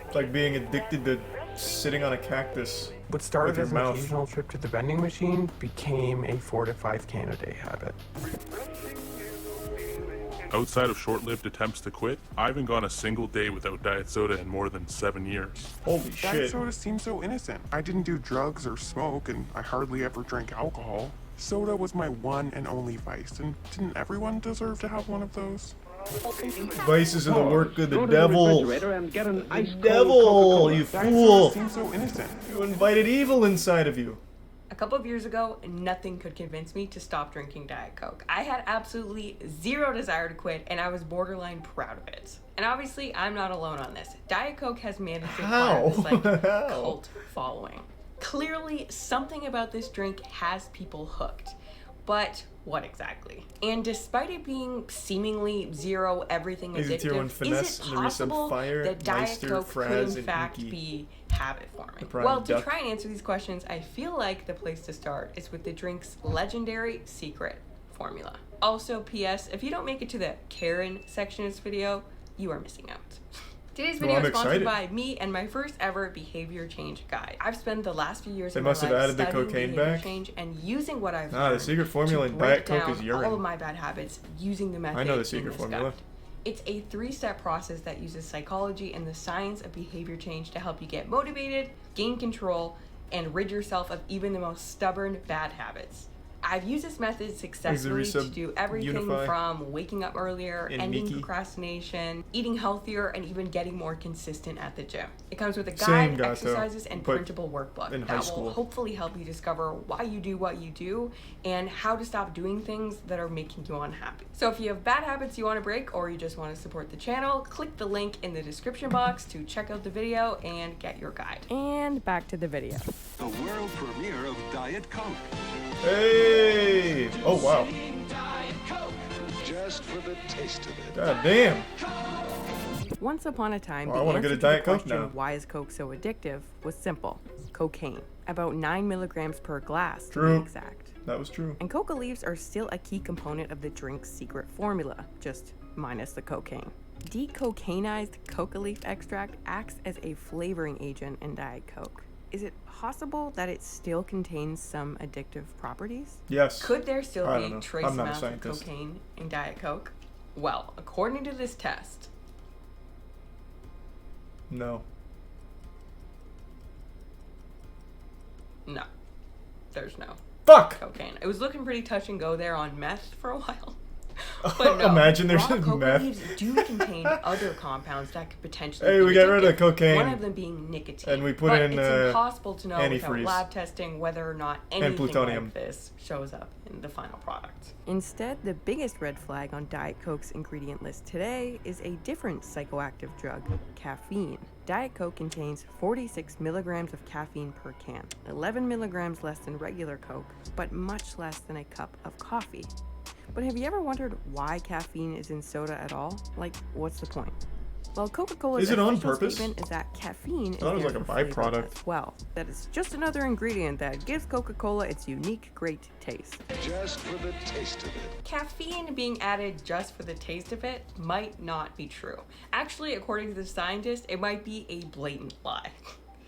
It's like being addicted to sitting on a cactus. What started with as your an mouth. occasional trip to the vending machine became a 4 to 5 can a day habit. Outside of short-lived attempts to quit, I haven't gone a single day without diet soda in more than 7 years. Holy Diet soda seems so innocent. I didn't do drugs or smoke, and I hardly ever drank alcohol. Soda was my one and only vice, and didn't everyone deserve to have one of those? Vices are the work of the Go to devil. refrigerator and get an The ice-cold devil, Coca-Cola. you Diet fool! soda seems so innocent. You invited evil inside of you. A couple of years ago, nothing could convince me to stop drinking Diet Coke. I had absolutely zero desire to quit, and I was borderline proud of it. And obviously, I'm not alone on this. Diet Coke has managed to acquire this cult following. Clearly, something about this drink has people hooked. But what exactly? And despite it being seemingly zero everything addictive, is it possible that Diet Coke could in fact be habit forming? Well, to try and answer these questions, I feel like the place to start is with the drink's legendary secret formula. Also, P.S. if you don't make it to the Karen section of this video, you are missing out. Today's video is sponsored by me and my first ever behavior change guide. I've spent the last few years of my life added the studying cocaine behavior back? change and using what I've learned The secret formula to in break Diet Coke down is urine. all of my bad habits using the method I know the in secret this formula. guide. It's a 3-step process that uses psychology and the science of behavior change to help you get motivated, gain control, and rid yourself of even the most stubborn bad habits. I've used this method successfully to do everything from waking up earlier, ending procrastination, eating healthier, and even getting more consistent at the gym. It comes with a guide, exercises, and printable workbook that will hopefully help you discover why you do what you do and how to stop doing things that are making you unhappy. So if you have bad habits you want to break or you just want to support the channel, click the link in the description box to check out the video and get your guide. And back to the video. The world premiere of Diet Coke. Hey! Oh, wow. Just for the taste of it. God damn. Once upon a time, I the wanna answer get a to Diet the Coke question, now. why is Coke so addictive, was simple. Cocaine. About 9 milligrams per glass, to True. be exact. That was true. And coca leaves are still a key component of the drink's secret formula, just minus the cocaine. Decocainized coca leaf extract acts as a flavoring agent in Diet Coke. Is it possible that it still contains some addictive properties? Yes. Could there still I be don't know. trace I'm not a amounts of scientist. cocaine in Diet Coke? Well, according to this test, No. no. There's no Fuck! cocaine. It was looking pretty touch and go there on meth for a while. But no, Imagine there's raw coca meth. leaves do contain other compounds that could potentially Hey, be we got rid of addictive, cocaine. One of them being nicotine. And we put but in, it's impossible to know without antifreeze. lab testing whether or not anything plutonium. like this shows up in the final product. Instead, the biggest red flag on Diet Coke's ingredient list today is a different psychoactive drug, caffeine. Diet Coke contains 46 milligrams of caffeine per can, 11 milligrams less than regular Coke, but much less than a cup of coffee. But have you ever wondered why caffeine is in soda at all? Like, what's the point? Well, Coca-Cola's Is it on official purpose? statement is that caffeine is thought it was there like a for flavor byproduct. as well. That is just another ingredient that gives Coca-Cola its unique, great taste. Just for the taste of it. Caffeine being added just for the taste of it might not be true. Actually, according to the scientist, it might be a blatant lie.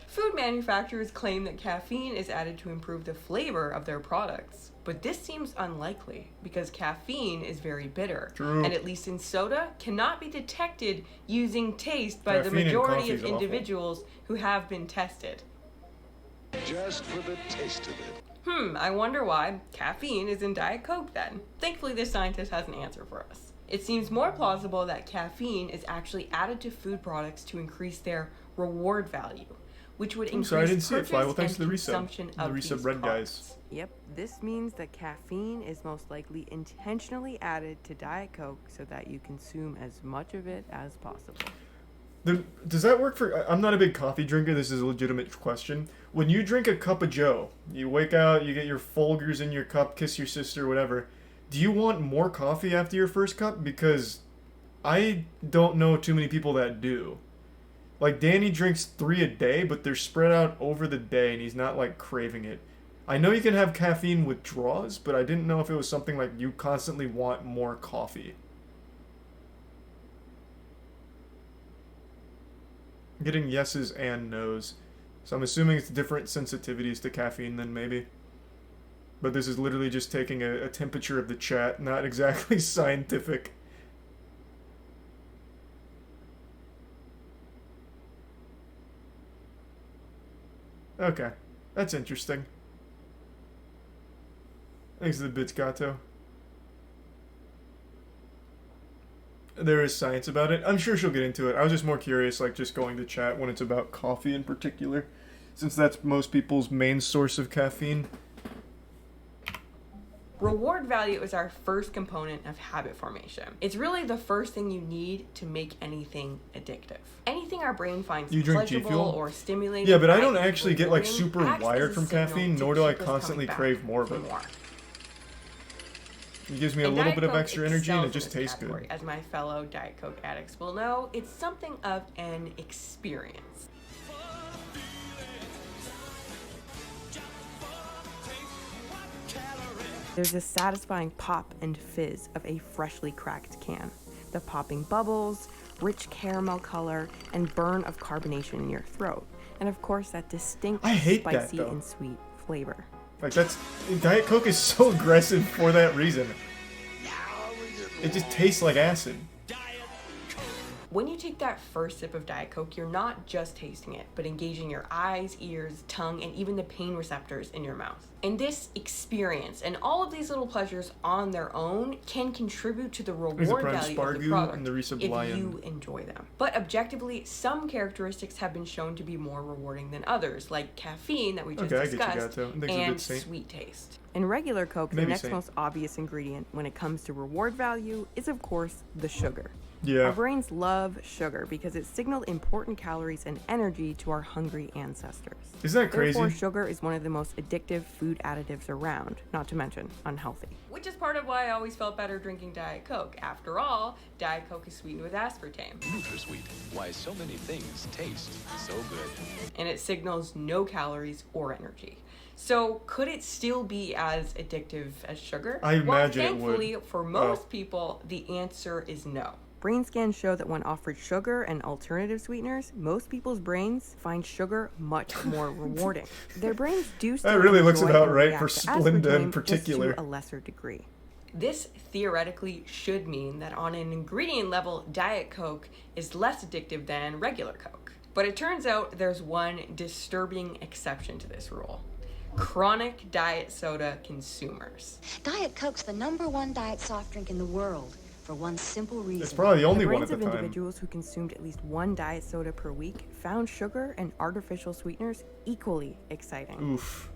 Food manufacturers claim that caffeine is added to improve the flavor of their products. But this seems unlikely because caffeine is very bitter. True. And at least in soda, cannot be detected using taste by the Caffeine in majority coffee of is awful. individuals who have been tested. Just for the taste of it. I wonder why caffeine is in Diet Coke then. Thankfully, this scientist has an answer for us. It seems more plausible that caffeine is actually added to food products to increase their reward value, which would I'm increase sorry, I didn't see it, purchase Fly. Well, thanks and to the resub. consumption The of resub these red products. guys. Yep, this means that caffeine is most likely intentionally added to Diet Coke so that you consume as much of it as possible. Does that work for... I'm not a big coffee drinker. This is a legitimate question. When you drink a cup of joe, you wake out, you get your Folgers in your cup, kiss your sister, whatever. Do you want more coffee after your first cup? Because I don't know too many people that do. Like, Danny drinks 3 a day, but they're spread out over the day, and he's not, like, craving it. I know you can have caffeine withdrawals, but I didn't know if it was something like you constantly want more coffee. I'm getting yeses and nos. So I'm assuming it's different sensitivities to caffeine then, maybe. But this is literally just taking a temperature of the chat, not exactly scientific. Okay, that's interesting. Thanks to the bits, Gato. There is science about it. I'm sure she'll get into it. I was just more curious, like, just going to chat when it's about coffee in particular, since that's most people's main source of caffeine. Reward value is our first component of habit formation. It's really the first thing you need to make anything addictive. Anything our brain finds pleasurable or stimulating. Yeah, but I don't actually get like super wired from caffeine, nor do I constantly crave more of it. It gives me a little bit of extra energy and it just tastes good. As my fellow Diet Coke addicts will know, it's something of an experience. There's a satisfying pop and fizz of a freshly cracked can. The popping bubbles, rich caramel color, and burn of carbonation in your throat. And of course, that distinct spicy and sweet flavor. Like Diet Coke is so aggressive for that reason. It just tastes like acid. When you take that first sip of Diet Coke, you're not just tasting it, but engaging your eyes, ears, tongue, and even the pain receptors in your mouth. And this experience and all of these little pleasures on their own can contribute to the reward value of the product if you enjoy them. But objectively, some characteristics have been shown to be more rewarding than others, like caffeine that we just discussed, and sweet taste. In regular Coke, the next most obvious ingredient when it comes to reward value is, of course, the sugar. Yeah. Our brains love sugar because it signaled important calories and energy to our hungry ancestors. Isn't that crazy? Therefore, sugar is one of the most addictive food additives around, not to mention unhealthy. Which is part of why I always felt better drinking Diet Coke. After all, Diet Coke is sweetened with aspartame. NutraSweet. Why so many things taste so good. And it signals no calories or energy. So could it still be as addictive as sugar? I imagine it would. Thankfully, for most people, the answer is no. Brain scans show that when offered sugar and alternative sweeteners, most people's brains find sugar much more rewarding. Their brains do still that really looks about right for Splenda in particular. Just to a lesser degree. This theoretically should mean that on an ingredient level, Diet Coke is less addictive than regular Coke. But it turns out there's one disturbing exception to this rule. Chronic diet soda consumers. Diet Coke's the #1 diet soft drink in the world. For one simple reason. It's probably the only one at the time. time. Individuals who consumed at least one diet soda per week found sugar and artificial sweeteners equally exciting. Oof.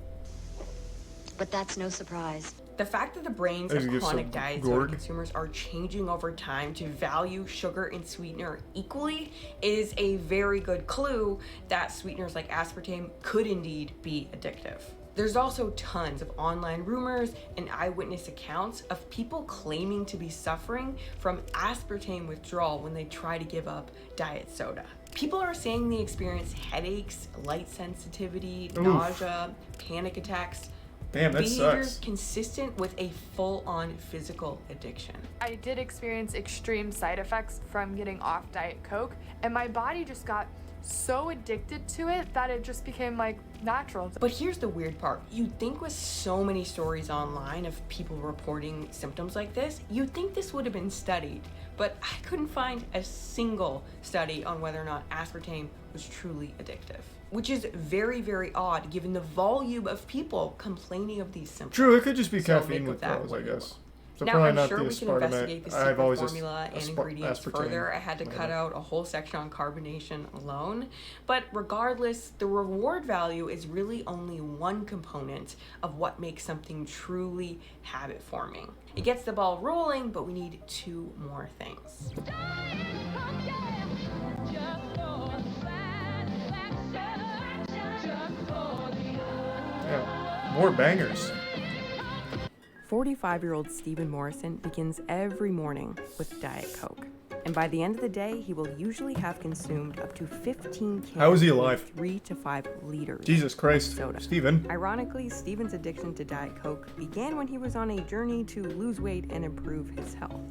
But that's no surprise. The fact that the brains of chronic diet soda consumers are changing over time to value sugar and sweetener equally is a very good clue that sweeteners like aspartame could indeed be addictive. There's also tons of online rumors and eyewitness accounts of people claiming to be suffering from aspartame withdrawal when they try to give up diet soda. People are saying they experience headaches, light sensitivity, nausea, panic attacks. Damn, that behaviors sucks. Consistent with a full-on physical addiction. I did experience extreme side effects from getting off Diet Coke, and my body just got so addicted to it that it just became like natural. But here's the weird part. You'd think with so many stories online of people reporting symptoms like this, you'd think this would have been studied. But I couldn't find a single study on whether or not aspartame was truly addictive. Which is very, very odd given the volume of people complaining of these symptoms. True, it could just be caffeine withdrawals, I guess. So now, I'm sure we can investigate the secret formula and ingredients aspartame. further. I had to cut out a whole section on carbonation alone. But regardless, the reward value is really only one component of what makes something truly habit forming. It gets the ball rolling, but we need two more things. Yeah, more bangers. 45-year-old Stephen Morrison begins every morning with Diet Coke. And by the end of the day, he will usually have consumed up to 15 cans. How is he alive? 3 to 5 liters. Jesus Christ, soda. Stephen. Ironically, Stephen's addiction to Diet Coke began when he was on a journey to lose weight and improve his health.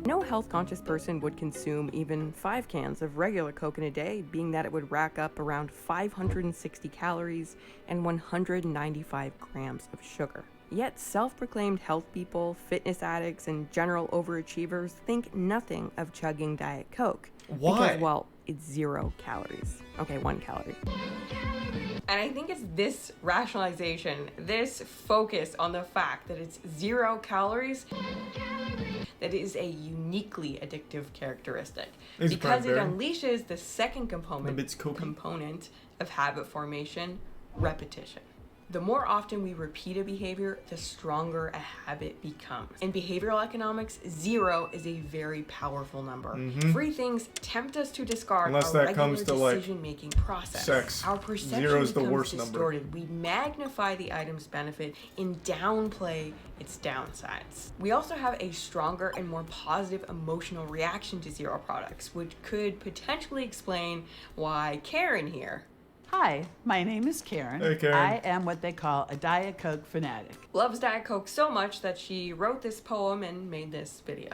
No health-conscious person would consume even 5 cans of regular Coke in a day, being that it would rack up around 560 calories and 195 grams of sugar. Yet self-proclaimed health people, fitness addicts, and general overachievers think nothing of chugging Diet Coke. Why? Because, well, it's 0 calories. Okay, 1 calorie. And I think it's this rationalization, this focus on the fact that it's 0 calories, that is a uniquely addictive characteristic. Because it unleashes the second component of habit formation, repetition. The more often we repeat a behavior, the stronger a habit becomes. In behavioral economics, 0 is a very powerful number. Free things tempt us to discard unless our that comes to like decision-making process. Sex. Our perception 0 is the becomes worst distorted. number. We magnify the item's benefit and downplay its downsides. We also have a stronger and more positive emotional reaction to 0 products, which could potentially explain why Karen here Hi, my name is Karen. Hey, Karen. I am what they call a Diet Coke fanatic. loves Diet Coke so much that she wrote this poem and made this video.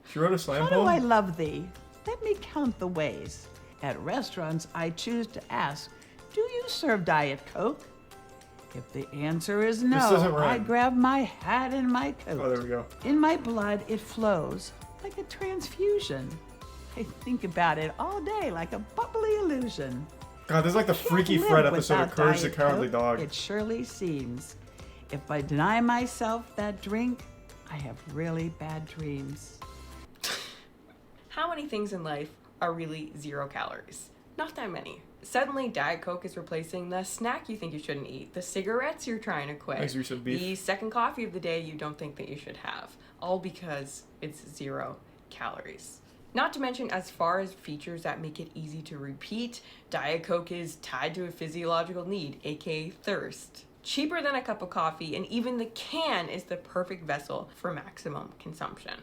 She wrote a slam How poem? do I love thee? Let me count the ways. At restaurants, I choose to ask, do you serve Diet Coke? If the answer is This doesn't no, rhyme. I grab my hat and my coat. Oh, there we go. In my blood, it flows like a transfusion. I think about it all day like a bubbly illusion. God, this is like the Freaky Fred episode of Courage the Cowardly Dog. It surely seems. If I deny myself that drink, I have really bad dreams. How many things in life are really 0 calories? Not that many. Suddenly, Diet Coke is replacing the snack you think you shouldn't eat, the cigarettes you're trying to quit, Thanks for some beef. the second coffee of the day you don't think that you should have, all because it's 0 calories. Not to mention, as far as features that make it easy to repeat, Diet Coke is tied to a physiological need, aka thirst. Cheaper than a cup of coffee, and even the can is the perfect vessel for maximum consumption.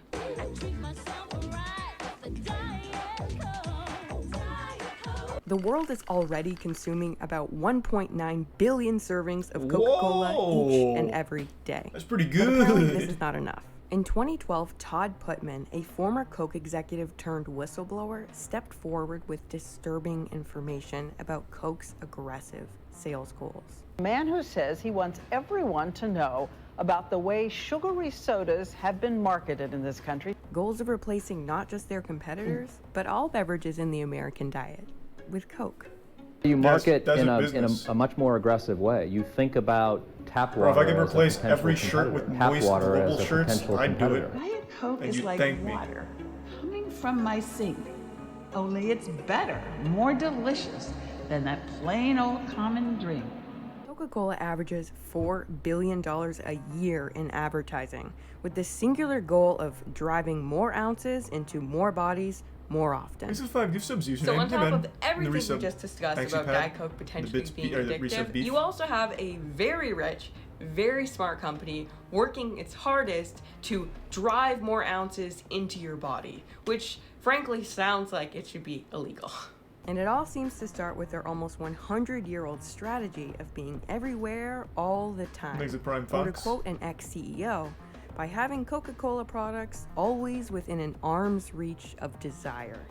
The world is already consuming about 1.9 billion servings of Coca-Cola each and every day. That's pretty But apparently good. this is not enough. In 2012, Todd Putman, a former Coke executive turned whistleblower, stepped forward with disturbing information about Coke's aggressive sales goals. A man who says he wants everyone to know about the way sugary sodas have been marketed in this country. Goals of replacing not just their competitors, but all beverages in the American diet with Coke. You market That's in a a business. much more aggressive way. You think about tap Bro, water. if I could as a replace potential every shirt competitor. with Tap Moist water as Global a shirts, potential I'd do it. competitor. Diet Coke And is you'd like thank me. water coming from my sink. Only it's better, more delicious than that plain old common drink. Coca-Cola averages $4 billion a year in advertising, with the singular goal of driving more ounces into more bodies more often. This is 5 gift subs username. So on Hey, top man. of The everything we resub. just discussed Thanks, about Pat. Diet Coke The potentially bits being the resub addictive, beef. you also have a very rich, very smart company working its hardest to drive more ounces into your body, which frankly sounds like it should be illegal. And it all seems to start with their almost 100-year-old strategy of being everywhere all the time. Makes it Prime Or to Fox. quote an ex-CEO, by having Coca-Cola products always within an arm's reach of desire.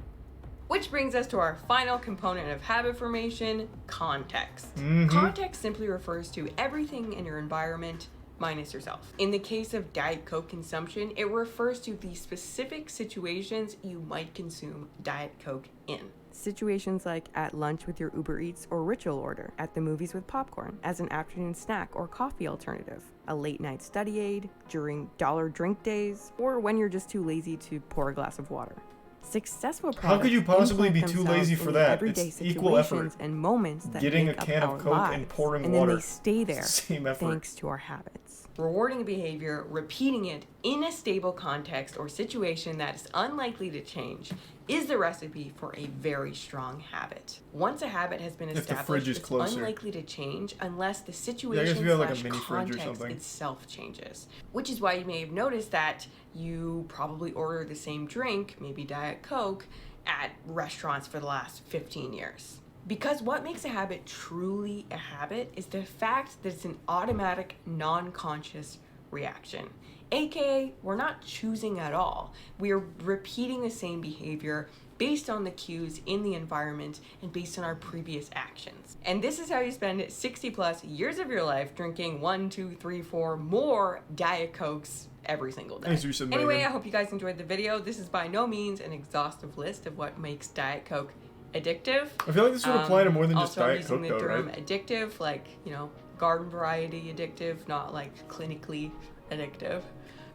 Which brings us to our final component of habit formation, context. Context simply refers to everything in your environment minus yourself. In the case of Diet Coke consumption, it refers to the specific situations you might consume Diet Coke in. Situations like at lunch with your Uber Eats or ritual order, at the movies with popcorn, as an afternoon snack or coffee alternative, a late night study aid, during dollar drink days, or when you're just too lazy to pour a glass of water. Successful products How could you possibly be implant too lazy themselves for in the that? everyday It's equal effort. situations and moments that Getting make a up can of our Coke lives, and pouring and water. then they stay there Same effort. thanks to our habits. Rewarding a behavior, repeating it in a stable context or situation that is unlikely to change is the recipe for a very strong habit. Once a habit has been If the established, fridge is it's closer. unlikely to change unless the Yeah, I situation guess if you have like a slash mini fridge or context something. itself changes. Which is why you may have noticed that you probably order the same drink, maybe Diet Coke, at restaurants for the last 15 years. Because what makes a habit truly a habit is the fact that it's an automatic, non-conscious reaction. AKA, we're not choosing at all. We are repeating the same behavior based on the cues in the environment and based on our previous actions. And this is how you spend 60 plus years of your life drinking 1, 2, 3, 4 more Diet Cokes every single day. Thanks for submitting. Anyway, I hope you guys enjoyed the video. This is by no means an exhaustive list of what makes Diet Coke addictive. I feel like this would apply to more than just also, I'm Diet using Coke, the though, term right? addictive, like, you know, garden variety addictive, not like clinically addictive.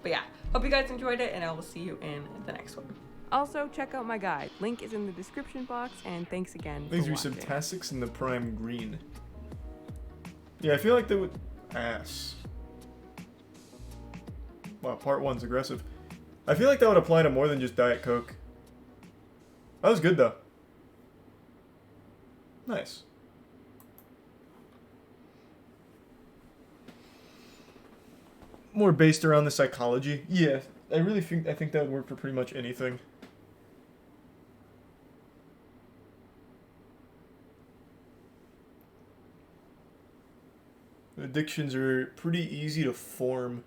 But yeah, hope you guys enjoyed it, and I will see you in the next one. Also, check out my guide. Link is in the description box, and thanks again These for are some watching. Tassix in the prime green. Yeah, I feel like they would... Ass. Wow, part 1's aggressive. I feel like that would apply to more than just Diet Coke. That was good, though. Nice. More based around the psychology. Yeah, I think that would work for pretty much anything. Addictions are pretty easy to form.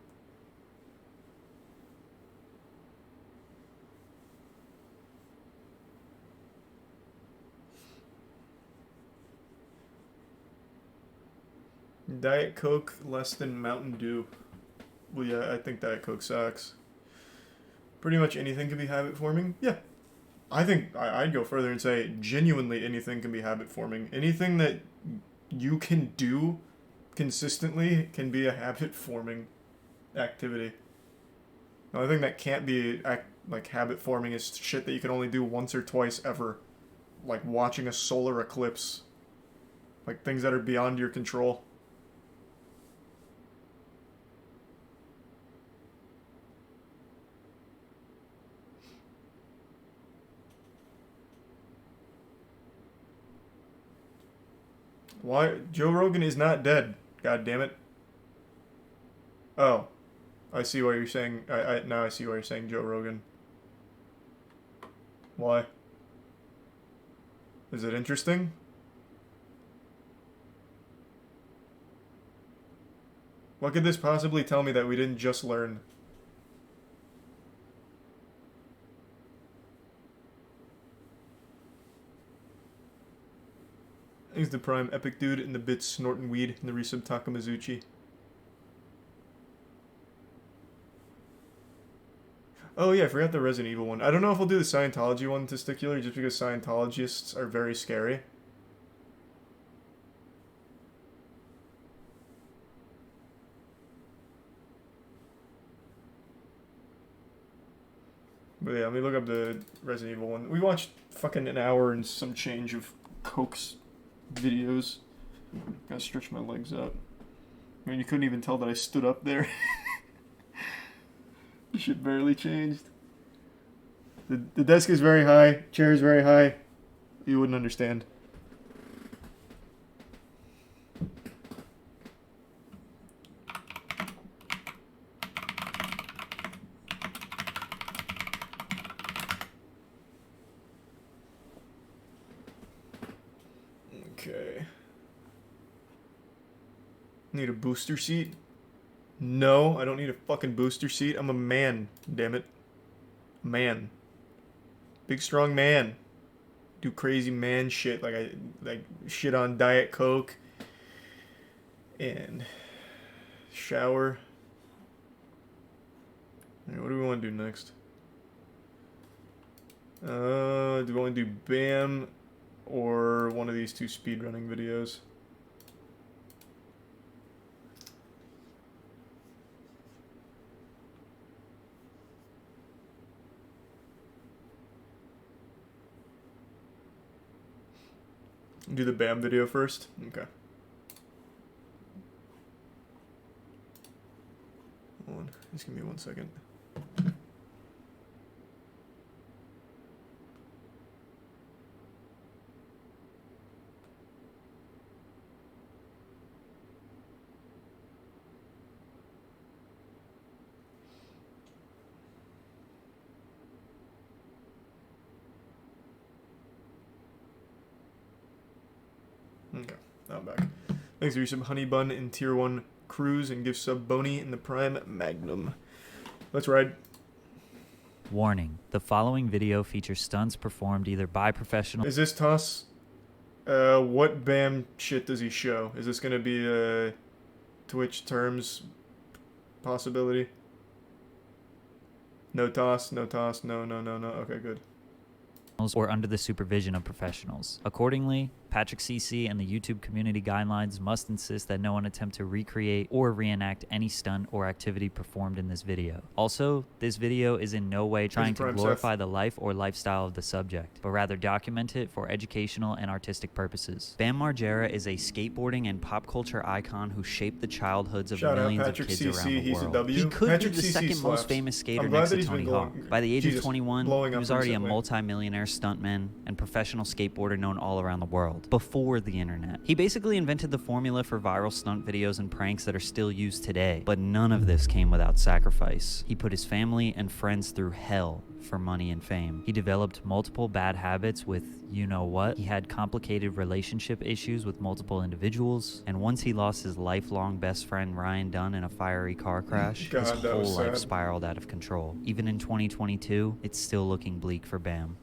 Diet Coke less than Mountain Dew. Well, yeah, I think Diet Coke sucks. Pretty much anything can be habit forming. Yeah. I think I'd go further and say genuinely anything can be habit forming. Anything that you can do consistently can be a habit forming activity. The only thing that can't be like habit forming is shit that you can only do once or twice ever. Like watching a solar eclipse. Like things that are beyond your control. Why? Joe Rogan is not dead. God damn it. Oh. I see why you're saying... now I see why you're saying Joe Rogan. Why? Is it interesting? What could this possibly tell me that we didn't just learn? He's the prime epic dude in the bits snorting weed in the resub Takamazuchi. Oh yeah, I forgot the Resident Evil one. I don't know if we'll do the Scientology one testicular just because Scientologists are very scary. But yeah, let me look up the Resident Evil one. We watched fucking an hour and some change of Coke's videos. Gotta stretch my legs out. I mean, you couldn't even tell that I stood up there. Shit barely changed. The desk is very high, chair is very high. You wouldn't understand. Okay. Need a booster seat? No, I don't need a fucking booster seat. I'm a man, damn it. Man. Big strong man. Do crazy man shit like I shit on Diet Coke and shower. Alright, what do we want to do next? Do we want to do BAM or one of these two speedrunning videos? Do the BAM video first? Okay. Hold on. Just give me 1 second. Okay, now I'm back. Thanks for some honey bun in tier 1 cruise and give sub Boney in the prime magnum. Let's ride. Warning, the following video features stunts performed either by professional... Is this toss? What BAM shit does he show? Is this gonna be a Twitch terms possibility? No toss, no toss, no, no, no, no. Okay, good. or under the supervision of professionals. Accordingly, Patrick CC and the YouTube community guidelines must insist that no one attempt to recreate or reenact any stunt or activity performed in this video. Also, this video is in no way trying to glorify the life or lifestyle of the subject, but rather document it for educational and artistic purposes. Bam Margera is a skateboarding and pop culture icon who shaped the childhoods of millions of kids around the world. He could be the second most famous skater next to Tony Hawk. By the age of 21, he was already a multi-millionaire stuntman and professional skateboarder known all around the world. Before the internet. He basically invented the formula for viral stunt videos and pranks that are still used today, but none of this came without sacrifice. He put his family and friends through hell for money and fame. He developed multiple bad habits with you know what. He had complicated relationship issues with multiple individuals, and once he lost his lifelong best friend Ryan Dunn in a fiery car crash, his whole life spiraled out of control. Even in 2022, it's still looking bleak for Bam.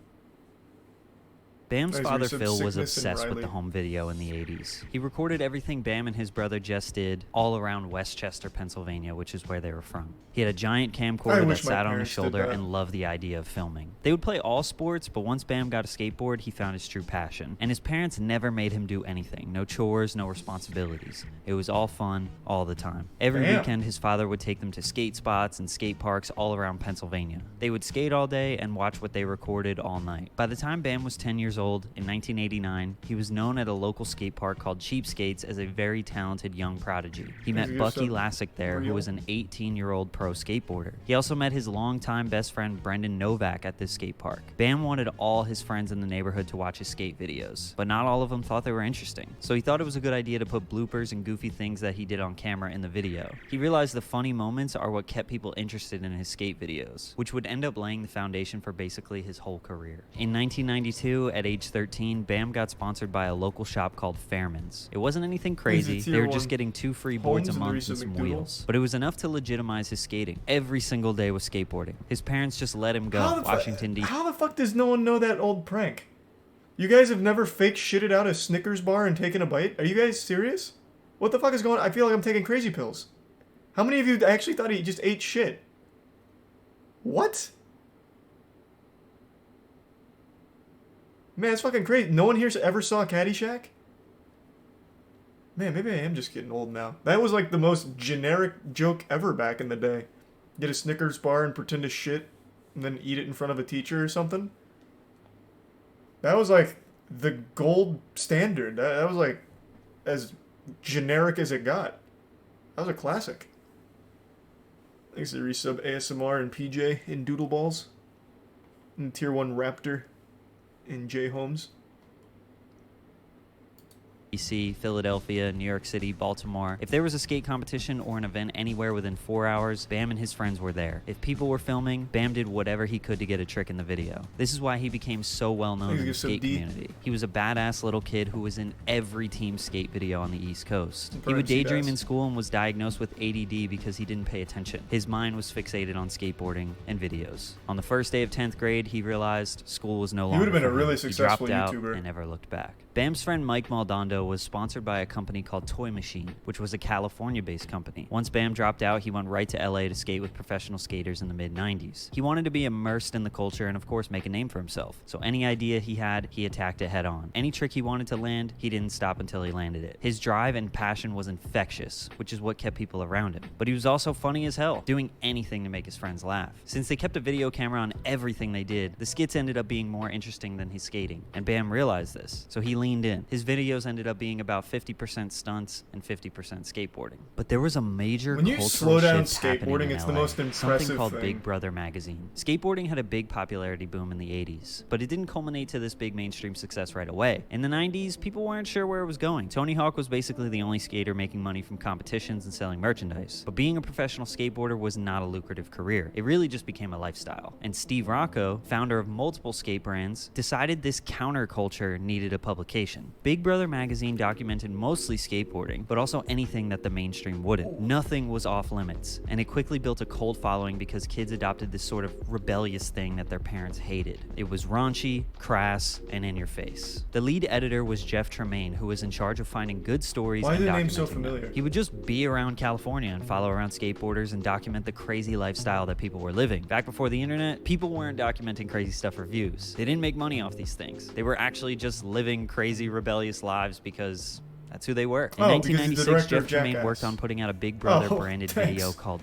Bam's father Phil was obsessed with the home video in the 80s. He recorded everything Bam and his brother Jess did all around Westchester, Pennsylvania, which is where they were from. He had a giant camcorder that sat on his shoulder and loved the idea of filming. They would play all sports, but once Bam got a skateboard, he found his true passion. And his parents never made him do anything. No chores, no responsibilities. It was all fun, all the time. Every weekend, his father would take them to skate spots and skate parks all around Pennsylvania. They would skate all day and watch what they recorded all night. By the time Bam was 10 years old, in 1989, he was known at a local skate park called Cheapskates as a very talented young prodigy. He met Bucky Lassick there, who was an 18-year-old pro skateboarder. He also met his longtime best friend Brendan Novak at this skate park. Bam wanted all his friends in the neighborhood to watch his skate videos, but not all of them thought they were interesting. So he thought it was a good idea to put bloopers and goofy things that he did on camera in the video. He realized the funny moments are what kept people interested in his skate videos, which would end up laying the foundation for basically his whole career. In 1992, at age 13, Bam got sponsored by a local shop called Fairman's. It wasn't anything crazy. They were just getting 2 free boards a month and some wheels. But it was enough to legitimize his skating. Every single day was skateboarding. His parents just let him go. Washington, D.C. How the fuck does no one know that old prank? You guys have never fake shitted out a Snickers bar and taken a bite? Are you guys serious? What the fuck is going on? I feel like I'm taking crazy pills. How many of you actually thought he just ate shit? What? Man, it's fucking crazy. No one here ever saw Caddyshack? Man, maybe I am just getting old now. That was like the most generic joke ever back in the day. Get a Snickers bar and pretend to shit, and then eat it in front of a teacher or something. That was like the gold standard. That was like as generic as it got. That was a classic. Thanks to resub ASMR and PJ in Doodleballs. And Tier 1 Raptor in J Holmes. DC, Philadelphia, New York City, Baltimore. If there was a skate competition or an event anywhere within 4 hours, Bam and his friends were there. If people were filming, Bam did whatever he could to get a trick in the video. This is why he became so well known in the skate community. He was a badass little kid who was in every team skate video on the East Coast. He would daydream in school and was diagnosed with ADD because he didn't pay attention. His mind was fixated on skateboarding and videos. On the first day of 10th grade, he realized school was no longer. He would have been a really he successful dropped YouTuber out and never looked back. Bam's friend Mike Maldondo was sponsored by a company called Toy Machine, which was a California-based company. Once Bam dropped out, he went right to LA to skate with professional skaters in the mid-90s. He wanted to be immersed in the culture and of course make a name for himself. So any idea he had, he attacked it head on. Any trick he wanted to land, he didn't stop until he landed it. His drive and passion was infectious, which is what kept people around him. But he was also funny as hell, doing anything to make his friends laugh. Since they kept a video camera on everything they did, the skits ended up being more interesting than his skating. And Bam realized this, so he leaned in. His videos ended up being about 50% stunts and 50% skateboarding. But there was a major cultural shift happening in LA, something called Big Brother magazine. Skateboarding had a big popularity boom in the 80s, but it didn't culminate to this big mainstream success right away. In the 90s, people weren't sure where it was going. Tony Hawk was basically the only skater making money from competitions and selling merchandise. But being a professional skateboarder was not a lucrative career. It really just became a lifestyle. And Steve Rocco, founder of multiple skate brands, decided this counterculture needed a publication. Big Brother magazine magazine documented mostly skateboarding, but also anything that the mainstream wouldn't. Nothing was off limits, and it quickly built a cult following because kids adopted this sort of rebellious thing that their parents hated. It was raunchy, crass, and in your face. The lead editor was Jeff Tremaine, who was in charge of finding good stories and documenting them. He would just be around California and follow around skateboarders and document the crazy lifestyle that people were living. Back before the internet, people weren't documenting crazy stuff for views. They didn't make money off these things. They were actually just living crazy, rebellious lives because that's who they were. In 1996, Jeff Tremaine worked on putting out a Big Brother branded video called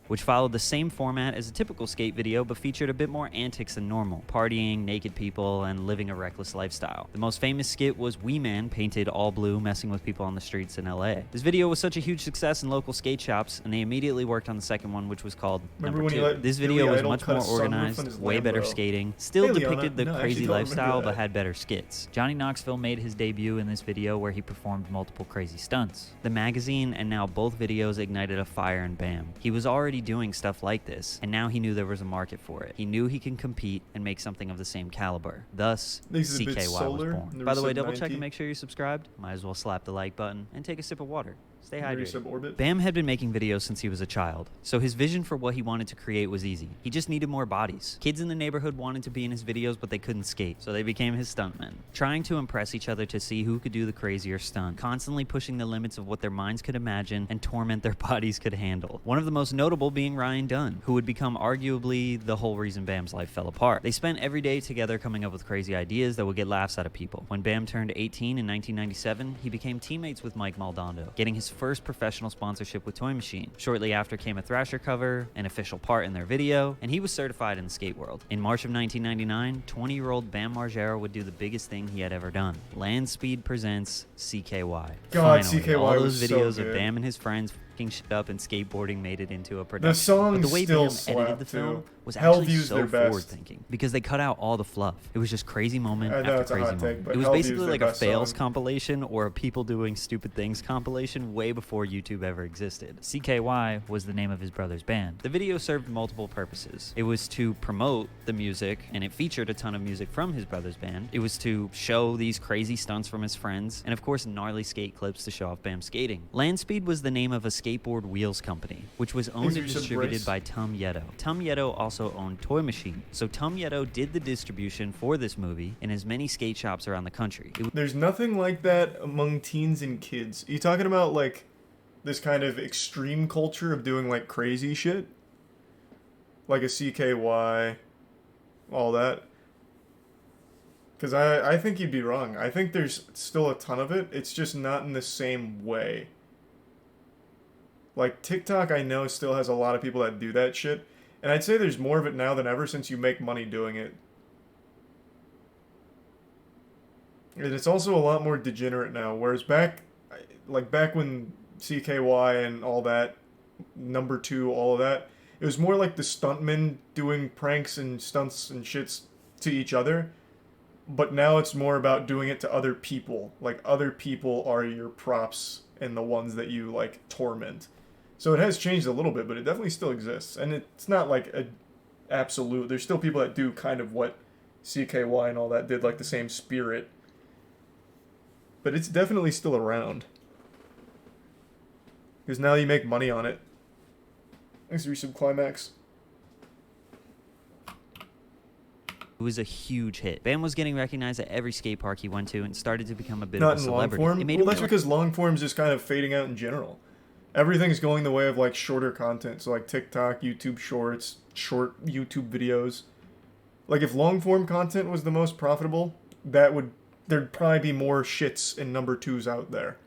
which followed the same format as a typical skate video but featured a bit more antics than normal, partying, naked people, and living a reckless lifestyle. The most famous skit was Wee Man painted all blue messing with people on the streets in LA. This video was such a huge success in local skate shops, and they immediately worked on the second one, which was called Number 2. This video was much more organized, way better skating, still depicted the crazy lifestyle but had better skits. Johnny Knoxville made his debut in this video where he performed multiple crazy stunts. The magazine and now both videos ignited a fire in BAM. He was already doing stuff like this, and now he knew there was a market for it. He knew he can compete and make something of the same caliber. Thus, CKY was born. By the way, double check and make sure you're subscribed. Might as well slap the like button and take a sip of water. Stay hydrated. Bam had been making videos since he was a child, so his vision for what he wanted to create was easy. He just needed more bodies. Kids in the neighborhood wanted to be in his videos, but they couldn't skate, so they became his stuntmen. Trying to impress each other to see who could do the crazier stunt, constantly pushing the limits of what their minds could imagine and torment their bodies could handle. One of the most notable being Ryan Dunn, who would become arguably the whole reason Bam's life fell apart. They spent every day together coming up with crazy ideas that would get laughs out of people. When Bam turned 18 in 1997, he became teammates with Mike Maldonado, getting his first professional sponsorship with Toy Machine. Shortly after came a Thrasher cover, an official part in their video, and he was certified in the skate world. In March of 1999, 20-year-old Bam Margera would do the biggest thing he had ever done. Land Speed presents CKY. God, Finally, CKY all those was videos so of good. Bam and his friends fucking shit up and skateboarding made it into a production. The song but the way still Bam edited the film too. was Hell actually View's so their best. forward-thinking because they cut out all the fluff. It was just crazy moment I know after it's a crazy hot take, moment. but It was Hell View's basically their like a best fails song. compilation or a people doing stupid things compilation way before YouTube ever existed. CKY was the name of his brother's band. The video served multiple purposes. It was to promote the music, and it featured a ton of music from his brother's band. It was to show these crazy stunts from his friends, and of course gnarly skate clips to show off Bam skating. Land Speed was the name of a skateboard wheels company, which was owned and distributed by Tum Yeto. Tum Yeto also owned Toy Machine, so Tum Yeto did the distribution for this movie in as many skate shops around the country. There's nothing like that among teens and kids. Are you talking about like this kind of extreme culture of doing like crazy shit? Like a CKY, all that? Because I think you'd be wrong. I think there's still a ton of it. It's just not in the same way. Like, TikTok, I know, still has a lot of people that do that shit. And I'd say there's more of it now than ever since you make money doing it. And it's also a lot more degenerate now. Whereas back when CKY and all that, Number 2, all of that, it was more like the stuntmen doing pranks and stunts and shits to each other. But now it's more about doing it to other people. Like, other people are your props and the ones that you, like, torment. So it has changed a little bit, but it definitely still exists. And it's not like a absolute. There's still people that do kind of what CKY and all that did, like the same spirit. But it's definitely still around. Because now you make money on it. Thanks, Resub Climax. It was a huge hit. Bam was getting recognized at every skate park he went to and started to become a bit Not of a in long celebrity. form. It made Well, him that's because long form's just kind of fading out in general. Everything's going the way of like shorter content, so like TikTok, YouTube Shorts, short YouTube videos. Like if long form content was the most profitable, there'd probably be more shits and Number 2s out there.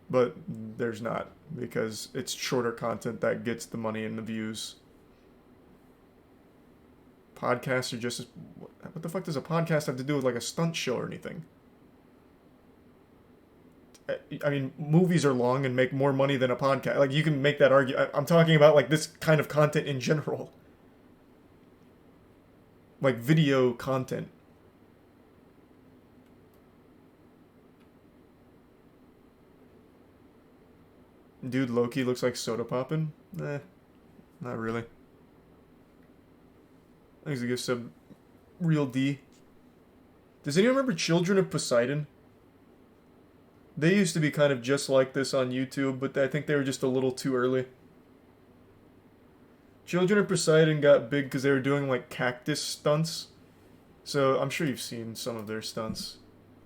But there's not, because it's shorter content that gets the money and the views. Podcasts are just what the fuck does a podcast have to do with like a stunt show or anything? I mean, movies are long and make more money than a podcast. Like, you can make that argument. I'm talking about, like, this kind of content in general. Like, video content. Dude, Loki looks like soda poppin'? Eh, not really. Thanks a good sub. Real D. Does anyone remember Children of Poseidon? They used to be kind of just like this on YouTube, but I think they were just a little too early. Children of Poseidon got big because they were doing like cactus stunts. So I'm sure you've seen some of their stunts.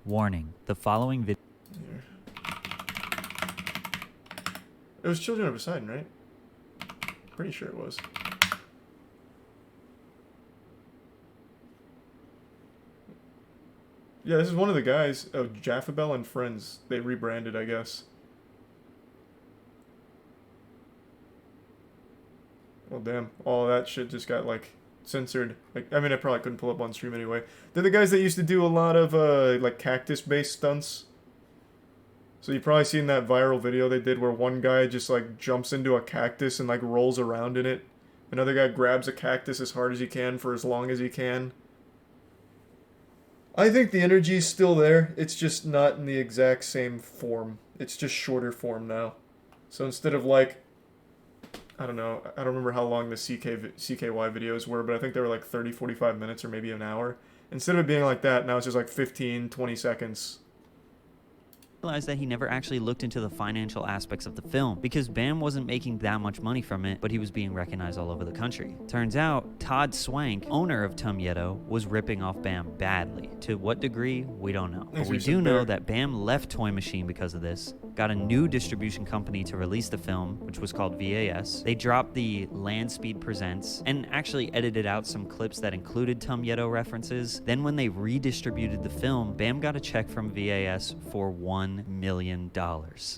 Warning, the following video... It was Children of Poseidon, right? Pretty sure it was. Yeah, this is one of the guys. Oh, Jaffabel and Friends. They rebranded, I guess. Well, damn. All that shit just got, like, censored. Like, I mean, I probably couldn't pull up on stream anyway. They're the guys that used to do a lot of, like, cactus-based stunts. So you've probably seen that viral video they did where one guy just, like, jumps into a cactus and, like, rolls around in it. Another guy grabs a cactus as hard as he can for as long as he can. I think the energy's still there. It's just not in the exact same form. It's just shorter form now. So instead of, like... I don't know. I don't remember how long the CKY videos were, but I think they were like 30, 45 minutes or maybe an hour. Instead of it being like that, now it's just like 15, 20 seconds. Realized that he never actually looked into the financial aspects of the film because Bam wasn't making that much money from it, but he was being recognized all over the country. Turns out, Todd Swank, owner of Tum Yeto, was ripping off Bam badly. To what degree, we don't know. But we do know that Bam left Toy Machine because of this, got a new distribution company to release the film, which was called VAS. They dropped the Land Speed Presents and actually edited out some clips that included Tum Yeto references. Then when they redistributed the film, Bam got a check from VAS for $1 million.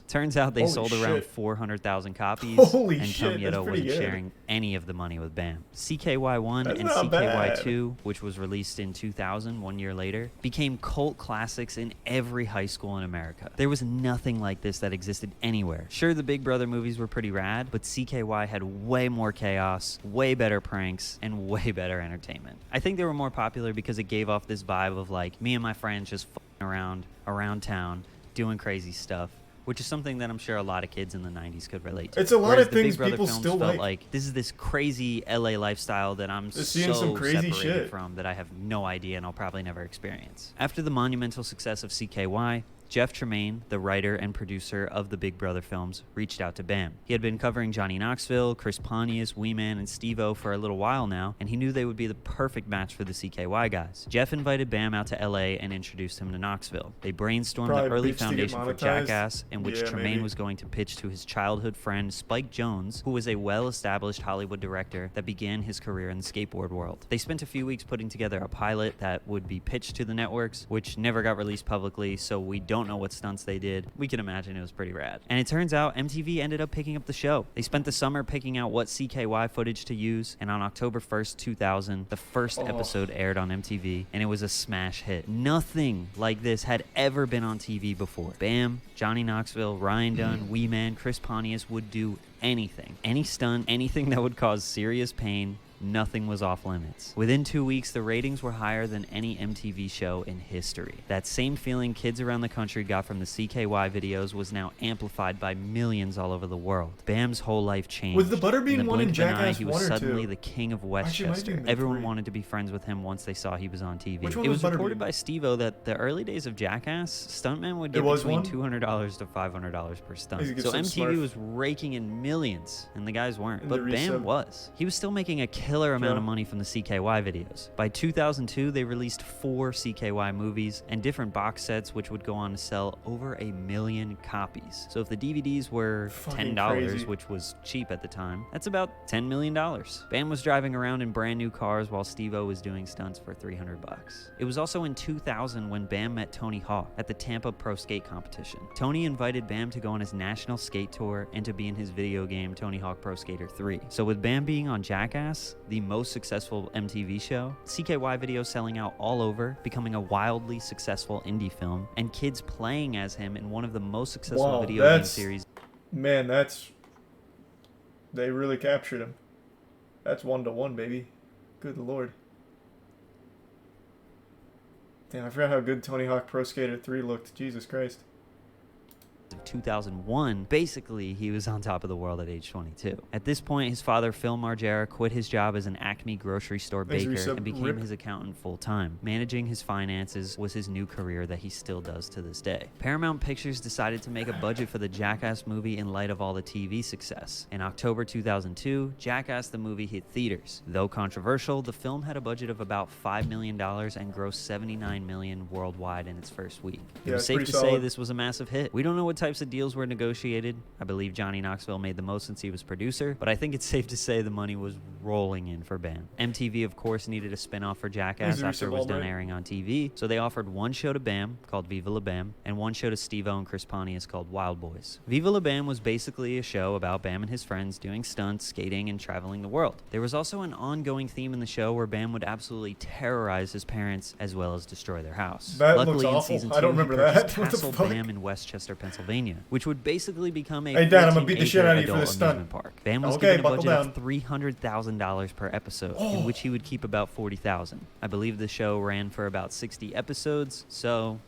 Turns out they sold around 400,000 copies, and Tum Yeto wasn't sharing any of the money with Bam. CKY1 and CKY2, which was released in 2000, 1 year later, became cult classics in every high school in America. There was nothing like this that existed anywhere. Sure, the Big Brother movies were pretty rad, but CKY had way more chaos, way better pranks, and way better entertainment. I think they were more popular because it gave off this vibe of like me and my friends just f***ing around town, doing crazy stuff, which is something that I'm sure a lot of kids in the 90s could relate to. It's a lot of things people still like. This is this crazy LA lifestyle that I'm so separated from that I have no idea and I'll probably never experience. After the monumental success of CKY, Jeff Tremaine, the writer and producer of the Big Brother films, reached out to Bam. He had been covering Johnny Knoxville, Chris Pontius, Wee Man, and Steve-O for a little while now, and he knew they would be the perfect match for the CKY guys. Jeff invited Bam out to LA and introduced him to Knoxville. They brainstormed the early foundation for Jackass, in which Tremaine was going to pitch to his childhood friend Spike Jonze, who was a well-established Hollywood director that began his career in the skateboard world. They spent a few weeks putting together a pilot that would be pitched to the networks, which never got released publicly, so we don't know what stunts they did. We can imagine it was pretty rad. And it turns out MTV ended up picking up the show. They spent the summer picking out what CKY footage to use, and on October 1st, 2000, the first episode aired on MTV, and it was a smash hit. Nothing like this had ever been on TV before. Bam, Johnny Knoxville, Ryan Dunn, Wee Man, Chris Pontius would do anything. Any stunt, anything that would cause serious pain. Nothing was off limits. Within 2 weeks, the ratings were higher than any MTV show in history. That same feeling kids around the country got from the CKY videos was now amplified by millions all over the world. Bam's whole life changed. Was the Butterbean one in Jackass 1 or 2? He was suddenly the king of Westchester. Everyone wanted to be friends with him once they saw he was on TV. It was reported by Steve-O that the early days of Jackass, stuntmen would get between $200 to $500 per stunt. So MTV was raking in millions, and the guys weren't. But Bam was. He was still making a killer amount of money from the CKY videos. By 2002, they released 4 CKY movies and different box sets, which would go on to sell over 1 million copies. So if the DVDs were $10, which was cheap at the time, that's about $10 million. Bam was driving around in brand new cars while Steve-O was doing stunts for $300. It was also in 2000 when Bam met Tony Hawk at the Tampa Pro Skate Competition. Tony invited Bam to go on his national skate tour and to be in his video game Tony Hawk Pro Skater 3. So with Bam being on Jackass, the most successful MTV show, CKY videos selling out all over, becoming a wildly successful indie film, and kids playing as him in one of the most successful video game series. Man, they really captured him. That's 1-to-1, baby. Good lord. Damn, I forgot how good Tony Hawk Pro Skater 3 looked. Jesus Christ. of 2001, basically he was on top of the world at age 22. At this point, his father, Phil Margera, quit his job as an Acme grocery store baker and became his accountant full-time. Managing his finances was his new career that he still does to this day. Paramount Pictures decided to make a budget for the Jackass movie in light of all the TV success. In October 2002, Jackass the movie hit theaters. Though controversial, the film had a budget of about $5 million and grossed $79 million worldwide in its first week. It was safe to say this was a massive hit. We don't know what types of deals were negotiated. I believe Johnny Knoxville made the most since he was producer, but I think it's safe to say the money was rolling in for Bam. MTV, of course, needed a spin-off for Jackass after it was done airing on TV, so they offered one show to Bam, called Viva La Bam, and one show to Steve-O and Chris Pontius called Wild Boys. Viva La Bam was basically a show about Bam and his friends doing stunts, skating, and traveling the world. There was also an ongoing theme in the show where Bam would absolutely terrorize his parents as well as destroy their house. Luckily, in season 2, I don't remember that. Castle Bam in Westchester, Pennsylvania, which would basically become a adult amusement park. Bam was given a budget of $300,000 per episode, in which he would keep about $40,000. I believe the show ran for about 60 episodes, so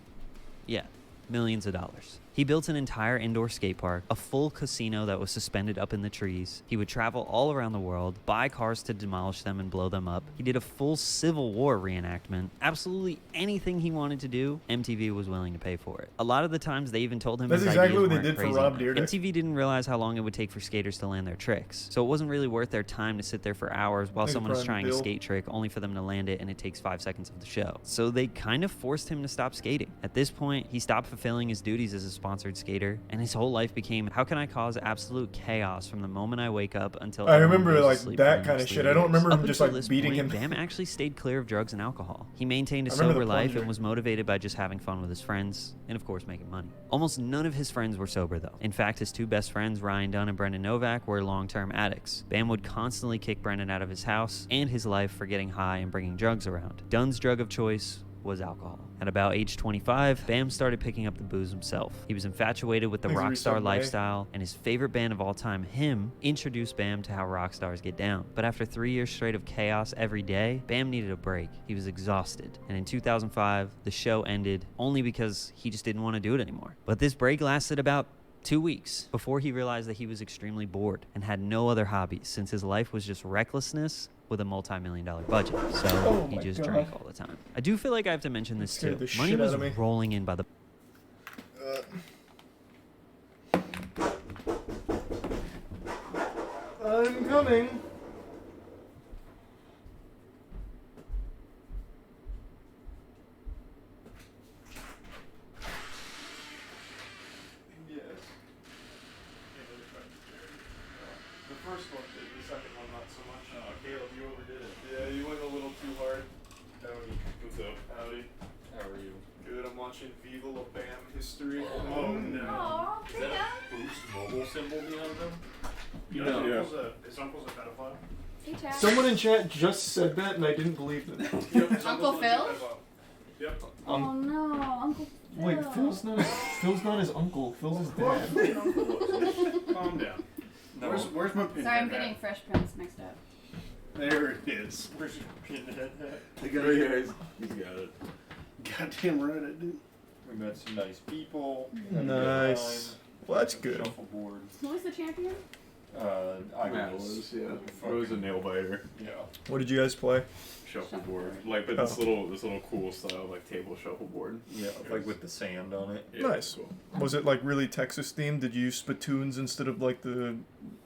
yeah, millions of dollars. He built an entire indoor skate park, a full casino that was suspended up in the trees. He would travel all around the world, buy cars to demolish them and blow them up. He did a full Civil War reenactment. Absolutely anything he wanted to do, MTV was willing to pay for it. A lot of the times they even told him his ideas weren't crazy enough. MTV didn't realize how long it would take for skaters to land their tricks, so it wasn't really worth their time to sit there for hours while someone is trying a skate trick only for them to land it and it takes 5 seconds of the show. So they kind of forced him to stop skating. At this point, he stopped fulfilling his duties as a sponsored skater, and his whole life became, how can I cause absolute chaos from the moment I wake up until I remember like that kind of shit. I don't remember him just like beating him. Bam actually stayed clear of drugs and alcohol. He maintained a sober life and was motivated by just having fun with his friends and of course making money. Almost none of his friends were sober though. In fact, his two best friends, Ryan Dunn and Brendan Novak, were long-term addicts. Bam would constantly kick Brendan out of his house and his life for getting high and bringing drugs around. Dunn's drug of choice was alcohol. At about age 25, Bam started picking up the booze himself. He was infatuated with the rock star lifestyle, and his favorite band of all time, Him, introduced Bam to how rock stars get down. But after 3 years straight of chaos every day, Bam needed a break. He was exhausted. And in 2005, the show ended only because he just didn't want to do it anymore. But this break lasted about 2 weeks before he realized that he was extremely bored and had no other hobbies since his life was just recklessness with a multi-million-dollar budget. So he just drank all the time. I do feel like I have to mention this too. Money was rolling in by the... I'm coming. First one did, the second one not so much. Caleb, you overdid it. Yeah, you went a little too hard. Howdy. What's up? Howdy. How are you? Good, I'm watching Viva La Bam history. Oh, no. Aww, is that a Boost mobile symbol behind them? No. His uncle's a pedophile? Hey, Chad. Someone in chat just said that and I didn't believe them. Uncle Phil? Yep. Oh no, Uncle Phil. Wait, Phil's not his uncle. Phil's his dad. Calm down. No. Where's my pin? Sorry, I'm getting Fresh Prince mixed up. There it is. Where's your pinhead hat? He's got it. Goddamn right I do. We met some nice people. Nice. Well, that's good. Shuffleboard. Who was the champion? I was, yeah. It was a nail biter. Yeah. What did you guys play? Shuffleboard. Like, but this little cool style, like table shuffleboard. Yeah, like with the sand on it. Yeah, nice. Cool. Was it like really Texas themed? Did you use spittoons instead of like the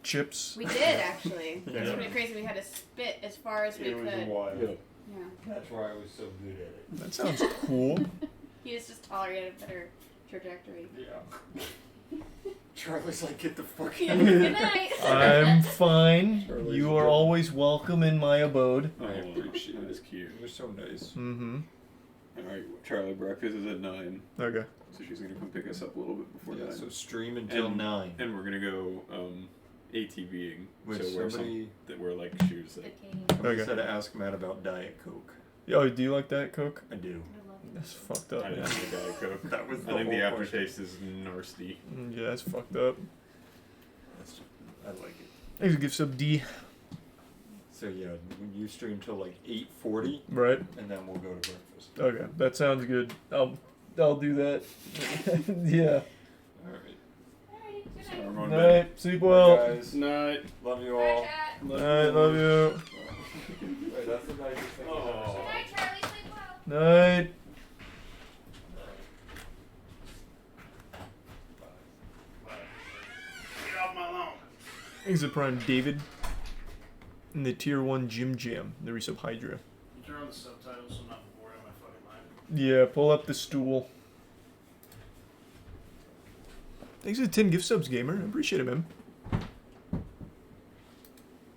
chips? We did actually. It was pretty crazy. We had to spit as far as we could. It was wild. Yeah. That's why I was so good at it. That sounds cool. He just tolerated a better trajectory. Yeah. Charlie's like, get the fuck out of here. Good night. I'm fine. You are always welcome in my abode. I appreciate it. It's cute. You're so nice. Mm-hmm. Alright, Charlie, breakfast is at 9. Okay. So she's gonna come pick us up a little bit before 9. So stream until 9. And we're gonna go ATVing. With so somebody that wear like shoes that... Somebody said to ask Matt about Diet Coke. Oh, do you like Diet Coke? I do. That's fucked up. I didn't like Diet Coke. That was the I think the whole aftertaste is nasty. Yeah, that's fucked up. I like it. I should give sub D. So yeah, you stream till like 8:40. Right. And then we'll go to breakfast. Okay, that sounds good. I'll do that. Yeah. Alright. Night. Sleep well. Bye, guys. Night. Love you all. Night. Love you. Wait, that's the guy just thinking about. Night. Get off my lawn. Thanks to Prime David. In the Tier 1 Jim Jam. The resub Hydra. You turn on the subtitles so I'm not bored on my fucking mind. Yeah, pull up the stool. Thanks for the 10 gift subs, gamer. I appreciate it, man.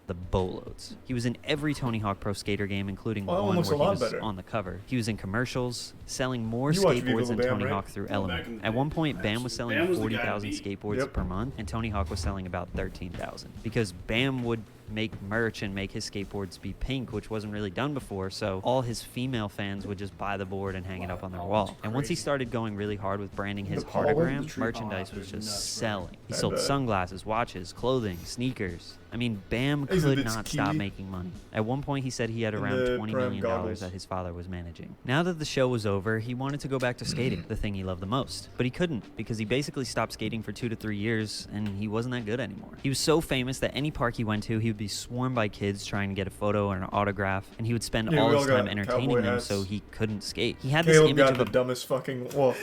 The boatloads. He was in every Tony Hawk Pro Skater game, including one where he was on the cover. He was in commercials, selling more skateboards than Tony Hawk through Element. At one point, Bam was selling 40,000 skateboards per month, and Tony Hawk was selling about 13,000. Because Bam would make merch and make his skateboards be pink, which wasn't really done before, so all his female fans would just buy the board and hang it up on their wall. And once he started going really hard with branding his autogram, merchandise was just selling. He sold sunglasses, watches, clothing, sneakers. I mean, Bam could not stop making money. At one point, he said he had around $20 million that his father was managing. Now that the show was over, he wanted to go back to skating, the thing he loved the most. But he couldn't, because he basically stopped skating for 2 to 3 years, and he wasn't that good anymore. He was so famous that any park he went to, he would be swarmed by kids trying to get a photo or an autograph, and he would spend all his time entertaining them so he couldn't skate. He had this image got of the dumbest fucking... Well,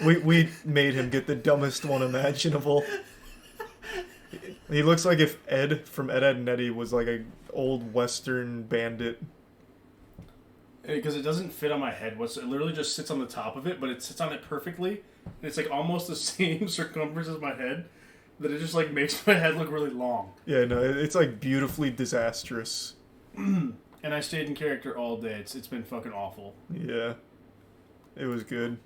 we made him get the dumbest one imaginable. He looks like if Ed from Ed, Edd n Eddy was like an old Western bandit. Because it doesn't fit on my head. It literally just sits on the top of it, but it sits on it perfectly. And it's like almost the same circumference as my head, that it just like makes my head look really long. Yeah, no, it's like beautifully disastrous. And I stayed in character all day. It's been fucking awful. Yeah. It was good.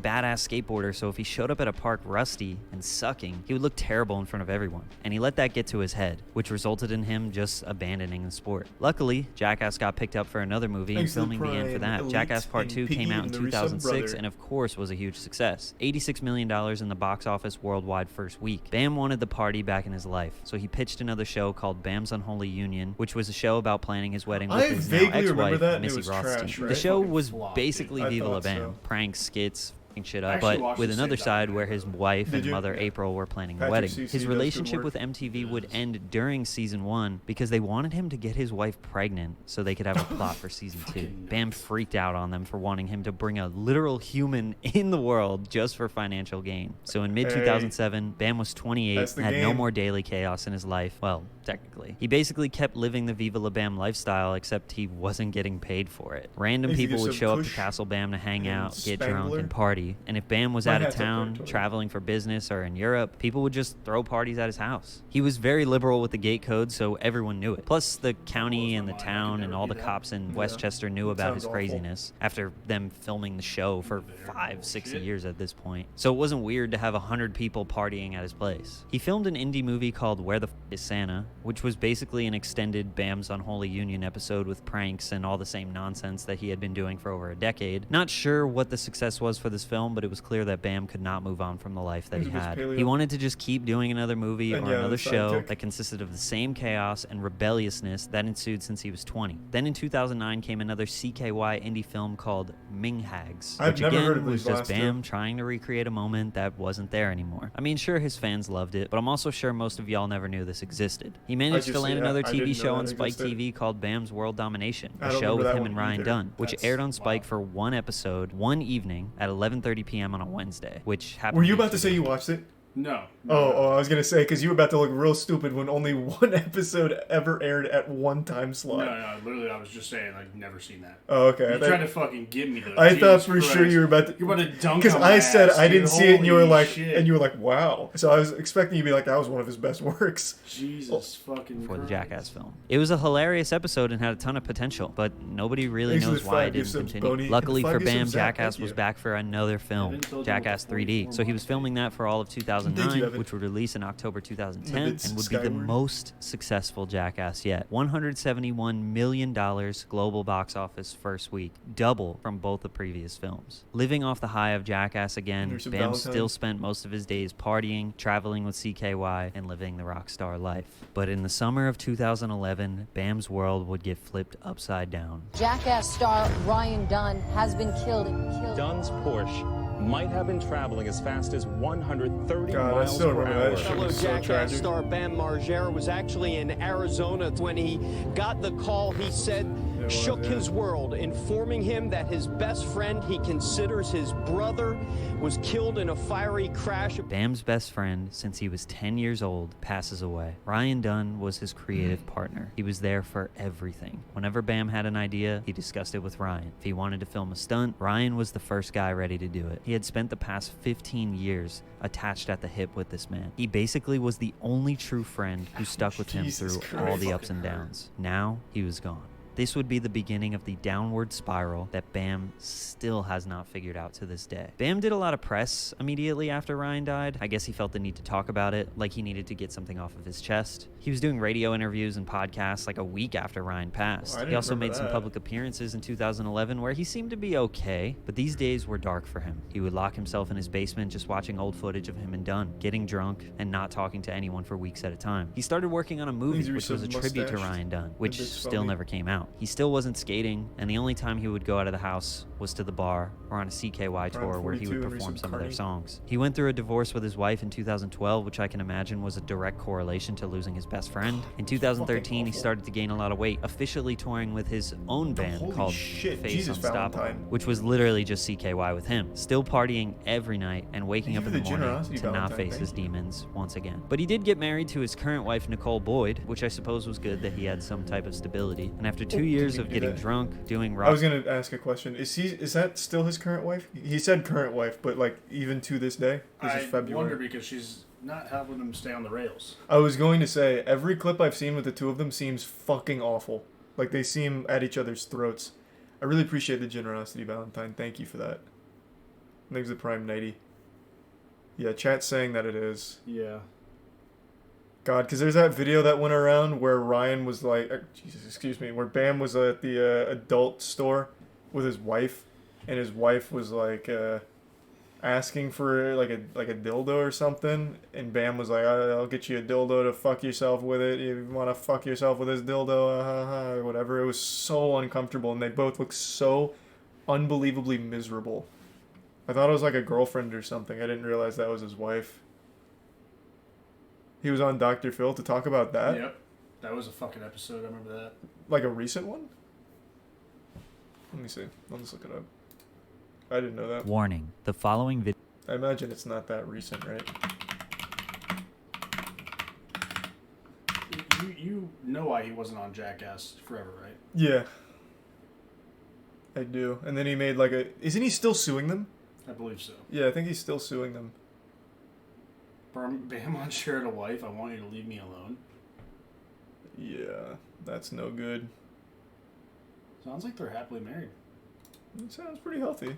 Badass skateboarder, so if he showed up at a park rusty and sucking, he would look terrible in front of everyone. And he let that get to his head, which resulted in him just abandoning the sport. Luckily, Jackass got picked up for another movie and filming began for that. Jackass Part 2 came out in 2006 and of course was a huge success. $86 million in the box office worldwide first week. Bam wanted the party back in his life, so he pitched another show called Bam's Unholy Union, which was a show about planning his wedding with his now ex-wife, Missy Rothstein. The show was basically Viva La Bam, pranks, skits, shit up, but with another side where his wife and mother April were planning the wedding. His relationship with MTV would end during season 1 because they wanted him to get his wife pregnant so they could have a plot for season 2. Bam freaked out on them for wanting him to bring a literal human in the world just for financial gain. So in mid-2007, Bam was 28 and had no more daily chaos in his life. Well, technically. He basically kept living the Viva La Bam lifestyle, except he wasn't getting paid for it. Random people would show up to Castle Bam to hang out, get drunk, and party. And if Bam was out of town, traveling for business, or in Europe, people would just throw parties at his house. He was very liberal with the gate code, so everyone knew it. Plus, the county and the town and all the cops in Westchester knew about his craziness after them filming the show for 5-6 years at this point. So it wasn't weird to have 100 people partying at his place. He filmed an indie movie called Where the F is Santa, which was basically an extended Bam's Unholy Union episode with pranks and all the same nonsense that he had been doing for over a decade. Not sure what the success was for this film, but it was clear that Bam could not move on from the life that he had. He wanted to just keep doing another movie or another show that consisted of the same chaos and rebelliousness that ensued since he was 20. Then in 2009 came another CKY indie film called Ming Hags, which again was just Bam trying to recreate a moment that wasn't there anymore. I mean, sure, his fans loved it, but I'm also sure most of y'all never knew this existed. He managed to land another TV show on Spike TV called Bam's World Domination, a show with him and Ryan Dunn, which aired on Spike for one episode, one evening at 11:30 p.m. on a Wednesday, which happened. Were you about to say you watched it? No. Oh, I was gonna say, because you were about to look real stupid when only one episode ever aired at one time slot. No, literally, I was just saying, I've never seen that. Oh, okay. You tried to fucking get me though. I thought for sure you were about to. You're about to dunk. Because I said I didn't see it, and you were like, shit. wow. So I was expecting you to be like, that was one of his best works. Jesus fucking. For the Jackass film, it was a hilarious episode and had a ton of potential, but nobody really knows why it didn't continue. Luckily for Bam, Jackass was back for another film, Jackass 3D. So he was filming that for all of 2009, which would release in October 2010 and would be the most successful Jackass yet. $171 million global box office first week, double from both the previous films. Living off the high of Jackass again, Bam still spent most of his days partying, traveling with CKY, and living the rock star life. But in the summer of 2011, Bam's world would get flipped upside down. Jackass star Ryan Dunn has been killed. Dunn's Porsche might have been traveling as fast as 130 God, I miles still per remember hour. that shit. Fellow So Jackass tragic. star Bam Margera was actually in Arizona when he got the call. He said shook his world, informing him that his best friend, he considers his brother, was killed in a fiery crash. Bam's best friend, since he was 10 years old, passes away. Ryan Dunn was his creative partner. He was there for everything. Whenever Bam had an idea, he discussed it with Ryan. If he wanted to film a stunt, Ryan was the first guy ready to do it. He had spent the past 15 years attached at the hip with this man. He basically was the only true friend who stuck with him through all the ups and downs. Now, he was gone. This would be the beginning of the downward spiral that Bam still has not figured out to this day. Bam did a lot of press immediately after Ryan died. I guess he felt the need to talk about it, like he needed to get something off of his chest. He was doing radio interviews and podcasts like a week after Ryan passed. He also made some public appearances in 2011 where he seemed to be okay, but these days were dark for him. He would lock himself in his basement just watching old footage of him and Dunn, getting drunk, and not talking to anyone for weeks at a time. He started working on a movie which was a tribute to Ryan Dunn, which still never came out. He still wasn't skating, and the only time he would go out of the house was to the bar or on a CKY tour where he would perform some of their songs. He went through a divorce with his wife in 2012, which I can imagine was a direct correlation to losing his best friend. In 2013, he started to gain a lot of weight, officially touring with his own band called Face Unstoppable, which was literally just CKY with him, still partying every night and waking up in the morning to not face his demons once again. But he did get married to his current wife, Nicole Boyd, which I suppose was good that he had some type of stability. And after 2 years of getting drunk, doing rock... I was gonna ask a question. Is that still his current wife? He said current wife, but like even to this day? This is February. I wonder because she's not helping them stay on the rails. I was going to say, every clip I've seen with the two of them seems fucking awful. Like they seem at each other's throats. I really appreciate the generosity, Valentine. Thank you for that. Name's the Prime 90. Yeah, chat's saying that it is. Yeah. God, because there's that video that went around where Ryan was like, Jesus, excuse me, where Bam was at the adult store with his wife, and his wife was like asking for like a dildo or something, and Bam was like, I'll get you a dildo to fuck yourself with it. You want to fuck yourself with this dildo, or whatever. It was so uncomfortable, and they both looked so unbelievably miserable. I thought it was like a girlfriend or something. I didn't realize that was his wife. He was on Dr. Phil to talk about that? Yep. That was a fucking episode. I remember that. Like a recent one? Let me see. I'll just look it up. I didn't know that. Warning. The following video... I imagine it's not that recent, right? You know why he wasn't on Jackass forever, right? Yeah. I do. And then he made like a... Isn't he still suing them? I believe so. Yeah, I think he's still suing them. Bam on shared a wife. I want you to leave me alone. Yeah, that's no good. Sounds like they're happily married. It sounds pretty healthy.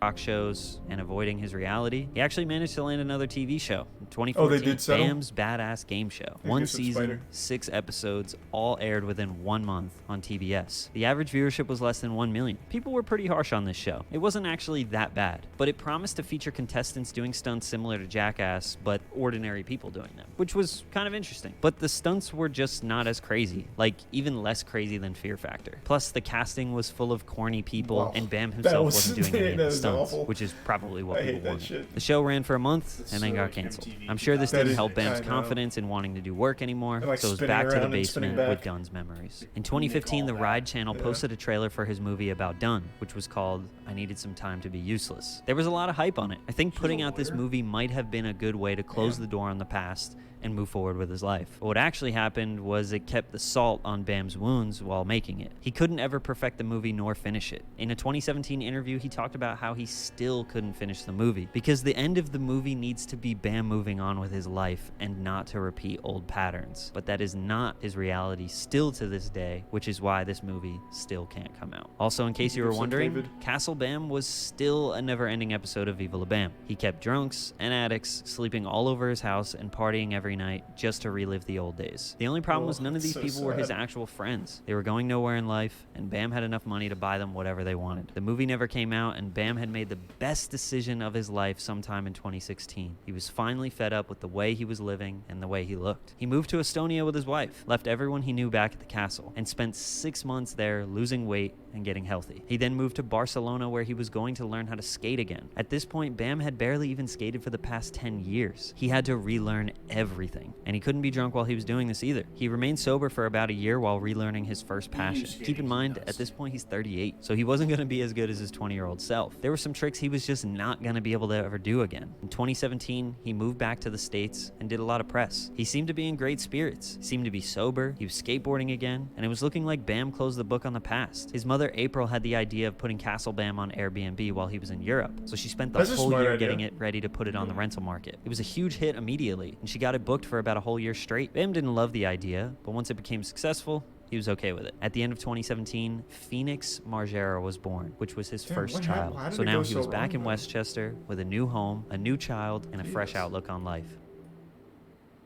Rock shows and avoiding his reality, he actually managed to land another TV show in 2014. Oh, they did settle? Bam's Badass Game Show. One season, 6 episodes, all aired within 1 month on TBS. The average viewership was less than 1 million. People were pretty harsh on this show. It wasn't actually that bad, but it promised to feature contestants doing stunts similar to Jackass, but ordinary people doing them, which was kind of interesting. But the stunts were just not as crazy, like even less crazy than Fear Factor. Plus, the casting was full of corny people, and Bam himself wasn't doing any of the stunts. Which is probably what people wanted. The show ran for a month and then got canceled. I'm sure this didn't help Bam's confidence in wanting to do work anymore, so it was back to the basement with Dunn's memories. In 2015, the Ride channel posted a trailer for his movie about Dunn, which was called I Needed Some Time to Be Useless. There was a lot of hype on it. I think putting out this movie might have been a good way to close the door on the past and move forward with his life. But what actually happened was it kept the salt on Bam's wounds while making it. He couldn't ever perfect the movie nor finish it. In a 2017 interview, he talked about how he still couldn't finish the movie because the end of the movie needs to be Bam moving on with his life and not to repeat old patterns. But that is not his reality still to this day, which is why this movie still can't come out. Also, in case you were wondering, Castle Bam was still a never-ending episode of Viva La Bam. He kept drunks and addicts sleeping all over his house and partying every every night just to relive the old days. The only problem was none of these people were his actual friends. They were going nowhere in life, and Bam had enough money to buy them whatever they wanted. The movie never came out, and Bam had made the best decision of his life sometime in 2016. He was finally fed up with the way he was living and the way he looked. He moved to Estonia with his wife, left everyone he knew back at the castle, and spent 6 months there losing weight and getting healthy. He then moved to Barcelona, where he was going to learn how to skate again. At this point, Bam had barely even skated for the past 10 years. He had to relearn everything, and he couldn't be drunk while he was doing this either. He remained sober for about a year while relearning his first passion. Keep in mind, at this point he's 38, so he wasn't going to be as good as his 20-year-old self. There were some tricks he was just not going to be able to ever do again. In 2017, he moved back to the States and did a lot of press. He seemed to be in great spirits. He seemed to be sober. He was skateboarding again, and it was looking like Bam closed the book on the past. His mother, April, had the idea of putting Castle Bam on Airbnb while he was in Europe, so she spent the whole year getting it ready to put it on the rental market. It was a huge hit immediately, and she got it booked for about a whole year straight. Bam didn't love the idea, but once it became successful, he was okay with it. At the end of 2017, Phoenix Margera was born, which was his first child. So now he was back in Westchester with a new home, a new child, and a fresh outlook on life.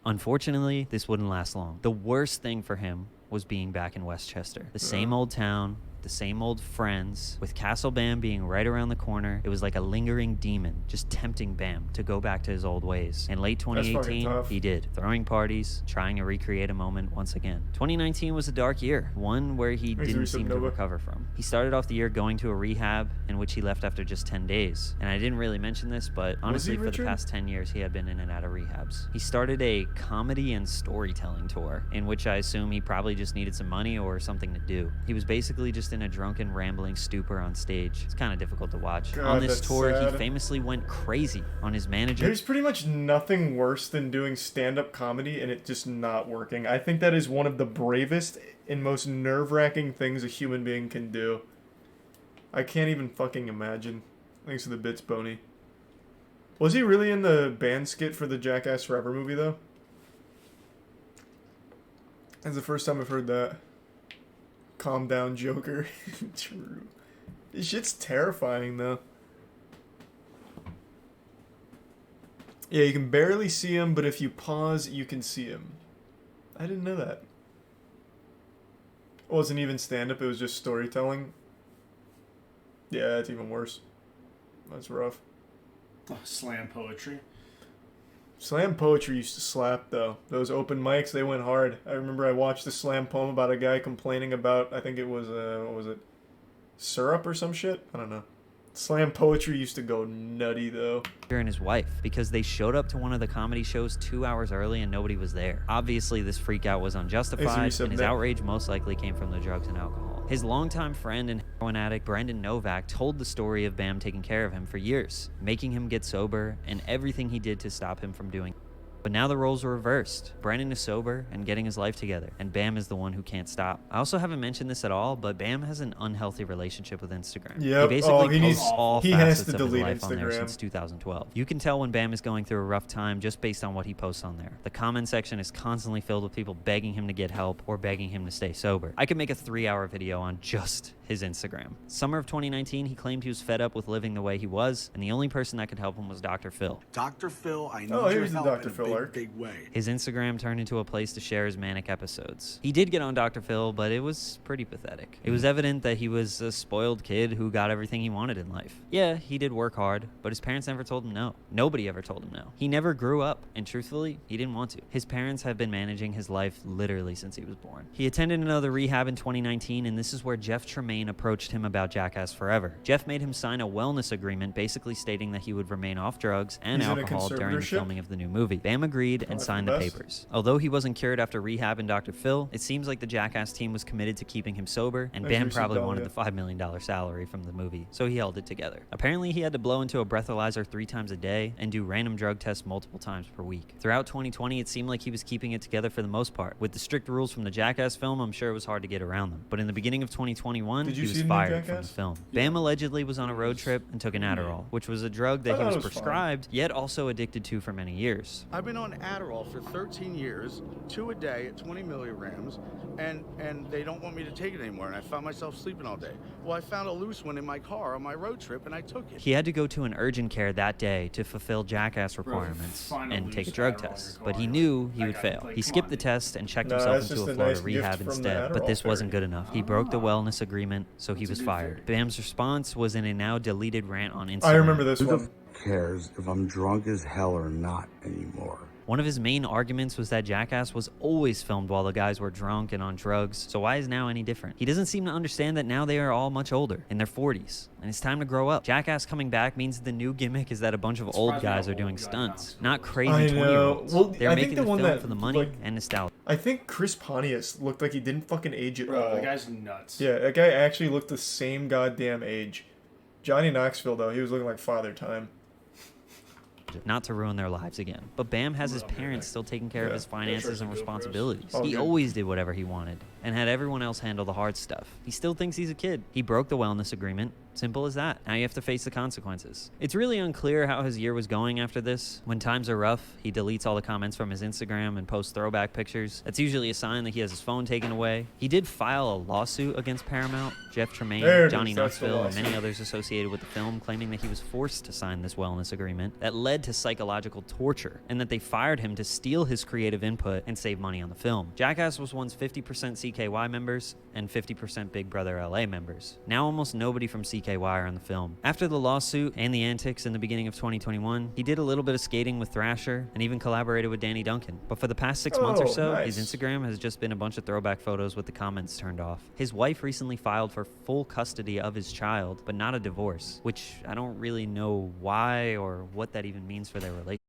Unfortunately, this wouldn't last long. The worst thing for him was being back in Westchester. The same old town, the same old friends, with Castle Bam being right around the corner. It was like a lingering demon just tempting Bam to go back to his old ways. In late 2018, he did, throwing parties, trying to recreate a moment once again. 2019 was a dark year, one where he didn't seem to recover from. He started off the year going to a rehab, in which he left after just 10 days. And I didn't really mention this, but honestly, for the past 10 years, he had been in and out of rehabs. He started a comedy and storytelling tour, in which I assume he probably just needed some money or something to do. He was basically just in a drunken, rambling stupor on stage. It's kind of difficult to watch. God, on this tour, sad. he famously went crazy on his manager. There's pretty much nothing worse than doing stand-up comedy and it just not working. I think that is one of the bravest and most nerve-wracking things a human being can do. I can't even fucking imagine. Thanks for the bits, Boney. Was he really in the band skit for the Jackass Forever movie, though? That's the first time I've heard that. Calm down, Joker. True. This shit's terrifying, though. Yeah, you can barely see him, but if you pause, you can see him. I didn't know that. It wasn't even stand-up, it was just storytelling. Yeah, that's even worse. That's rough. Slam poetry. Slam poetry used to slap, though. Those open mics, they went hard. I remember I watched a slam poem about a guy complaining about, I think it was, what was it? Syrup or some shit? I don't know. Slam poetry used to go nutty, though. And his wife, because they showed up to one of the comedy shows 2 hours early and nobody was there. Obviously, this freakout was unjustified, and his outrage most likely came from the drugs and alcohol. His longtime friend and heroin addict, Brendan Novak, told the story of Bam taking care of him for years, making him get sober, and everything he did to stop him from doing. But now the roles are reversed. Brendan is sober and getting his life together, and Bam is the one who can't stop. I also haven't mentioned this at all, but Bam has an unhealthy relationship with Instagram. Yep. He basically posts all facets of his delete life on there Instagram since 2012. You can tell when Bam is going through a rough time just based on what he posts on there. The comment section is constantly filled with people begging him to get help or begging him to stay sober. I could make a 3-hour video on just his Instagram. Summer of 2019, he claimed he was fed up with living the way he was, and the only person that could help him was Dr. Phil. Dr. Phil, I need your help Dr. in Phil a arc. big way. His Instagram turned into a place to share his manic episodes. He did get on Dr. Phil, but it was pretty pathetic. It was evident that he was a spoiled kid who got everything he wanted in life. Yeah, he did work hard, but his parents never told him no. Nobody ever told him no. He never grew up, and truthfully, he didn't want to. His parents have been managing his life literally since he was born. He attended another rehab in 2019, and this is where Jeff Tremaine approached him about Jackass Forever. Jeff made him sign a wellness agreement basically stating that he would remain off drugs and alcohol during the filming of the new movie. Bam agreed and signed the papers. Although he wasn't cured after rehab and Dr. Phil, it seems like the Jackass team was committed to keeping him sober, and Bam probably wanted the $5 million salary from the movie, so he held it together. Apparently, he had to blow into a breathalyzer 3 times a day and do random drug tests multiple times per week. Throughout 2020, it seemed like he was keeping it together for the most part. With the strict rules from the Jackass film, I'm sure it was hard to get around them. But in the beginning of 2021, Did you he see was the new fired from the Jackass? film. Bam allegedly was on a road trip and took an Adderall, which was a drug that he was prescribed, yet also addicted to for many years. I've been on Adderall for 13 years, 2 a day at 20 milligrams, and they don't want me to take it anymore, and I found myself sleeping all day. Well, I found a loose one in my car on my road trip, and I took it. He had to go to an urgent care that day to fulfill Jackass requirements and take a drug test, but he knew he would fail. He skipped the test and checked himself into a Florida rehab instead, but this wasn't good enough. He broke the wellness agreement, so he was fired. Bam's response was in a now deleted rant on Instagram. I remember this one. Who cares if I'm drunk as hell or not anymore? One of his main arguments was that Jackass was always filmed while the guys were drunk and on drugs, so why is now any different? He doesn't seem to understand that now they are all much older, in their 40s, and it's time to grow up. Jackass coming back means the new gimmick is that a bunch of old guys are doing stunts, not crazy 20-year-olds. Well, They're I making think the one film that, for the money like, and nostalgia. I think Chris Pontius looked like he didn't fucking age at all. The guy's nuts. Yeah, that guy actually looked the same goddamn age. Johnny Knoxville, though, he was looking like Father Time. Not to ruin their lives again. But Bam has his parents still taking care of his finances and responsibilities. All He good. always did whatever he wanted and had everyone else handle the hard stuff. He still thinks he's a kid. He broke the wellness agreement. Simple as that. Now you have to face the consequences. It's really unclear how his year was going after this. When times are rough, he deletes all the comments from his Instagram and posts throwback pictures. That's usually a sign that he has his phone taken away. He did file a lawsuit against Paramount, Jeff Tremaine, Johnny Knoxville, and many others associated with the film, claiming that he was forced to sign this wellness agreement that led to psychological torture and that they fired him to steal his creative input and save money on the film. Jackass was once 50% CKY members and 50% Big Brother LA members. Now almost nobody from CKY are in the film. After the lawsuit and the antics in the beginning of 2021, he did a little bit of skating with Thrasher and even collaborated with Danny Duncan. But for the past 6 months or so, his Instagram has just been a bunch of throwback photos with the comments turned off. His wife recently filed for full custody of his child, but not a divorce, which I don't really know why or what that even means for their relationship.